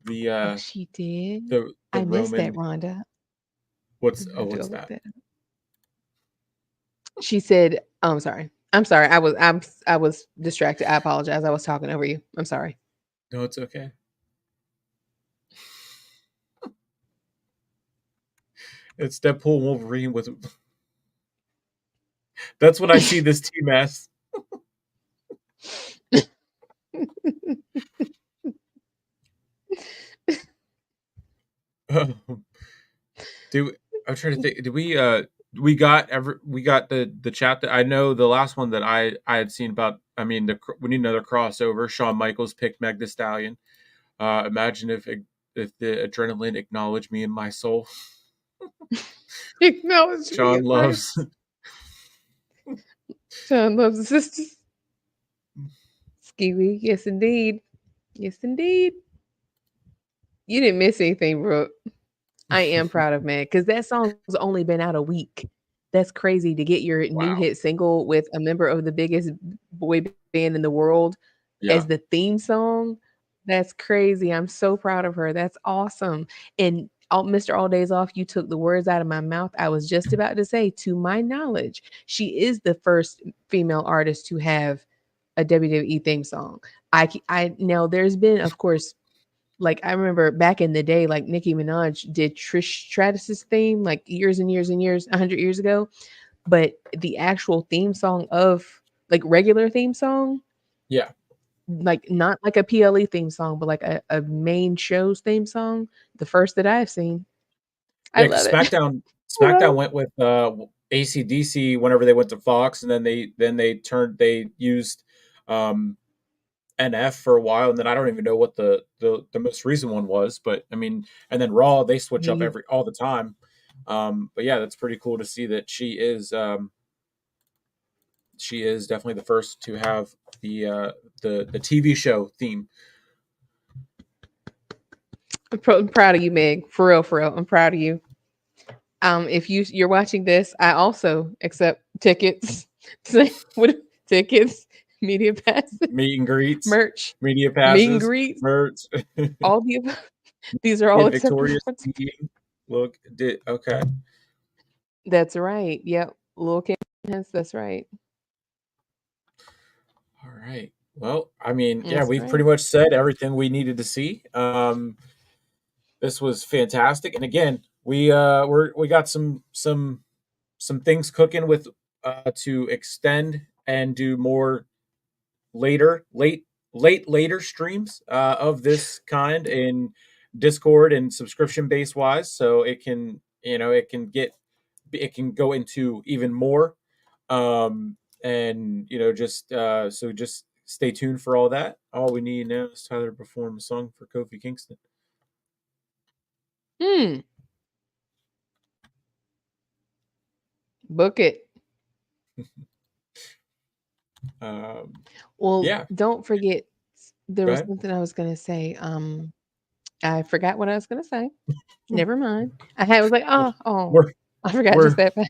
Oh, The she did. the I missed that, Roman. Rhonda. I'm gonna have to go What's look that? that up. She said, oh, I'm sorry. I'm sorry. I was distracted. I apologize. I was talking over you. I'm sorry. No, it's okay. It's Deadpool and Wolverine with. That's what I see this team as. Do I'm trying to think. Did we got the chat that I know the last one that I had seen about. I mean, we need another crossover. Shawn Michaels picked Meg Thee Stallion. Imagine if the adrenaline acknowledged me in my soul. Acknowledge me Sean in my loves. John loves the sisters. Skiwi. Yes, indeed. Yes, indeed. You didn't miss anything, Brooke. I am proud of Meg because that song's only been out a week. That's crazy to get your new Wow. hit single with a member of the biggest boy band in the world as Yeah. the theme song. That's crazy. I'm so proud of her. That's awesome. And Mr. All Days Off, you took the words out of my mouth. I was just about to say, to my knowledge, she is the first female artist to have a WWE theme song. I now there's been, of course, like I remember back in the day, like Nicki Minaj did Trish Stratus's theme like years and years and years, 100 years ago. But the actual theme song of like regular theme song, Yeah. like not like a PLE theme song, but like a main show's theme song, the first that I've seen. I Yeah. Because love it. I love SmackDown it. went with ACDC whenever they went to Fox, and then they used um, NF for a while, and then I don't even know what the most recent one was, but I mean, and then Raw they switch up Me. all the time. But yeah, that's pretty cool to see that she is definitely the first to have the TV show theme. I'm proud of you, Meg. For real, for real. I'm proud of you. If you're watching this, I also accept tickets. What tickets, media passes, Meet and greets, merch, media meet and passes, greets, merch, all the these are all in acceptable. Victoria's Secret. Look, did okay. That's right. Yep. Little Hence, that's right. All right. Well, I mean, yeah, That's we've pretty right. much said everything we needed to see. This was fantastic, and again, we got some things cooking with to extend and do more later later streams of this kind in Discord and subscription base wise, so it can it can go into even more, and just so just stay tuned for all that. All we need now is Tyler to perform a song for Kofi Kingston. Hmm. Book it. um, Well, yeah, don't forget. There go was ahead. something I was gonna say. I forgot what I was gonna say. Never mind. I was like, oh, We're I forgot just we're that fast.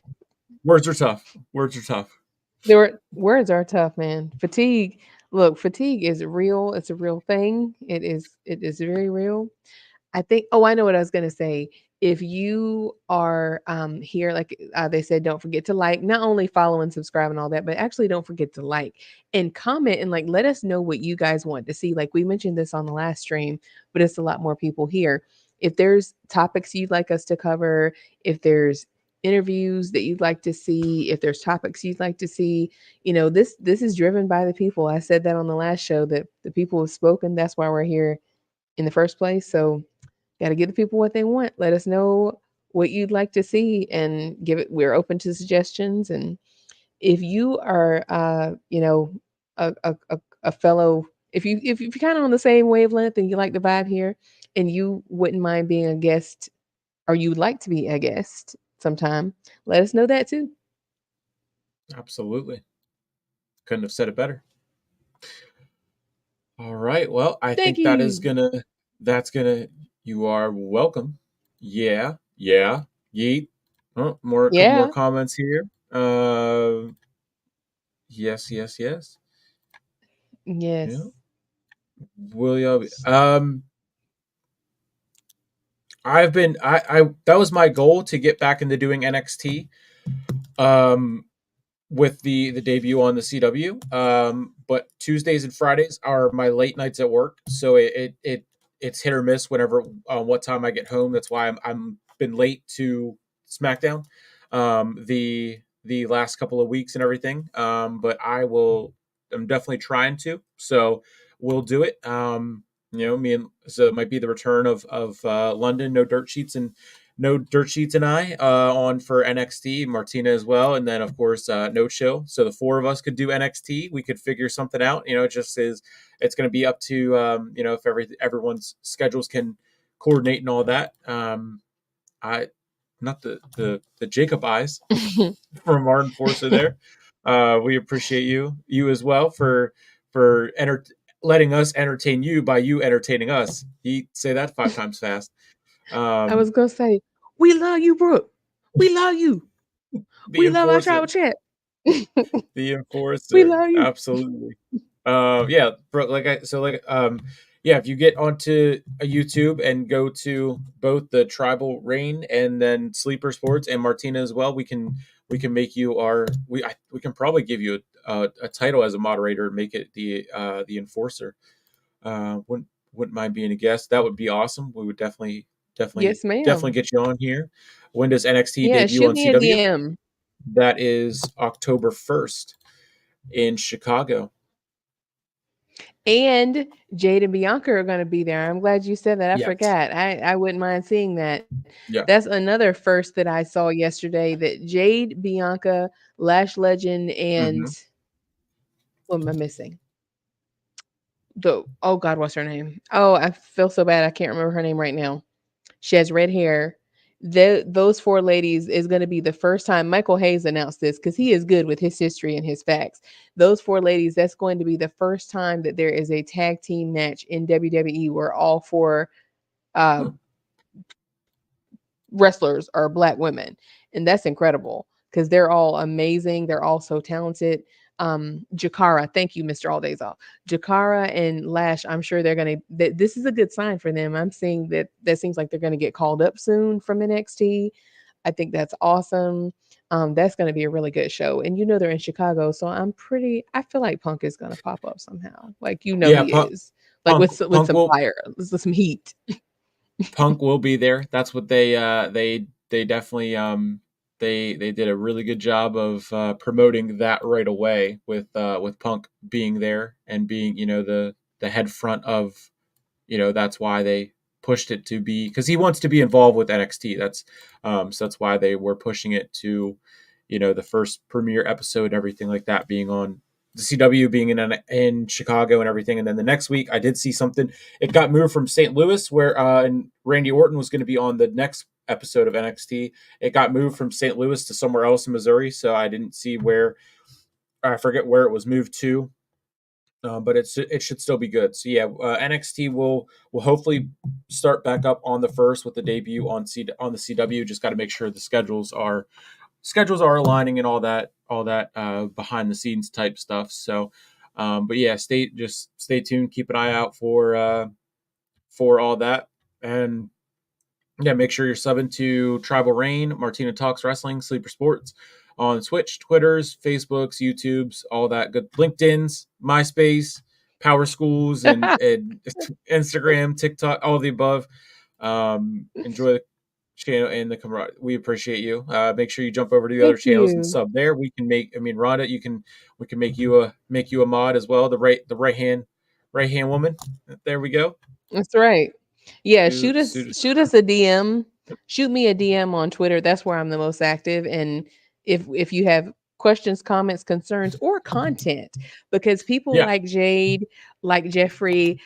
words are tough. Words are tough. There were words are tough, man. Fatigue. Look, fatigue is real. It's a real thing. It is very real. I think oh, I know what I was gonna say. If you are here, like they said, don't forget to like, not only follow and subscribe and all that, but actually don't forget to like and comment and like let us know what you guys want to see. Like we mentioned this on the last stream, but it's a lot more people here. If there's topics you'd like us to cover, if there's interviews that you'd like to see, if there's topics you'd like to see, this is driven by the people. I said that on the last show that the people have spoken. That's why we're here in the first place. So got to give the people what they want. Let us know what you'd like to see and give it. We're open to suggestions. And if you are, a fellow, if you're kind of on the same wavelength and you like the vibe here, and you wouldn't mind being a guest, or you'd like to be a guest sometime, let us know that too. Absolutely. Couldn't have said it better. All right. Well, I Thank think you. that's gonna, you are welcome. Yeah. Yeah. Yeet. Oh, more, a couple more Yeah. comments here. Yes, yes, yes. Yeah. Yes. William. I that was my goal to get back into doing NXT. Um, with the debut on the CW. But Tuesdays and Fridays are my late nights at work, so it's hit or miss whenever what time I get home. That's why I'm been late to SmackDown, the last couple of weeks and everything. But I'm definitely trying to. So we'll do it. Me and so it might be the return of London, no dirt sheets and I on for NXT, Martina as well, and then of course No Chill. So the four of us could do NXT. We could figure something out. It just is. It's going to be up to if everyone's schedules can coordinate and all that. I not the Jacob eyes from our enforcer there. We appreciate you as well for letting us entertain you by you entertaining us. You say that 5 times fast. I was Um, gonna say, we love you, Brooke. We love you. the We love our tribal enforcer. chat. The We enforcer, love you. absolutely. Yeah, bro, yeah, if you get onto a YouTube and go to both the Tribal Reign and then Sleeper Sports and Martina as well, we can make you we can probably give you a title as a moderator and make it the enforcer. Wouldn't mind being a guest. That would be awesome. We would Yes, definitely ma'am. get you on here. When does NXT Yeah, debut shoot on me a CW? DM. That is October 1st in Chicago. And Jade and Bianca are going to be there. I'm glad you said that. I Yes. forgot. I wouldn't mind seeing that. Yeah. That's another first that I saw yesterday, that Jade, Bianca, Lash Legend, and Hmm. what am I missing? The oh God, what's her name? Oh, I feel so bad. I can't remember her name right now. She has red hair. those four ladies is going to be the first time. Michael Hayes announced this because he is good with his history and his facts. Those four ladies, that's going to be the first time that there is a tag team match in WWE where all four uh, Hmm. wrestlers are black women, and that's incredible because they're all amazing. They're all so talented. Jakara, thank you, Mr. All Days Off. Jakara and Lash, I'm sure they're gonna. This is a good sign for them. I'm seeing that seems like they're gonna get called up soon from NXT. I think that's awesome. That's going to be a really good show, and they're in Chicago, so I feel like Punk is going to pop up somehow. Like Yeah, he is, like with Punk some will fire, with some heat. Punk will be there. That's what they definitely they did a really good job of promoting that right away with Punk being there and being the head front of that's why they pushed it to be because he wants to be involved with NXT. So that's why they were pushing it to the first premiere episode and everything like that being on the CW being in Chicago and everything. And then the next week I did see something. It got moved from St. Louis where and Randy Orton was going to be on the next episode of NXT. It got moved from St. Louis to somewhere else in Missouri, so I didn't see where I forget where it was moved to. But it should still be good. So yeah, NXT will hopefully start back up on the first with the debut on the CW. Just got to make sure the schedules are aligning and all that behind the scenes type stuff. So, but yeah, stay tuned. Keep an eye out for all that, and yeah, make sure you're subbing to Tribal Reign, Martina Talks Wrestling, Sleeper Sports on Twitch, Twitters, Facebooks, YouTubes, all that good. LinkedIn's, MySpace, Power Schools, and Instagram, TikTok, all of the above. Enjoy the channel and the camaraderie. We appreciate you. Make sure you jump over to the other Thank channels and you. sub there. We can make. I mean, Rhonda, we can make you a mod as well. The right hand woman. There we go. That's right. Yeah, Sue, Sue, shoot us a DM. Shoot me a DM on Twitter. That's where I'm the most active. And if you have questions, comments, concerns, or content, because people yeah. like Jade, like Jeffrey,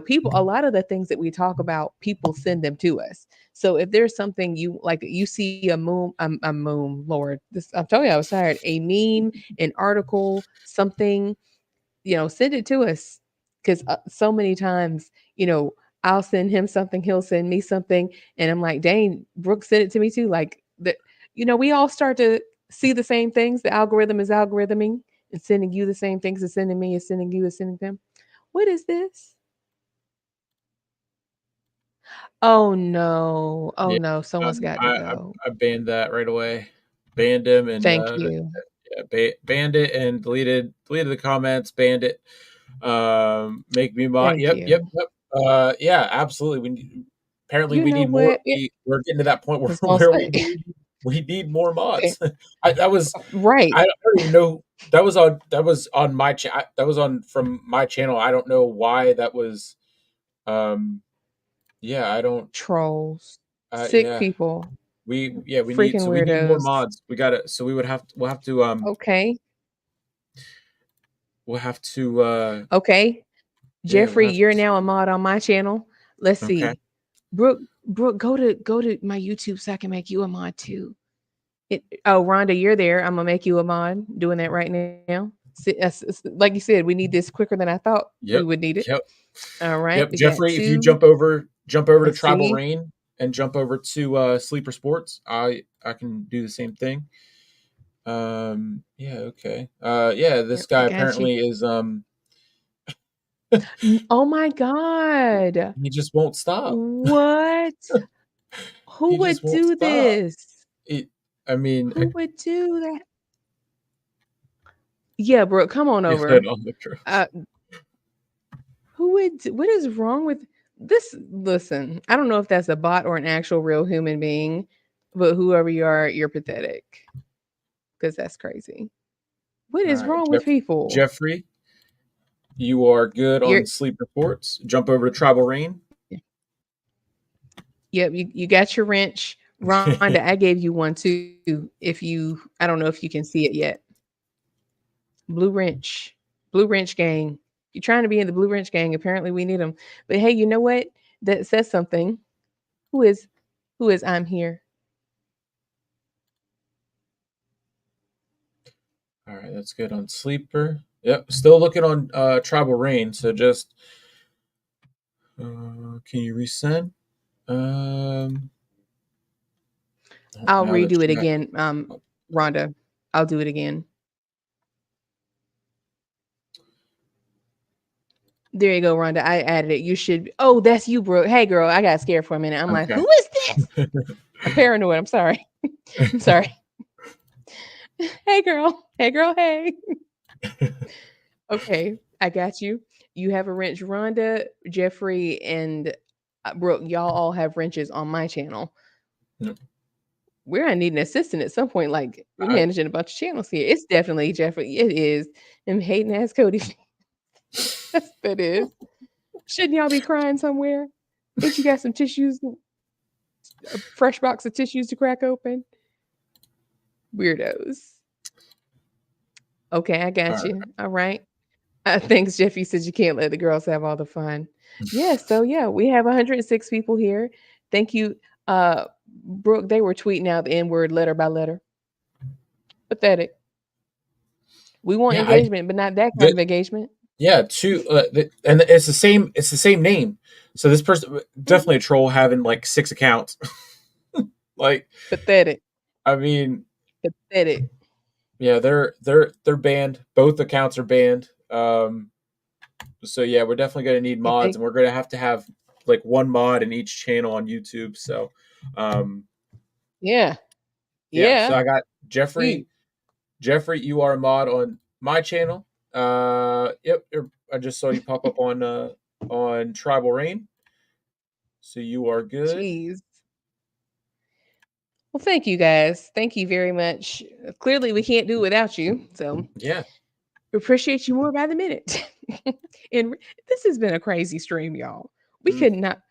people, a lot of the things that we talk about, people send them to us. So if there's something you like, you see Lord, this I'm telling you, I was tired. A meme, an article, something, send it to us because so many times, I'll send him something, he'll send me something, and I'm like, dang, Brooke sent it to me too. Like we all start to see the same things. The algorithm is algorithming and sending you the same things as sending me, is sending you, is sending them. What is this? Oh no. Oh Yeah, no. Someone's got to go. I banned that right away. Banned him and Thank you. yeah, banned it and deleted the comments. Banned it. Make me mod. Thank Yep, yep, you. yep. Yeah, absolutely. Apparently You we know need more. what? Yeah, We're getting to that point I where was gonna where say. we need more Okay. mods. That was Right. I don't even know that was on my that was on from my channel. I don't know why that was. Um, yeah, I don't. Trolls. Sick Yeah, people. we need Freaking so we need more weirdos. mods. We got to so we would have we'll have to Okay. we'll have to Okay. yeah, we'll Jeffrey, have you're now a mod on my channel. Let's okay. see. Brooke, go to my YouTube so I can make you a mod too. Oh, Rhonda, you're there. I'm gonna make you a mod. Doing that right now. Like you said, we need this quicker than I thought we Yep. would need it. Yep. All right, Yep. we got Jeffrey, if you two. jump over to Let's Tribal see. Rain and jump over to Sleeper Sports, I can do the same thing. Yeah, okay. Yeah, this Yep, I guy got you. apparently is Oh my God. he just won't stop. What? Who He just would won't do stop. this? It, I mean, Who would do that? Yeah, Brooke, come on you said over. on the truth. Uh, what is wrong with this? Listen, I don't know if that's a bot or an actual real human being, but whoever you are, you're pathetic because that's crazy. What All is right, wrong with people? Jeffrey, you are good You're on Sleeper Sports. Jump over to Tribal Rain. Yep, you got your wrench. Rhonda, I gave you one too. I don't know if you can see it yet. Blue wrench gang. You're trying to be in the blue wrench gang. Apparently, we need them. But hey, you know what? That says something. Who is, who is I'm here? All right, that's good on Sleeper. Yep, still looking on Tribal Reign. So just can you resend? Um, I'll now the redo it chat. again, Rhonda. I'll do it again. There you go, Rhonda. I added it. You should. Oh, that's you, bro. Hey, girl. I got scared for a minute. I'm like, Okay. who is this? I'm paranoid. I'm sorry. I'm sorry. Hey, girl. Hey, girl. Hey. Okay, I got you. You have a wrench, Rhonda, Jeffrey, and Brooke. Y'all all have wrenches on my channel. Yep. We're gonna need an assistant at some point. Like we're I, managing a bunch of channels here. It's definitely Jeffrey. It is. And hating ass Cody. That's what it is. Shouldn't y'all be crying somewhere? Ain't you got some tissues, a fresh box of tissues to crack open? Weirdos. Okay, I all got right. you. All right. Thanks, Jeffy says you can't let the girls have all the fun. Yeah, so yeah, we have 106 people here. Thank you. Brooke, they were tweeting out the N-word letter by letter. Pathetic. We want Yeah, I engagement, but not that kind the, of engagement. yeah and it's the same. It's the same name. So this person Mhm. definitely a troll having like 6 accounts. Like, Pathetic. I mean, Pathetic. yeah, they're banned. Both accounts are banned. So yeah, we're definitely gonna need You mods, think? and we're gonna have to have like one mod in each channel on YouTube. So, um, Yeah. yeah. So Yeah. I got Jeffrey. Gee. Jeffrey, you are a mod on my channel. Yep. I just saw you pop up on Tribal Reign. So you are good. Jeez. Well, thank you guys. Thank you very much. Clearly, we can't do it without you. So Yeah. we appreciate you more by the minute. And this has been a crazy stream, y'all. We Mm. could not.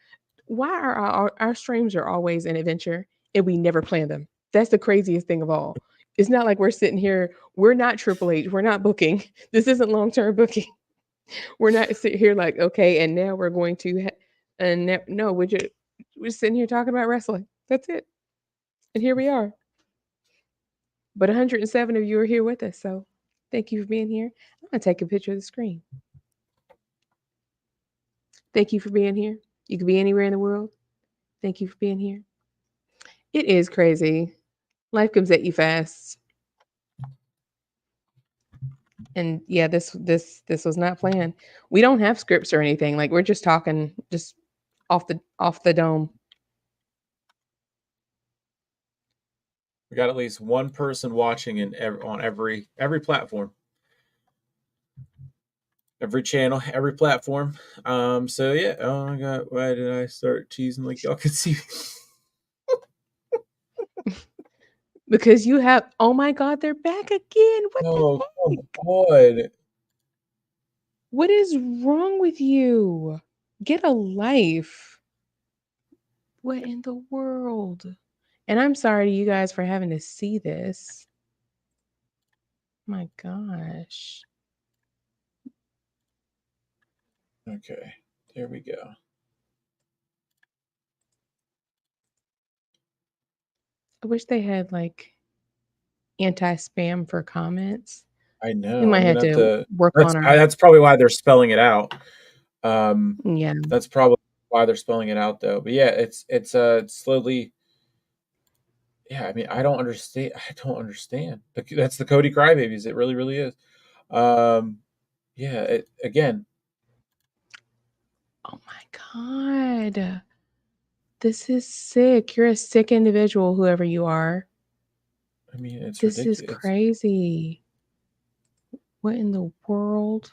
Why are our streams are always an adventure and we never plan them? That's the craziest thing of all. It's not like we're sitting here. We're not Triple H. We're not booking. This isn't long term booking. We're not sitting here like okay, and now we're going to. No, we're just sitting here talking about wrestling. That's it. And here we are. But 107 of you are here with us. So thank you for being here. I'm going to take a picture of the screen. Thank you for being here. You could be anywhere in the world. Thank you for being here. It is crazy. Life comes at you fast. And yeah, this was not planned. We don't have scripts or anything. Like we're just talking just off the dome. We got at least one person watching on every platform, every channel, every platform. So yeah. Oh my god, why did I start teasing like y'all could see? Because you have oh my god, they're back again. What the Oh come heck? on. What is wrong with you? Get a life. What in the world? And I'm sorry to you guys for having to see this. My gosh. Okay, there we go. I wish they had like anti-spam for comments. I We know. might I'm have gonna have to to. work on our That's probably why they're spelling it out. Um, yeah. that's probably why they're spelling it out though. But yeah, it's slowly. Yeah, I mean, I don't understand. I don't understand. That's the Cody Crybabies. It really, really is. Um, yeah. Again. Oh my god. This is sick. You're a sick individual, whoever you are. I mean, it's This is ridiculous. crazy. What in the world?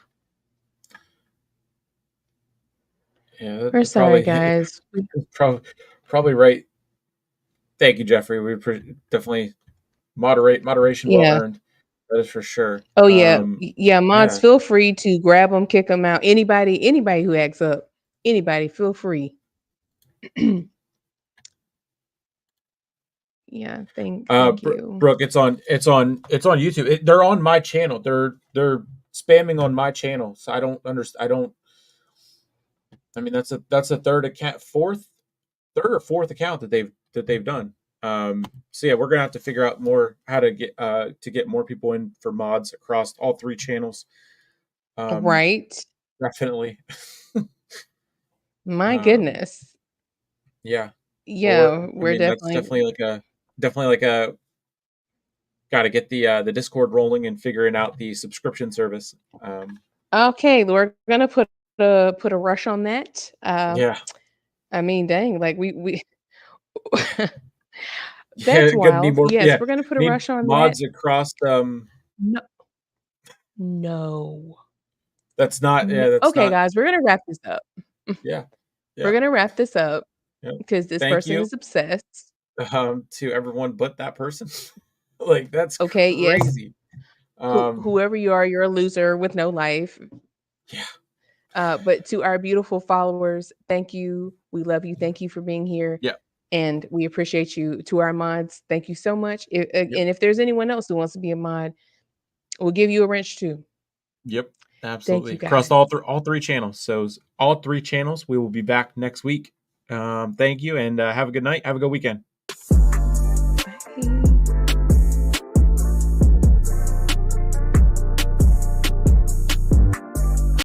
Yeah, We're that sorry, probably guys. probably right. Thank you, Jeffrey. We definitely moderation well Yeah. earned. That is for sure. Oh yeah. Yeah, mods, Yeah. feel free to grab them, kick them out. Anybody who acts up. Anybody, feel free. Yeah, thank you. Brooke, it's on YouTube. They're on my channel. They're spamming on my channel. So I don't understand. I don't. I mean, that's a third account, third or fourth account that they've done. So yeah, we're gonna have to figure out more how to get more people in for mods across all three channels. Right. Definitely. My um, goodness. yeah. Well, Yeah, I we're mean, that's definitely definitely like a got to get the Discord rolling and figuring out the subscription service. okay. We're gonna put a rush on that. Yeah, I mean, dang, like we yeah, that's gonna need wild. more. Yes, Yeah, we're gonna put a need rush on that. mods across. No, no, That's not. no. Yeah, that's Okay, not. guys, we're gonna wrap this up. Yeah, We're yeah, gonna wrap this up yeah. because this Thank person you is obsessed. to everyone but that person. Like that's Okay, yes. crazy. Um, Whoever you are, you're a loser with no life. yeah, But to our beautiful followers, thank you. We love you. Thank you for being here. yeah, And we appreciate you. To our mods, thank you so much. yep, And if there's anyone else who wants to be a mod, we'll give you a wrench too. yep. Thank Absolutely you across guys. all three channels. So all three channels. We will be back next week. Thank you and have a good night. Have a good weekend. Bye.